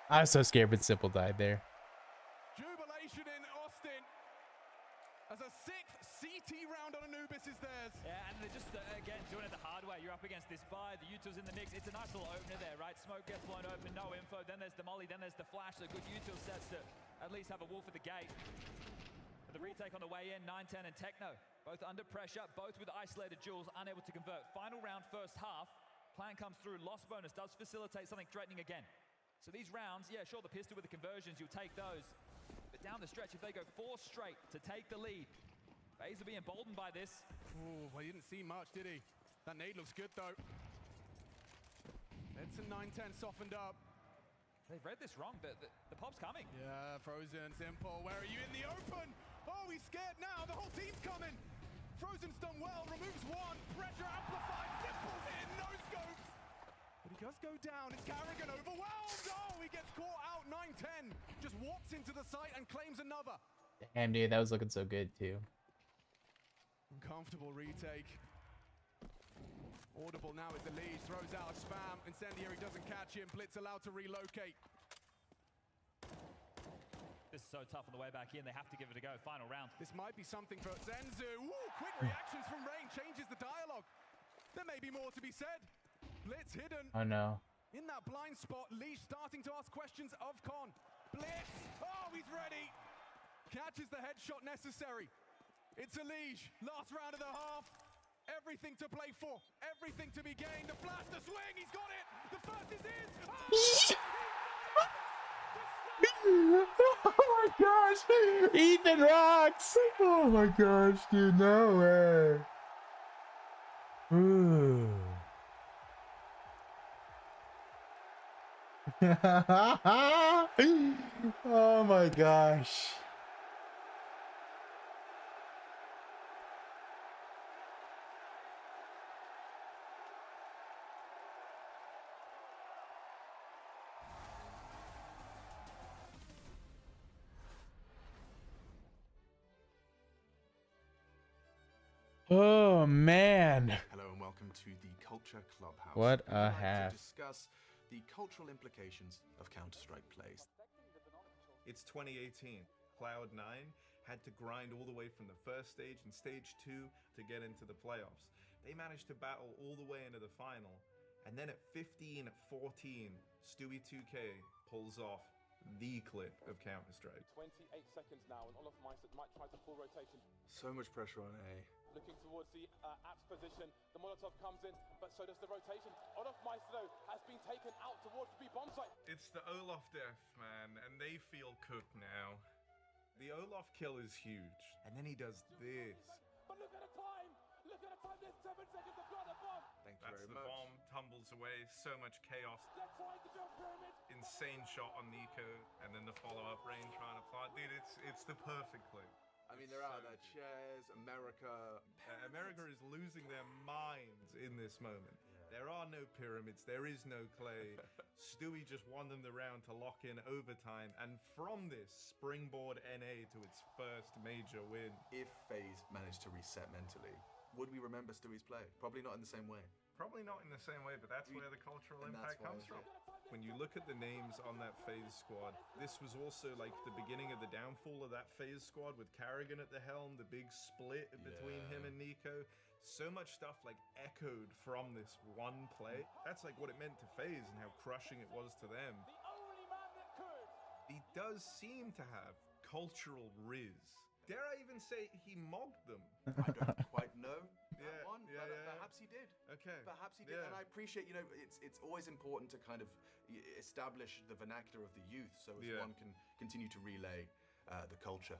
I was so scared when Simple died there. Jubilation in Austin as a 6th CT round on Anubis is theirs. Yeah, and they're just, again, doing it the hard way. You're up against this buy, the util's in the mix. It's a nice little opener there, right? Smoke gets blown open, no info. Then there's the molly, then there's the flash. So good util sets to at least have a wolf at the gate. But the retake on the way in, 9-10 and Techno. Both under pressure, both with isolated duels, unable to convert. Final round, first half. Plan comes through, loss bonus does facilitate something threatening again. So these rounds, yeah, sure, the pistol with the conversions, you'll take those. But But down the stretch, if they go 4 straight to take the lead, FaZe will be emboldened by this. Ooh, well, he didn't see much, did he? That nade looks good, though. It's a 9-10 softened up. They've read this wrong. The pop's coming. Yeah, Frozen, Simple. Where are you in the open? Oh, he's scared now. The whole team's coming. Frozen's done well. Removes one. Pressure amplified. Simple's in. No scopes. But he does go down. It's Carrigan overwhelmed. Oh, he gets caught out. 9-10. Just walks into the site and claims another. Damn, dude, that was looking so good too. Uncomfortable retake. Audible now is the lead, throws out a spam. Incendiary doesn't catch him. Blitz allowed to relocate. This is so tough on the way back in. They have to give it a go. Final round. This might be something for Zenzu. Ooh, quick reactions from Rain changes the dialogue. There may be more to be said. Blitz hidden. Oh no. In that blind spot, Leash starting to ask questions of Con. Blitz. Oh, he's ready. Catches the headshot necessary. It's a Leash. Last round of the half. Everything to play for, everything to be gained. The flash, the swing, he's got it. The first is his. Oh my gosh, Ethan rocks. Oh my gosh, dude, no way. Ooh. Oh my gosh. Oh man. Hello and welcome to the Culture Clubhouse. What a We'd like half. to discuss the cultural implications of Counter-Strike plays. It's 2018. Cloud9 had to grind all the way from the first stage and stage 2 to get into the playoffs. They managed to battle all the way into the final. And then at 15-14, Stewie 2K pulls off the clip of Counter-Strike. 28 seconds now, and Olaf Meister might try to pull rotation. So much pressure on A. Looking towards the apps position, the Molotov comes in, but so does the rotation. Olaf Meister, though, has been taken out towards the B bomb site. It's the Olaf death, man, and they feel cooked now. The Olaf kill is huge, and then he does this. But look at the time! Look at the time, there's 7 seconds to blow the bomb! That's the bomb, tumbles away, so much chaos. They're trying to build pyramids! Insane shot on Nico, and then the follow-up Rain trying to fly. Dude, it's the perfect clip. I mean, they're out there, chairs, America. America is losing their minds in this moment. There are no pyramids, there is no clay. Stewie just won them the round to lock in overtime, and from this, springboard NA to its first major win. If FaZe managed to reset mentally, would we remember Stewie's play? Probably not in the same way. Probably not in the same way, but that's where the cultural impact comes from. When you look at the names on that FaZe squad, this was also like the beginning of the downfall of that FaZe squad with Carrigan at the helm, the big split between him and Nico. So much stuff like echoed from this one play. That's like what it meant to FaZe and how crushing it was to them. He does seem to have cultural riz. Dare I even say he mogged them? I don't quite know Yeah, that one, yeah, but yeah. perhaps he did. Okay. Perhaps he did, Yeah. and I appreciate, it's always important to kind of establish the vernacular of the youth so as one can continue to relay the culture.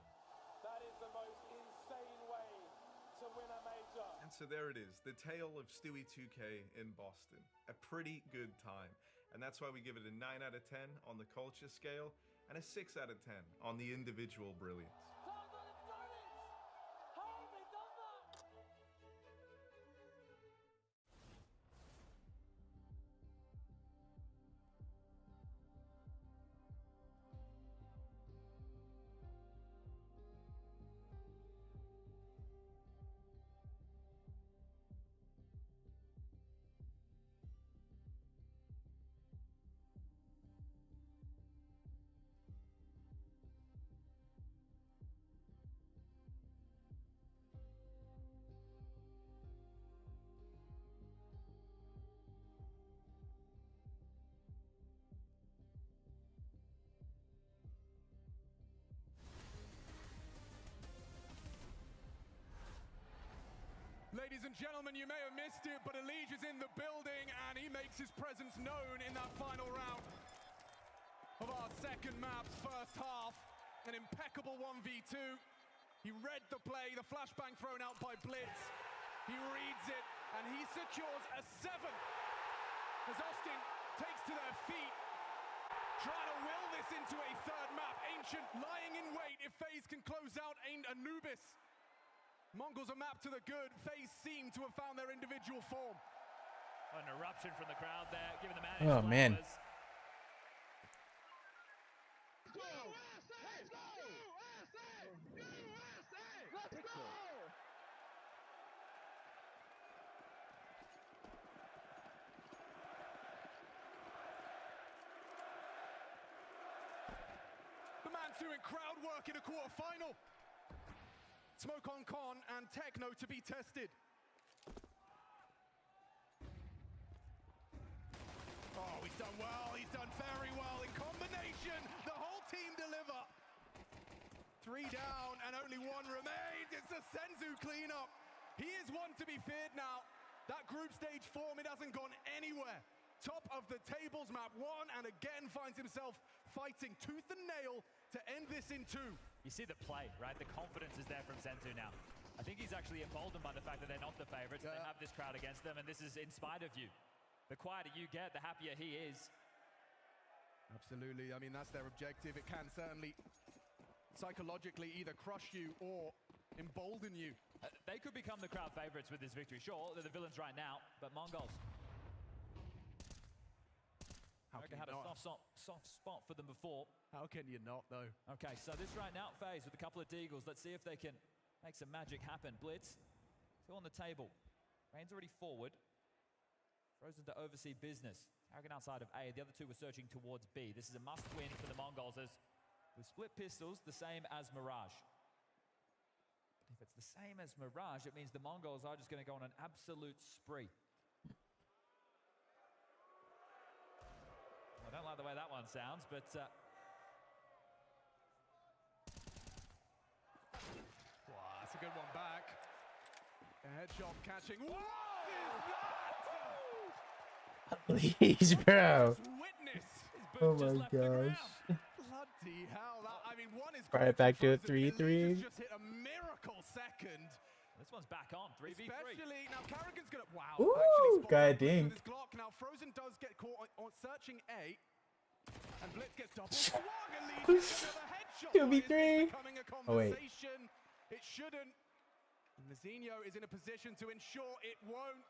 That is the most insane way to win a major. And so there it is, the tale of Stewie 2K in Boston. A pretty good time. And that's why we give it a 9 out of 10 on the culture scale and a 6 out of 10 on the individual brilliance. Ladies and gentlemen, you may have missed it, but Elige is in the building and he makes his presence known in that final round of our second map's first half. An impeccable 1v2. He read the play, the flashbang thrown out by Blitz. He reads it, and he secures a 7. As Austin takes to their feet, trying to will this into a third map. Ancient lying in wait if FaZe can close out Anubis. Mongols are mapped to the good. FaZe seem to have found their individual form. An eruption from the crowd there, giving the managed Oh, man. The man's doing crowd work in a quarterfinal. Smoke on Con and Techno to be tested. Oh, he's done well. He's done very well in combination. The whole team deliver. 3 down and only 1 remains. It's the Senzu cleanup. He is one to be feared now. That group stage form, it hasn't gone anywhere. Top of the tables, map 1, and again finds himself fighting tooth and nail to end this in 2. You see the play, right? The confidence is there from Senzu now. I think he's actually emboldened by the fact that they're not the favorites. They have this crowd against them, and this is in spite of you. The quieter you get, the happier he is. Absolutely. I mean, that's their objective. It can certainly psychologically either crush you or embolden you. They could become the crowd favorites with this victory. Sure, they're the villains right now, but Mongols. America had a soft spot for them before. How can you not, though? Okay, so this right now phase with a couple of Deagles. Let's see if they can make some magic happen. Blitz, 2 on the table. Rain's already forward. Frozen to oversee business. Karrigan outside of A. The other 2 were searching towards B. This is a must-win for the Mongols as with split pistols, the same as Mirage. If it's the same as Mirage, it means the Mongols are just going to go on an absolute spree. I don't like the way that one sounds, but... Wow, that's a good one back. A headshot catching. What is that? Please, bro. Oh my gosh. Bloody hell. I mean, one is Right back to a 3-3. just hit a miracle second. This one's back on, 3v3. Especially, now Karrigan's gonna, wow. Ooh, got a dink. With his Glock. Now Frozen does get caught on searching A. And Blitz gets double swung and leads another headshot. 2v3. Oh, wait. It shouldn't. Mazinho is in a position to ensure it won't.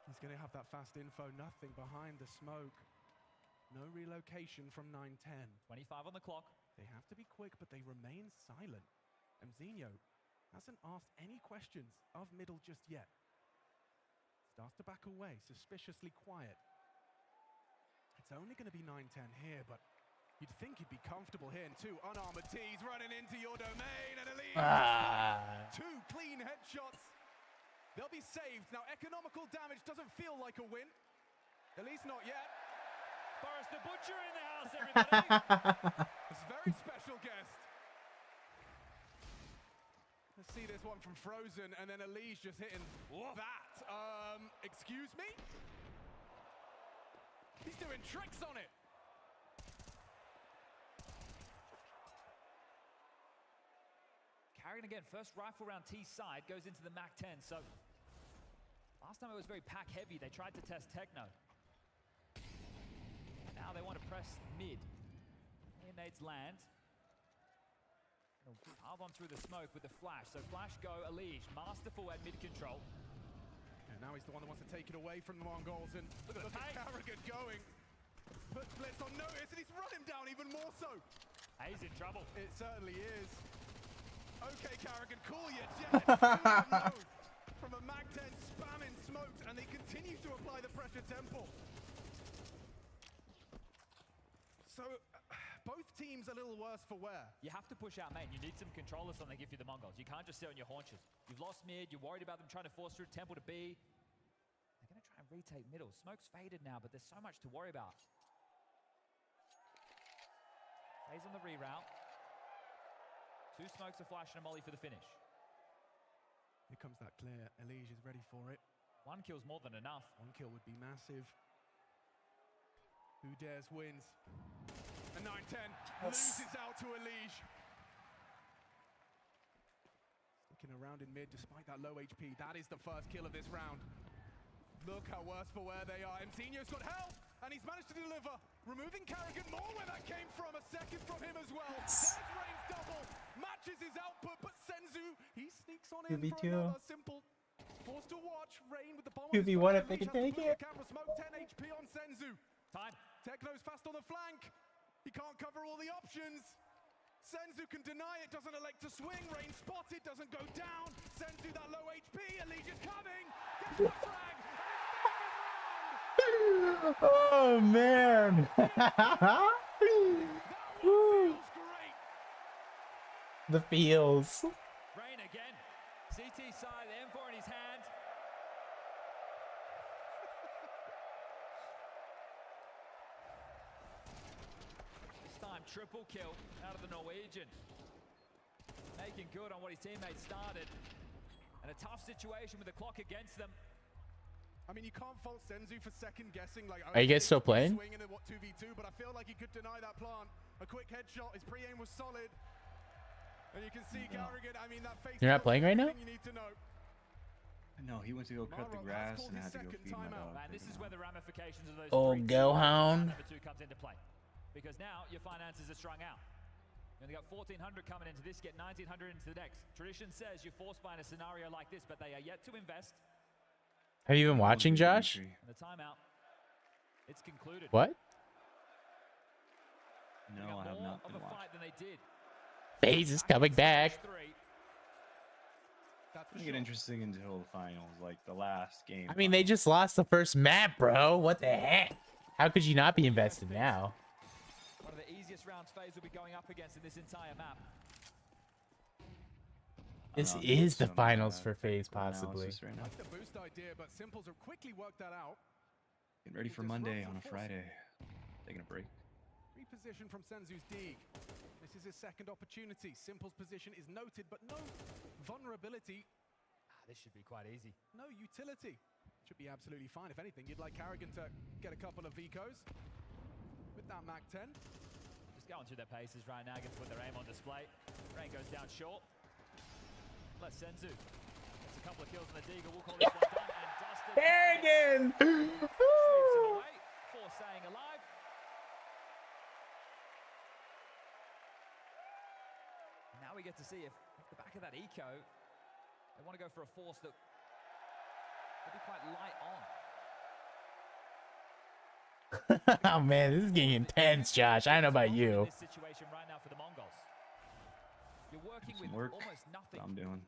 He's going to have that fast info. Nothing behind the smoke. No relocation from 9-10. 25 on the clock. They have to be quick, but they remain silent. Mazinho hasn't asked any questions of middle just yet. Starts to back away, suspiciously quiet. It's only going to be 9-10 here, but you'd think he'd be comfortable here in 2 unarmored T's running into your domain, and Elise 2 clean headshots. They'll be saved. Now, economical damage doesn't feel like a win. At least not yet. Boris the Butcher in the house, everybody. It's a very special guest. Let's see this one from Frozen, and then Elise just hitting that. Excuse me? He's doing tricks on it. Karrigan again, first rifle round T side, goes into the MAC-10. So last time it was very pack heavy. They tried to test Techno. And now they want to press mid. Nades land. Hard on through the smoke with the flash. So flash go, Elige, masterful at mid control. And now he's the one that wants to take it away from the Mongols. And look at Karrigan going. Puts Blitz on notice, and he's run him down even more so. He's in trouble. It certainly is. Okay, Karrigan, cool your jet. From a MAC-10 spamming smokes, and they continue to apply the pressure tempo. So, both teams a little worse for wear. You have to push out main. You need some control or something if you're the Mongols. You can't just sit on your haunches. You've lost mid. You're worried about them trying to force through temple to B. They're going to try and retake middle. Smoke's faded now, but there's so much to worry about. Stays on the reroute. 2 smokes, a flash, and a molly for the finish. Here comes that clear. Elige is ready for it. 1 kill's more than enough. 1 kill would be massive. Who dares wins. And And 9-10 loses out to Elige. Sticking around in mid despite that low HP. That is the first kill of this round. Look how worse for where they are. Mzinho's got help, and he's managed to deliver. Removing Carrigan more where that came from. A second from him as well. There's Rain's double. Matches his output, but Senzu, he sneaks on in for another simple. Forced to watch. Rain with the bomb. 2v1 if they can take it. Camera smoke, 10 HP on Senzu. Time. Techno's fast on the flank. He can't cover all the options. Senzu can deny it, doesn't elect to swing. Rain spotted, doesn't go down. Senzu, that low HP. Elige is coming. Gets the frag. Oh man. The feels. Rain again. CT side, M4 in his hand. This time triple kill out of the Norwegian. Making good on what his teammates started. And a tough situation with the clock against them. I mean, you can't fault Senzu for second guessing. Like, Are you guys still playing? Swinging at what 2v2, but I feel like he could deny that plant. A quick headshot. His pre-aim was solid, and you can see Carrigan. I mean, that face. You're not playing right now? You need to know. No, he went to go cut the grass and had to go feed my dog. Man, this is where the ramifications of those Old Gohan. number 2 comes into play. Because now your finances are strung out. You only got 1,400 coming into this, get 1,900 into the next. Tradition says you're forced by in a scenario like this, but they are yet to invest. Have you been watching, Josh? And the timeout, it's concluded. What? No, I have not been of a watching. fight than they did. FaZe is coming back. It's gonna get interesting until the finals, like the last game. I mean, they just lost the first map, bro. What the heck? How could you not be invested now? One of the easiest rounds FaZe will be going up against in this entire map. This is the finals for FaZe, possibly. Right now. That's the boost idea, but Simples have quickly worked that out. Getting ready for Monday on a Friday. Taking a break. Reposition from Senzu's Deeg. This is his second opportunity. Simple's position is noted, but no vulnerability. This should be quite easy. No utility. Should be absolutely fine. If anything, you'd like Carrigan to get a couple of Vicos with that Mac 10. Just going through their paces right now, get to put their aim on display. Rain goes down short. Let Senzu gets a couple of kills on the Deagle. We'll call this one done and dusted. Carrigan! Sweeps him away for staying alive. Now we get to see if the back of that eco, they want to go for a force that will be quite light on. Oh man, this is getting intense, Josh. I don't know about you. This situation right now for the Mongols. You're working Some with work almost nothing. I'm doing.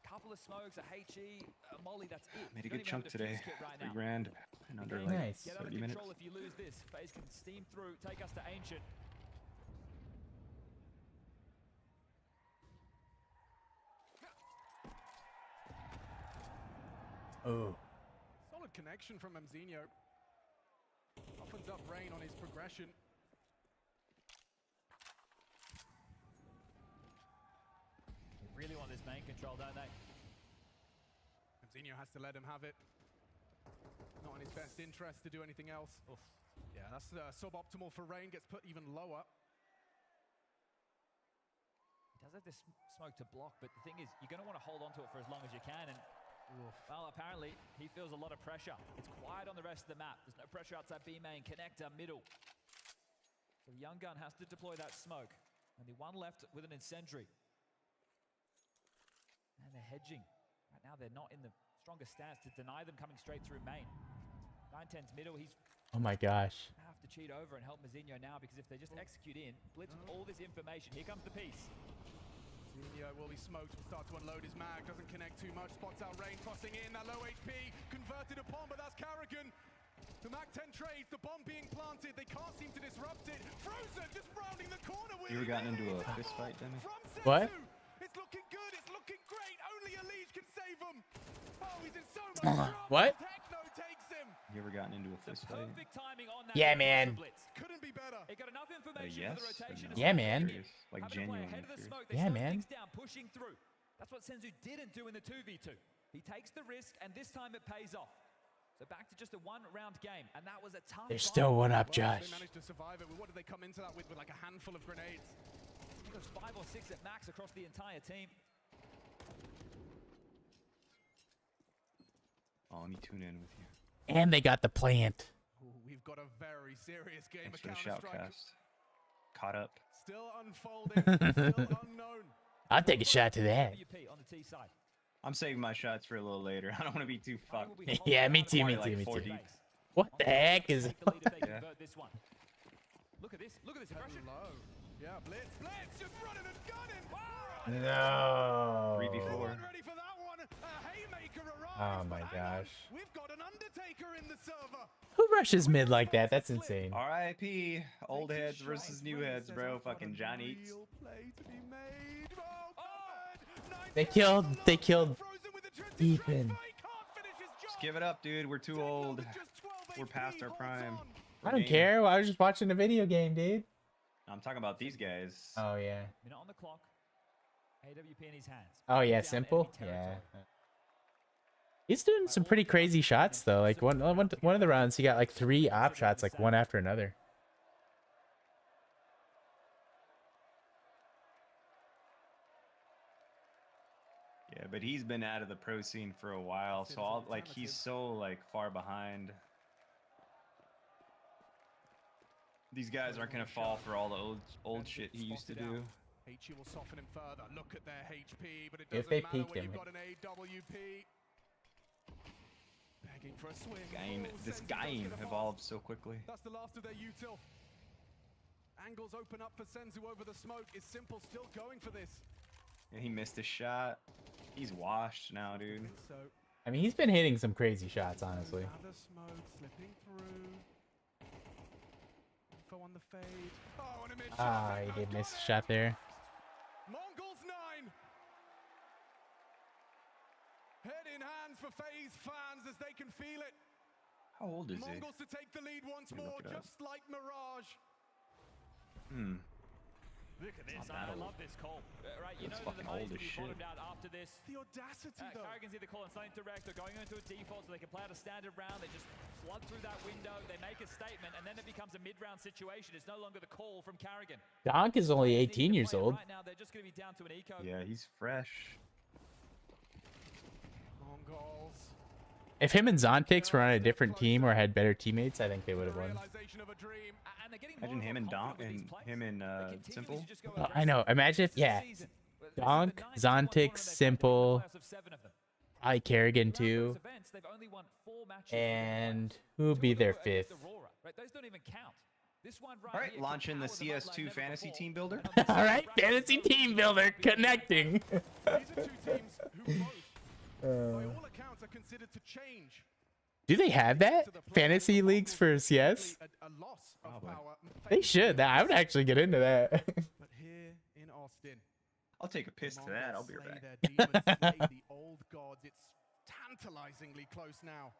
Couple of smokes, a HE, a molly, that's it. Made a You good don't even chunk have a defuse today. kit right 3 now. grand in under like Nice. Get out of 30 minutes. control if you lose this. FaZe can steam through, take us to Ancient. Oh. Solid connection from Mzinho. Opens up Rain on his progression. They really want this main control, don't they? Mzinho has to let him have it. Not in his best interest to do anything else. Oof. Yeah, that's suboptimal for Rain. Gets put even lower. He does have this smoke to block, but the thing is, you're going to want to hold on to it for as long as you can. And well, apparently, he feels a lot of pressure. It's quiet on the rest of the map. There's no pressure outside B main, connector, middle. So the young gun has to deploy that smoke. Only one left with an incendiary. And they're hedging. Right now, they're not in the strongest stance to deny them coming straight through main. 9-10's middle, he's Oh my gosh. gonna have to cheat over and help Mzinho now, because if they just execute in, blitz with all this information, here comes the piece. Mzinho will be smoked, will start to unload his mag, doesn't connect too much, spots out Rain, crossing in, that low HP, converted upon, but that's Carrigan. The Mac 10 trades, the bomb being planted, they can't seem to disrupt it. Frozen just rounding the corner with You ever gotten into a fist fight, Demi? What? It's looking good, it's looking great, only Elige can save him. Oh, he's in so much trouble. What? Techno takes him. You ever gotten into a fist fight? Perfect timing on that. Yeah, man. Couldn't be better. It got enough information yes for the rotation. or no? Yeah, man. Curious. Like Having to play genuinely ahead of the curious. smoke, they Yeah, slow man. things down, pushing through. That's what Senzu didn't do in the 2v2. He takes the risk, and this time it pays off. So back to just a one-round game, and that was a tough. There's still one up, Josh. They managed to survive it. What did they come into that with like a handful of grenades? I think it was 5 or 6 at max across the entire team. Oh, let me tune in with you. And they got the plant. Ooh, we've got a very serious game Thanks of for the Counter-Strike. shoutcast. Caught up. Still unfolding, still unknown. I'll take a shot to that. On the T side. I'm saving my shots for a little later. I don't want to be too fucked. Yeah, me too, me Already, too, like, me 4 too. deep. What the heck is? Yeah. This one. Look at this aggression. Hello. Yeah, blitz, just running and gunning. No. 3v4. Ready for that one. A haymaker arrives. Oh my gosh. We've got an Undertaker in the server. Who rushes mid like that? That's insane. R.I.P. Old heads versus new heads, bro. Fucking John Eats. They killed Ethan. Just give it up, dude. We're too old. We're past our prime. I don't care. I was just watching a video game, dude. I'm talking about these guys. Oh yeah. Minute on the clock. AWP in his hands. Oh yeah, simple. Yeah. He's doing some pretty crazy shots though. Like one of the rounds, he got like 3 op shots, like one after another. Yeah, but he's been out of the pro scene for a while, so he's so like far behind. These guys aren't gonna fall for all the old shit he used to do. HE will soften him further. Look at their HP, but it If doesn't they matter peek when him. you've got an AWP. Begging for a swing. This game evolved so quickly. That's the last of their util. Angles open up for Senzu over the smoke. Is Simple still going for this? And he missed a shot. He's washed now, dude. So I mean, he's been hitting some crazy shots, honestly. another smoke slipping through. Info on the fade. Oh, and a mid Ah, he did miss a shot there. Mongols 9. Head in hands for FaZe fans as they can feel it. How old is he? Mongols to take the lead once Let me more, look it up. just like Mirage. Look at this. Not that I old. love this call. Right, you Looks know that the fucking old money's going as to be shit. bottomed out after this. The audacity, though. Carrigan's either calling something direct or going into a default so they can play out a standard round. They just flood through that window. They make a statement, and then it becomes a mid-round situation. It's no longer the call from Carrigan. Donk is only 18 years old. Right now, they're just going to be down to an eco. Yeah, he's fresh. Mongols. If him and Zontix were on a different team or had better teammates, I think they would have won. Realization of a dream. And they're getting Imagine him and Donk and him and Simple. I know. Imagine if, yeah, Donk, Zontix, Simple, probably Kerrigan too, and who would be their 5th? Those don't even count. This one right All right, here launching the can power them up like CS2 never fantasy before. team builder. All right, fantasy team builder connecting. These are two teams who both, by all accounts, are considered to change. Do they have that? Fantasy leagues for CS? A loss of power. They should. I would actually get into that. But here in Austin, I'll take a piss to that. I'll be slay right their back. demons, slay the old gods. It's tantalizingly close now.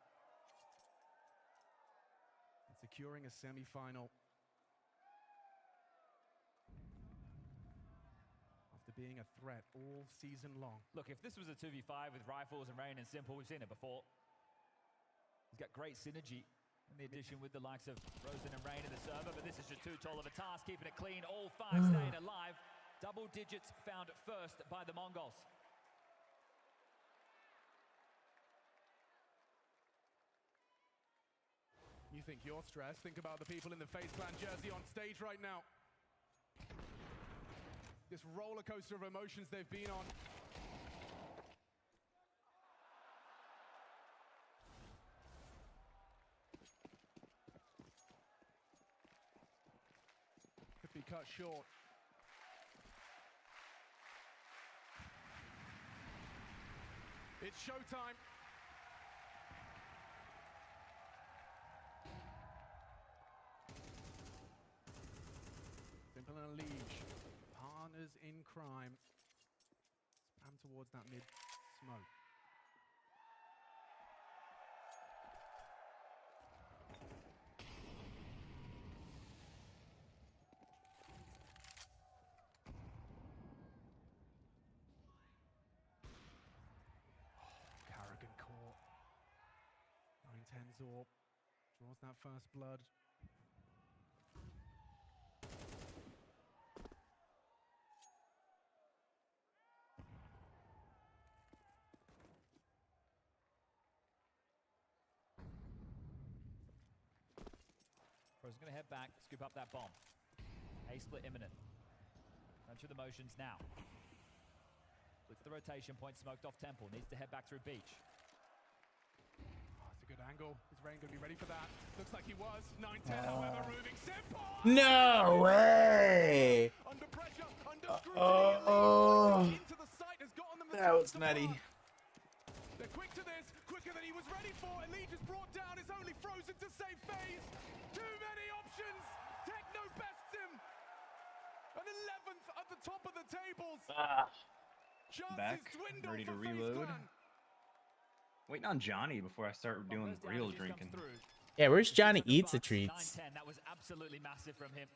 And securing a semi-final. After being a threat all season long. Look, if this was a 2v5 with rifles and Rain and Simple, we've seen it before. He's got great synergy in the addition with the likes of Rosen and Rain in the server, but this is just too tall of a task, keeping it clean. All 5 staying alive. Double digits found first by the Mongols. You think you're stressed? Think about the people in the FaZe Clan jersey on stage right now. This roller coaster of emotions they've been on. Could be cut short. It's showtime. Simple and Unleash. Partners in crime. Spam towards that mid smoke. Carrigan caught. 9-10 or draws that first blood. Frozen going to head back, scoop up that bomb. A split imminent. Run through the motions now. Looks the rotation point, smoked off Temple. Needs to head back through Beach. Oh, it's a good angle. Is Rain going to be ready for that? Looks like he was. 9-10, however, moving. Simple! No way! Under pressure, under scrutiny. Into the site has gotten them the That was nutty. They're quick to this, quicker than he was ready for. Elite is brought down. It's only Frozen to save FaZe. Too many options. Techno bests him. An 11th at the top of the tables. Back, ready to reload. Waiting on Johnny before I start doing real drinking. Yeah, where's Johnny Eats the Treats? 9-10, that was absolutely massive from him.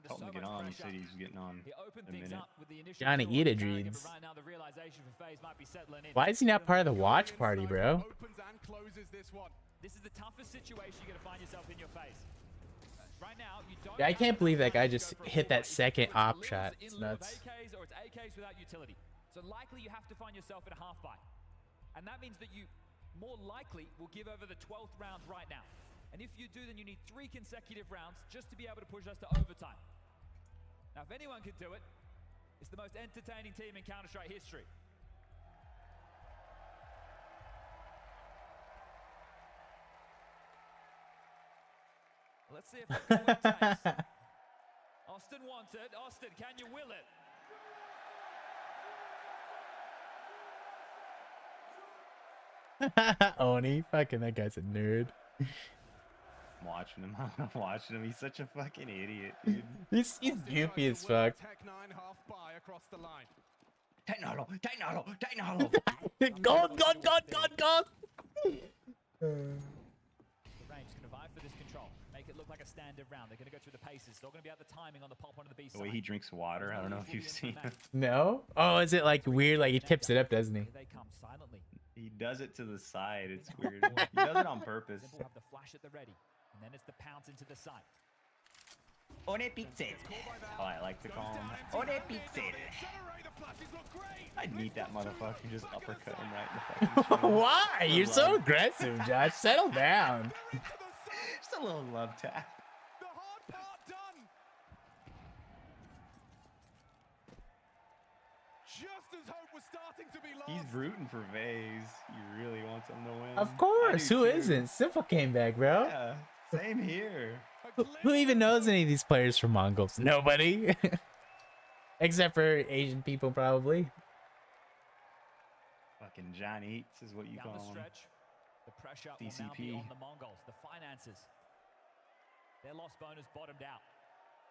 Told him to get on. He said he's getting on in a minute. Johnny Eat a Dreams. Why is he not part of the watch party, bro? This is the toughest situation you're gonna find yourself in your face. Right now, you don't. Yeah, I can't believe that guy just hit that second op shot. It's nuts. AKs or it's AKs without utility. So likely you have to find yourself in a half buy. And that means that you more likely will give over the 12th round right now. And if you do, then you need 3 consecutive rounds just to be able to push us to overtime. Now, if anyone could do it, it's the most entertaining team in Counter-Strike history. Let's see if that's what it takes. Austin wanted. Austin, can you will it? Oni, fucking that guy's a nerd. I'm watching him. I'm watching him. He's such a fucking idiot, dude. He's goofy as fuck. Technolo. Gold. The range can vie for this control. Make it look like a standard round. They're going to go through the paces. Still going to be at the timing on the pop onto the B side. The way he drinks water, I don't know if you've seen him. No? Oh, is it like weird? Like he tips it up, doesn't he? They come silently. He does it to the side. It's weird. He does it on purpose. Simple have the flash at the ready, and then it's the pounce into the side. One pixel. Oh, I like to call him. One pixel. I'd meet that motherfucker, just uppercut him right in the fucking chin. Why? You're so aggressive, Josh. Settle down. Just a little love tap. Just as hope was starting to be lost. He's rooting for FaZe. He really wants him to win. Of course. Who isn't? Simple came back, bro. Yeah, same here. Who even knows any of these players from Mongols? Nobody. Except for Asian people, probably. Fucking Johnny Eats is what you call him. The pressure will now be on the Mongols. The finances. Their lost bonus bottomed out.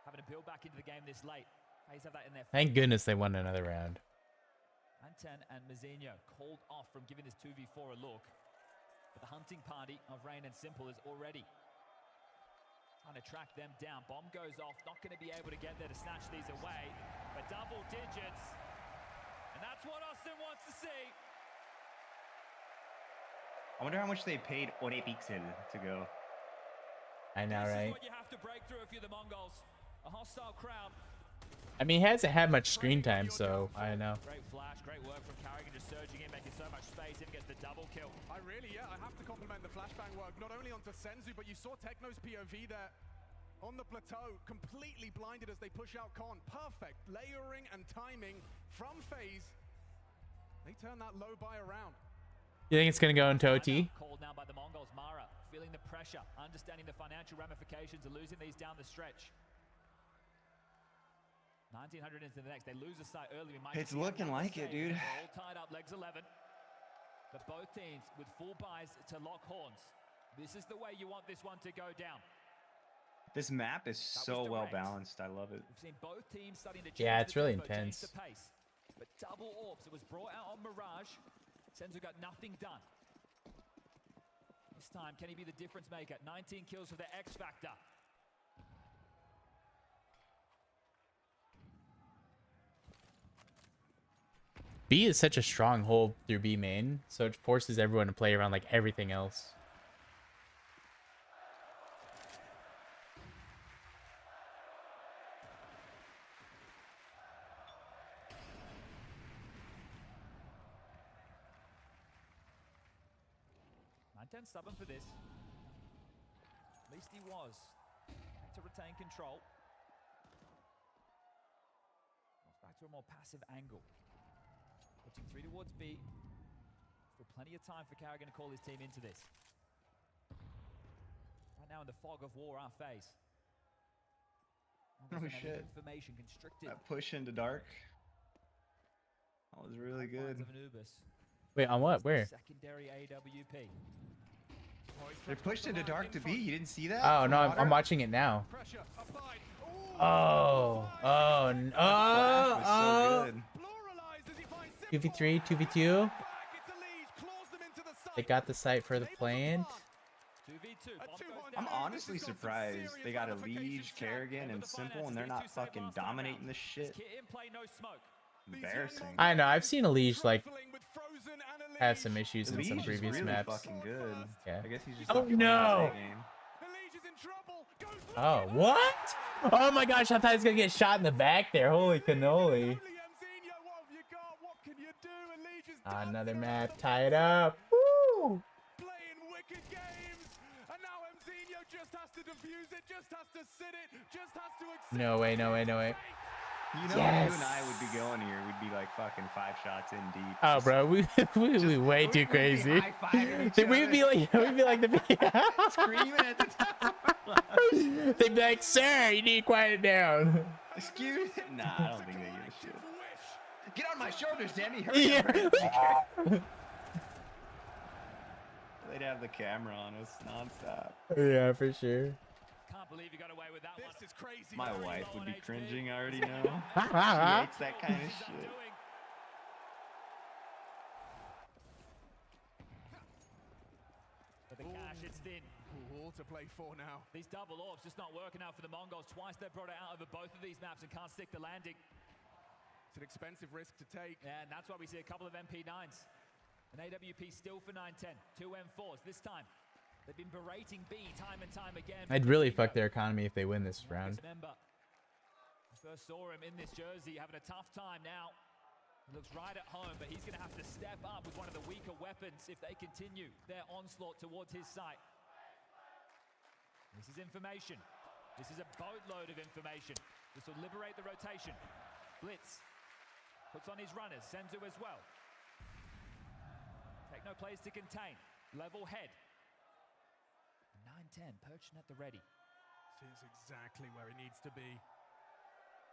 Having to build back into the game this late. FaZe have that in their Thank goodness they won another round. Anten and Mazinho called off from giving this 2v4 a look. But the hunting party of Rain and Simple is already trying to track them down. Bomb goes off, not going to be able to get there to snatch these away. But double digits. And that's what Austin wants to see. I wonder how much they paid One Pixel to go. I know, right? This is what you have to break through if you're the Mongols. A hostile crowd. I mean, he hasn't had much screen time, so I don't know. Great flash, great work from Carrigan, just surging in, making so much space. Even gets the double kill. I have to compliment the flashbang work, not only onto Senzu, but you saw Techno's POV there on the plateau, completely blinded as they push out Con. Perfect layering and timing from FaZe. They turn that low buy around. You think it's going to go into OT? Called now by the Mongols. Mara feeling the pressure, understanding the financial ramifications of losing these down the stretch. 1900 into the next. They lose a site early. It's looking like it, dude. They're all tied up, legs 11. But both teams with full buys to lock horns. This is the way you want this one to go down. This map is so well balanced. I love it. We've seen both teams starting to yeah, it's really intense. The pace. But double orbs. It was brought out on Mirage. Senzu got nothing done. This time, can he be the difference maker? 19 kills for the X Factor. B is such a stronghold through B main, so it forces everyone to play around like everything else. 9-10 stubborn for this. At least he was. Trying to retain control. Goes back to a more passive angle. Pushing 3 towards B. Still plenty of time for Carrigan to call his team into this. Right now in the fog of war, our phase. Oh shit. Information constricted. That push into dark. That was really good. Wait, on what? Where? Secondary AWP. They're pushed into dark to B. You didn't see that? Oh no, I'm watching it now. Oh, oh, oh, 2v3, 2v2. They got the site for the plant. I'm honestly surprised they got a Liege, Kerrigan, and Simple, and they're not fucking dominating this shit. Embarrassing. I know. I've seen Liege like have some issues in some previous really maps. Fucking good. Yeah. I guess he's just Oh not no! Oh what? Oh my gosh! I thought he was gonna get shot in the back there. Holy cannoli! Another map. Tie it up. Woo! No way! No way! No way! You know, yes. you and I would be going here. We'd be like fucking 5 shots in deep. Oh, bro, we'd be way too crazy. We'd be like the screaming at the top. They'd be like, "Sir, you need to quiet it down." Excuse me? Nah, I don't think they give a shit. Get on my shoulders, Danny. Hurry up. Yeah. They'd have the camera on us nonstop. Yeah, for sure. Can't believe you got away with that one. This is crazy. My wife would be cringing, I already know. She hates that kind of shit. But the cash, it's thin. All to play for now. These double orbs just not working out for the Mongols. Twice they've brought it out over both of these maps and can't stick the landing. It's an expensive risk to take. Yeah, and that's why we see a couple of MP9s. An AWP still for 9-10. 2 M4s this time. They've been berating B time and time again. I'd really fuck their economy if they win this round. Remember, I first saw him in this jersey having a tough time now. He looks right at home, but he's going to have to step up with one of the weaker weapons if they continue their onslaught towards his site. This is information. This is a boatload of information. This will liberate the rotation. Blitz puts on his runners. Senzu as well. Techno plays to contain. Level head. 9-10, perching at the ready. This is exactly where he needs to be.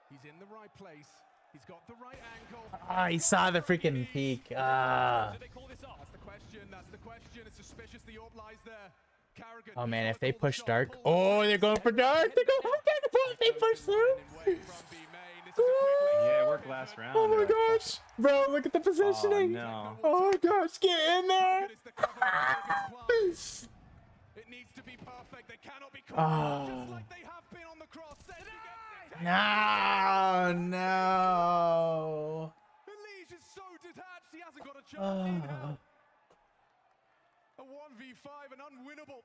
He's in the right place. He's got the right angle. Ah, he saw the freaking peak. Ah. That's the question. That's the question. It's suspicious the orb lies there. Carrigan. Oh man, if they push dark. Oh, they're going for dark. They're going for dark. They push through. Yeah, it worked last round. Oh my gosh. Bro, look at the positioning. Oh, no. Oh my gosh, get in there. It needs to be perfect. They cannot be caught. Just like they have been on the cross. No, no. Liege is so detached. He hasn't got a chance either. A 1v5, an unwinnable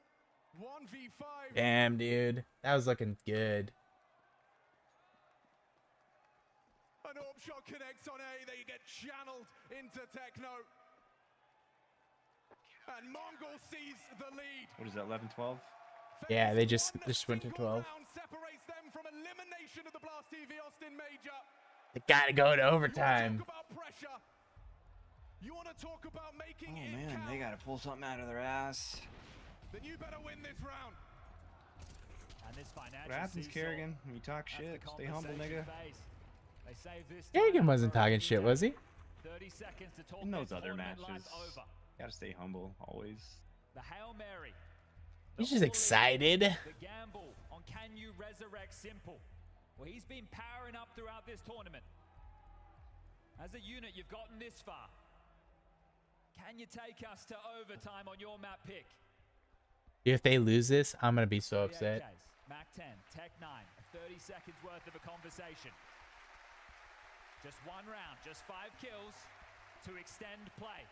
1v5. Damn, dude. That was looking good. An orb shot connects on A. They get channeled into Techno. And Mongol sees the lead. What is that, 11-12? Yeah, they just went to 12. Separates them from elimination of the Blast TV Austin Major. They gotta go to overtime. You want to talk about making Oh man, they gotta pull something out of their ass. Then you better win this round. And this What happens, Kerrigan? When you talk shit, stay humble, nigga. Kerrigan wasn't talking shit, was he? 30 seconds to talk In those other matches, gotta stay humble, always. The Hail Mary. He's just excited. The gamble on can you resurrect Simple? Well, he's been powering up throughout this tournament. As a unit, you've gotten this far. Can you take us to overtime on your map pick? If they lose this, I'm gonna be so upset. Mac 10, Tech 9, 30 seconds worth of a conversation. Just one round, just 5 kills to extend play.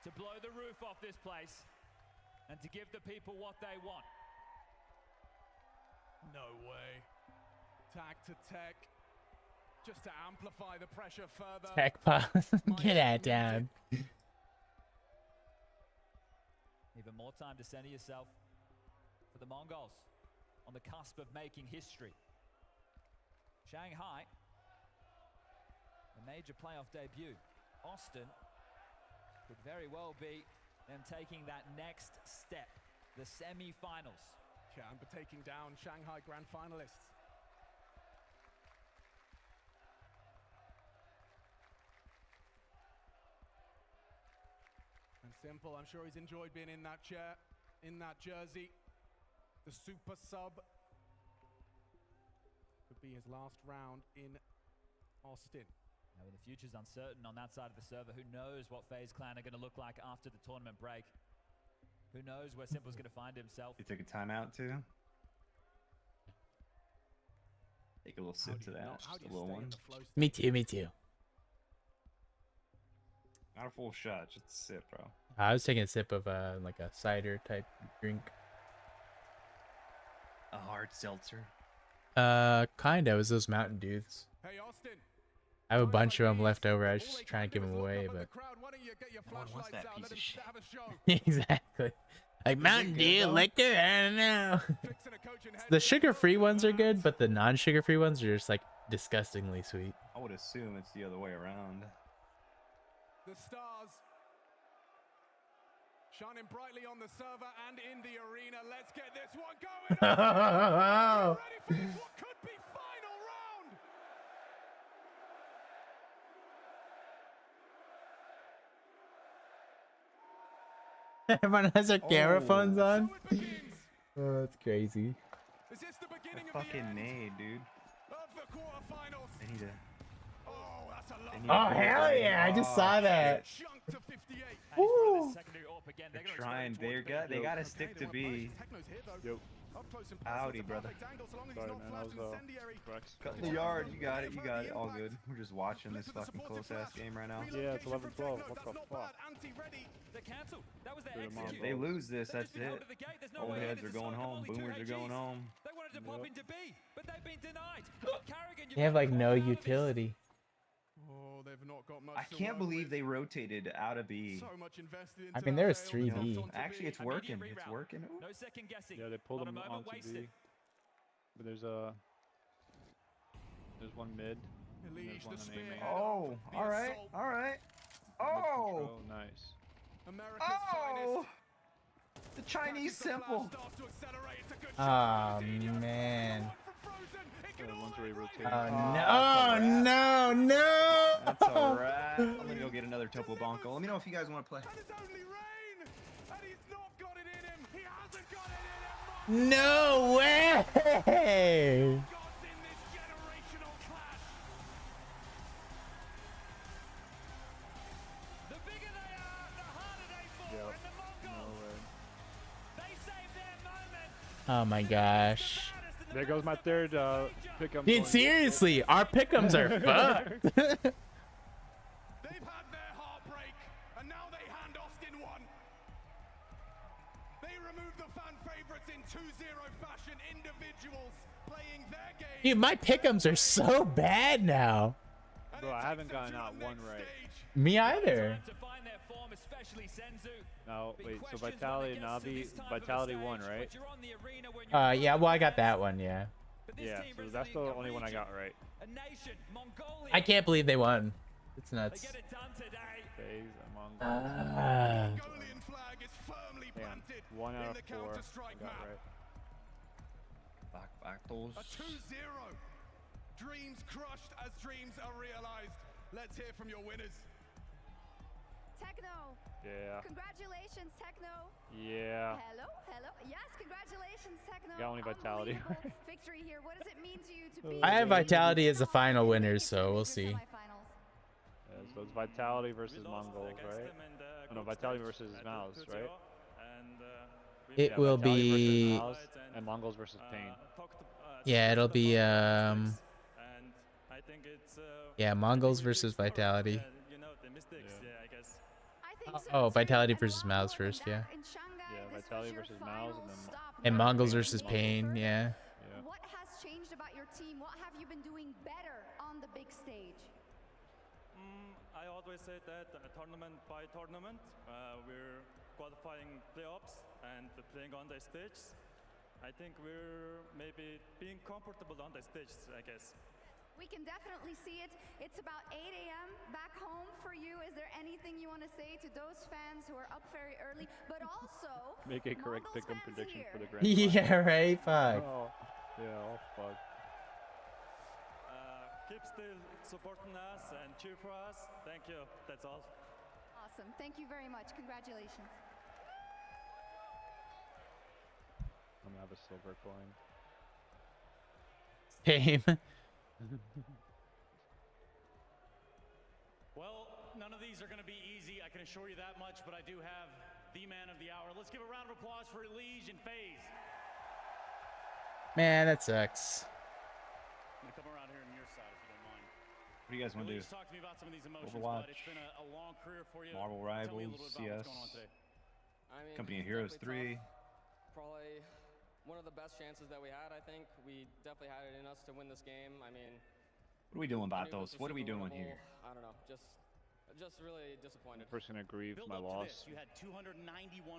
To blow the roof off this place and to give the people what they want. No way. Tag to Tech. Just to amplify the pressure further. Tech pop. Get that down. Even more time to center yourself for the Mongols on the cusp of making history. Shanghai, a major playoff debut. Austin could very well be them taking that next step, the semi-finals. Yeah, and taking down Shanghai Grand Finalists. And Simple, I'm sure he's enjoyed being in that chair, in that jersey. The super sub could be his last round in Austin. Now, the future's uncertain on that side of the server. Who knows what FaZe Clan are going to look like after the tournament break? Who knows where Simple's going to find himself? You took a timeout too. Take a little sip to that, just a little one. Me too, me too. Not a full shot, just a sip, bro. I was taking a sip of like a cider type drink. A hard seltzer. Kinda. It was those Mountain Dews. Hey, Austin. I have a bunch of them left over. I was just trying to give them away, but No one wants that piece of shit. exactly. Like Mountain Dew, liquor, I don't know. The sugar-free ones are good, but the non-sugar-free ones are just like disgustingly sweet. I would assume it's the other way around. The stars shining brightly on the server and in the arena. Let's get this one going. Ready for this? What could be final round? Everyone has their camera phones on. Oh, that's crazy. Is this the beginning of fucking made, dude. Of the quarterfinals? They need to. Oh hell yeah! I just saw that. Woo! They're trying. They gotta stick to B. Yep. Howdy, brother. Sorry, man. I was Rex. Cut the yard. You got it. You got it. All good. We're just watching this fucking close ass game right now. Yeah, it's 11-12. What the fuck? If they lose this, that's it. Old heads are going home. Boomers are going home. They wanted to pop into B, but they've been denied. They have like no utility. Oh, they've not got much. I can't believe they rotated out of B. So much invested into I mean, there's 3B. Actually, it's working. It's working. No second guessing. Yeah, they pulled them onto B. But there's one mid. And there's one in A main. Oh, all right, all right. Oh, nice. Oh, the Chinese Simple. Oh man. One's already rotated. Oh no, no! That's alright. I'm gonna go get another Topo Bonko. Let me know if you guys want to play. No way! Oh my gosh. There goes my third pick'em. Dude, seriously, our pick'ems are fucked. They've had their heartbreak, and now they hand Austin one. They removed the fan favorites in 2-0 fashion. Individuals playing their game. Dude, my pick'ems are so bad now. Bro, I haven't gotten out one right. Me either. No, wait, so Vitality, Navi, Vitality won, right? Yeah, well, I got that one, yeah. Yeah, so that's the only one I got right. I can't believe they won. It's nuts. FaZe and Mongols. Ah. Damn, 1 out of 4 I got right. Back-battles. A 2-0. Dreams crushed as dreams are realized. Let's hear from your winners. Techno. Yeah. Congratulations, Techno. Yeah. Hello, hello. Yes, congratulations, Techno. Got only Vitality. Victory here. What does it mean to you to be? I have Vitality as the final winners, so we'll see. Yeah, so it's Vitality versus Mongols, right? Oh, no, Vitality versus Mouse, right? It will be. And Mongols versus Pain. Yeah, it'll be yeah, Mongols versus Vitality. Oh, Vitality versus Mouse first, yeah. Yeah, Vitality versus Mouse, And Mongols versus Pain, yeah. What has changed about your team? What have you been doing better on the big stage? I always say that tournament by tournament, we're qualifying playoffs and playing on the stage. I think we're maybe being comfortable on the stage, I guess. We can definitely see it. It's about 8 a.m. back home for you. Is there anything you want to say to those fans who are up very early, but also make a correct pick'em prediction here. for the grand final? Yeah, right. Fuck. Oh, yeah, oh, fuck. Keep still supporting us and cheer for us. Thank you. That's all. Awesome. Thank you very much. Congratulations. I'm gonna have a silver coin. Same. Well, none of these are going to be easy, I can assure you that much, but I do have the man of the hour. Let's give a round of applause for Lige and FaZe. Man, that sucks. I'm going to come around here on your side if you don't mind. What do you guys want to do? Talk to me about some of these emotions, Overwatch, bud. It's been a long career for you. Marvel Tell me a Rivals, little bit about CS, what's going on today. I mean, Company of Heroes 3. Probably one of the best chances that we had, I think. We definitely had it in us to win this game. I mean... What are we doing, Batos? What are we doing here? I don't know, just really disappointed. First gonna grieve my loss. You had 291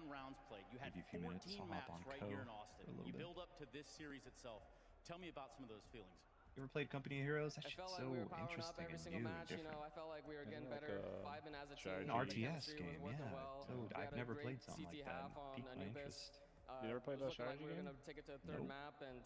rounds played. You had 14 maps right here in Austin. You build up to this series itself. Tell me about some of those feelings. You ever played Company of Heroes? That I shit's felt so like we were powering up interesting every and single new match. and You know, I felt like we were getting better, vibing as a team. An RTS game, yeah. Dude, I've never played something like that. Piqued my interest. You never played that strategy we were game? going to take it to a third map, and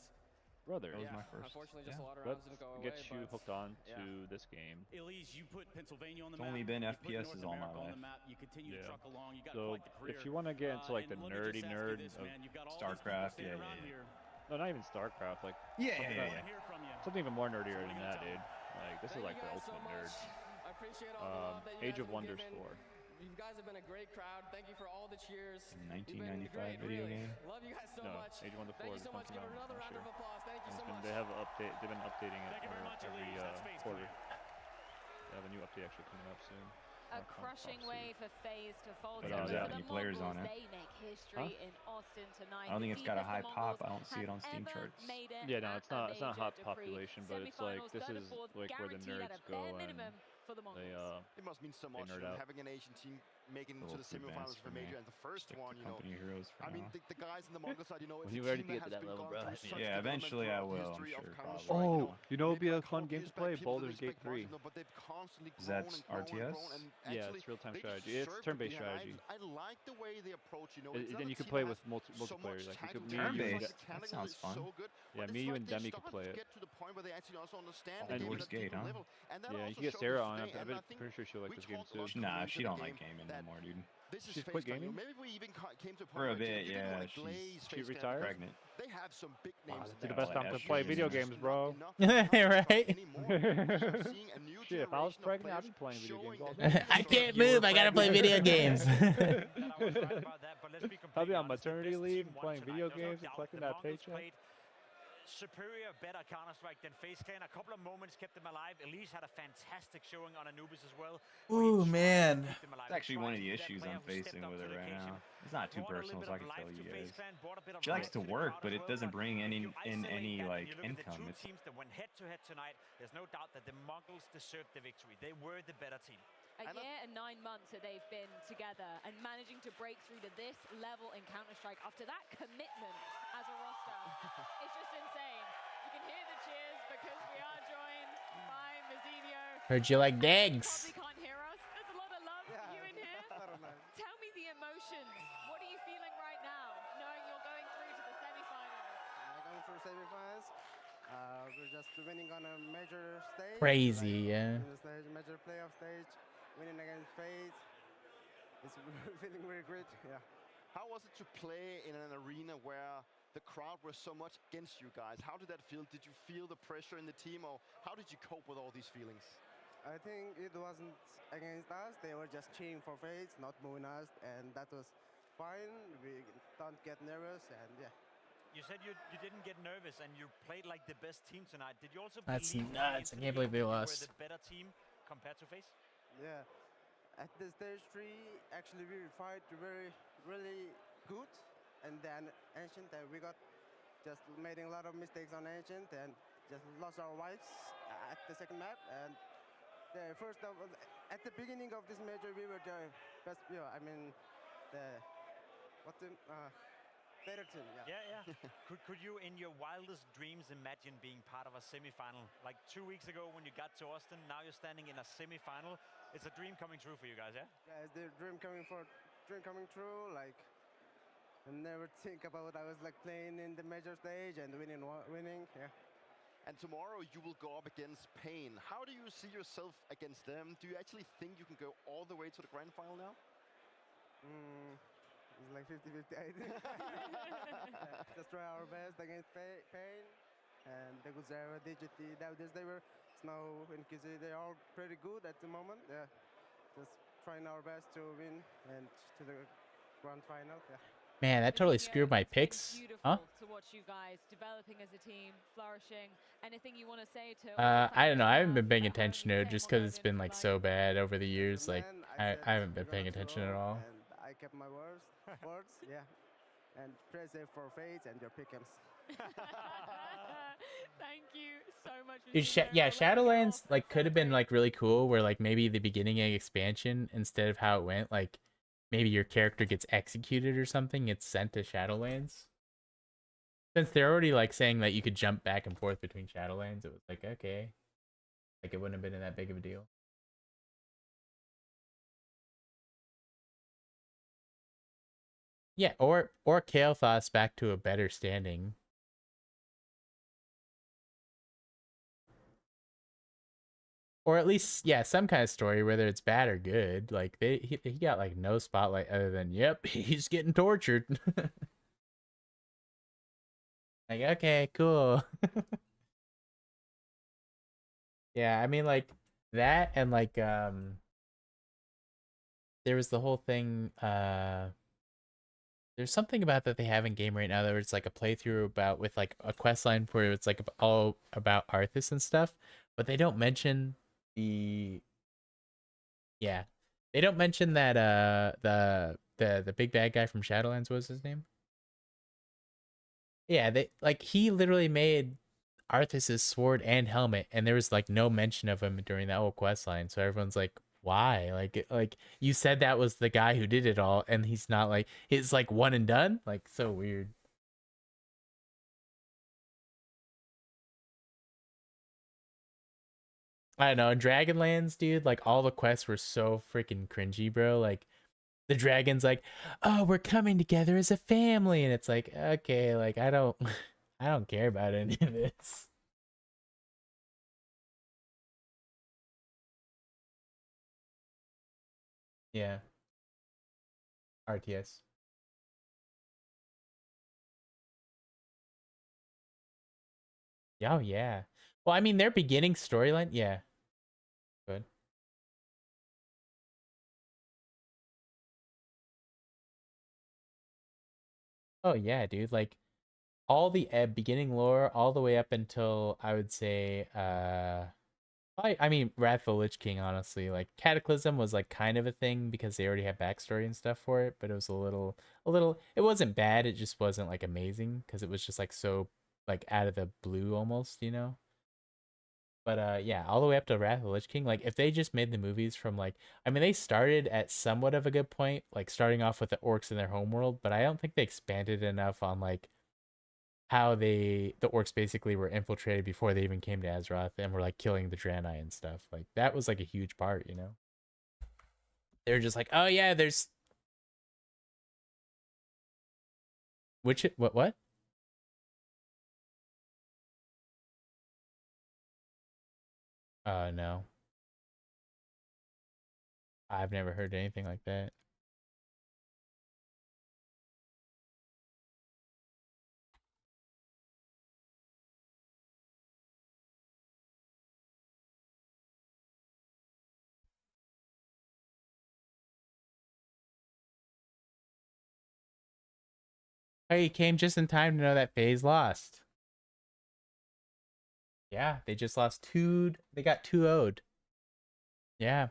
brother, that was my first. Unfortunately, just a lot of rounds didn't go away. Get you hooked on to this game. Elise, you put Pennsylvania on the It's only been FPSs all my life. You continue to truck along. You got So quite the career. if you want to get into like the nerdy nerd of StarCraft, yeah. No, not even StarCraft. Like something even more nerdier than that, dude. Like this is like the ultimate nerd. I appreciate all the love that you Age guys of have been Wonders giving. 4. You guys have been a great crowd. Thank you for all the cheers. 1995 video game. Love you guys so No, much. Age of Wonders 4 Thank you is so much. Give coming it out another round next of year. applause. Thank you so much. They have they've been updating it every quarter. They have a new update actually coming up soon. A crushing way for FaZe to fold. But does it have any players on it? They make history in Austin tonight. I don't think it's got a high pop. I don't see it on Steam charts. Yeah, no, it's not hot population, but it's like this is like where the nerds go and they it must mean so much nerd out. having an Asian team making it into the semifinals of a major, and the first one, you know. Company of Heroes for I mean, now. the guys in the Mongol side, you know, When it's you a already team get to that has that been level, gone bro. through such Yeah, eventually I will. I'm history of sure. Counter-Strike, Oh, you know, it'd be a maybe fun couple game years to play. back, people Baldur's didn't Gate expect much, 3. you know, but they've constantly Is that grown and grown and RTS? grown, and Yeah, actually, it's real-time they strategy. It's deserve to turn-based be high. strategy. I like the way they approach, you know. It's Then not you a could team play that with has so multiplayer. much Like you could tactical me, you, talent, Turn-based? That sounds fun. so good, yeah, but me, it's you, like and they Demi start could play to it. get to the point where they actually also understand And the game Baldur's at a Gate, deeper huh? level. And that Yeah, you also can get showed Sarah us on. today, and I think Pretty sure she'll like we this game talked too. about coming Nah, into she the don't like game gaming that no more, dude. This is She's quit FaZe time. gaming? Maybe we even came to a point For a where bit, you didn't yeah. want to glaze She FaZe time. retired? Pregnant. They have some big names. It's in the there. best time to F play games. video games, bro. Right? Shit, if I was pregnant, I'd be playing video games all day. I can't move. I gotta play video games. I'll be on maternity leave and playing video games and collecting that paycheck. Superior, better Counter-Strike than FaZe Clan. A couple of moments kept them alive. Elise had a fantastic showing on Anubis as well. Ooh, man. It's actually one of the issues I'm facing with her right now. It's not too personal, so I can tell you guys. She likes to work, but it doesn't bring any like income. It's teams that went head-to-head tonight. There's no doubt that the Mongols deserved the victory. They were the better team. A year and 9 months that they've been together and managing to break through to this level in Counter-Strike after that commitment as a roster. It's just insane. You can hear the cheers because we are joined by Mazzinho. Heard you like Dags. Probably can't hear us. There's a lot of love for you in here. Tell me the emotions. What are you feeling right now, knowing you're going through to the semifinals? Going through semifinals. We're just winning on a major stage. Crazy, yeah. Major playoff stage. Winning against FaZe. It's feeling really great, yeah. How was it to play in an arena where the crowd was so much against you guys? How did that feel? Did you feel the pressure in the team, or how did you cope with all these feelings? I think it wasn't against us. They were just cheering for FaZe, not booing us, and that was fine. We don't get nervous, and yeah. You said you didn't get nervous, and you played like the best team tonight. Did you also That's believe nuts. I can't believe they you were lost. the better team compared to FaZe? Yeah. At the stage 3, actually we fight really good, and then Ancient, we got just made a lot of mistakes on Ancient and just lost our wives at the second map. And at the beginning of this major, we were the best. I mean, the what team? Better team, yeah. Yeah. Could you, in your wildest dreams, imagine being part of a semifinal? Like 2 weeks ago when you got to Austin, now you're standing in a semifinal. It's a dream coming true for you guys, yeah? Yeah, it's the dream coming true. Like, I never think about I was like playing in the major stage and winning. Yeah. And tomorrow you will go up against Pain. How do you see yourself against them? Do you actually think you can go all the way to the grand final now? It's like 50-50, I think. Just try our best against Pain. And the Guzera, DGT, they were Snow and Kizzy, they're all pretty good at the moment. Yeah. Just trying our best to win and to the grand final. Yeah. Man, that totally screwed my picks. Huh? To watch you guys developing as a team, flourishing. Anything you want to say to I don't know. I haven't been paying attention to it just because it's been like so bad over the years. Like I haven't been paying attention at all. And I kept my words, yeah. And press it for faith and your pick'ems. Thank you so much. Dude, yeah, Shadowlands like could have been like really cool, where like maybe the beginning of expansion, instead of how it went, like maybe your character gets executed or something, it's sent to Shadowlands. Since they're already like saying that you could jump back and forth between Shadowlands, it was like, okay, like it wouldn't have been that big of a deal. Yeah, or Kael'thas back to a better standing. Or at least, yeah, some kind of story, whether it's bad or good. Like he got like no spotlight other than, yep, he's getting tortured. Like, okay, cool. Yeah, I mean like that, and like there was the whole thing, there's something about that they have in game right now that it's like a playthrough about with like a quest line where it's like all about Arthas and stuff, but they don't mention they don't mention that the big bad guy from Shadowlands, what was his name? Yeah, they like he literally made Arthas's sword and helmet, and there was like no mention of him during that whole quest line. So everyone's like, why? Like you said that was the guy who did it all, and he's not, like, it's like one and done. Like, so weird. I don't know. In Dragonlands, dude, like all the quests were so freaking cringy, bro. Like the dragon's like, oh, we're coming together as a family, and it's like, okay, like I don't I don't care about any of this. Yeah. RTS. Oh yeah. Well, I mean their beginning storyline, yeah. Good. Oh yeah, dude. Like all the beginning lore, all the way up until I would say, I mean Wrath of the Lich King. Honestly, like Cataclysm was like kind of a thing because they already have backstory and stuff for it, but it was a little. It wasn't bad. It just wasn't like amazing because it was just like so like out of the blue almost, you know. But yeah, all the way up to Wrath of the Lich King. Like if they just made the movies from like, I mean, they started at somewhat of a good point, like starting off with the orcs in their homeworld, but I don't think they expanded enough on like how the orcs basically were infiltrated before they even came to Azeroth and were like killing the Draenei and stuff. Like that was like a huge part, you know. They're just like, oh yeah, there's what? No. I've never heard anything like that. Hey, he came just in time to know that FaZe lost. Yeah, they just lost they got 2-0'd. Yeah.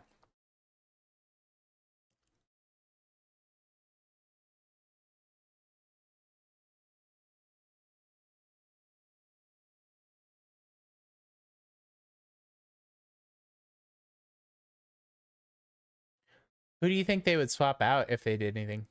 Who do you think they would swap out if they did anything?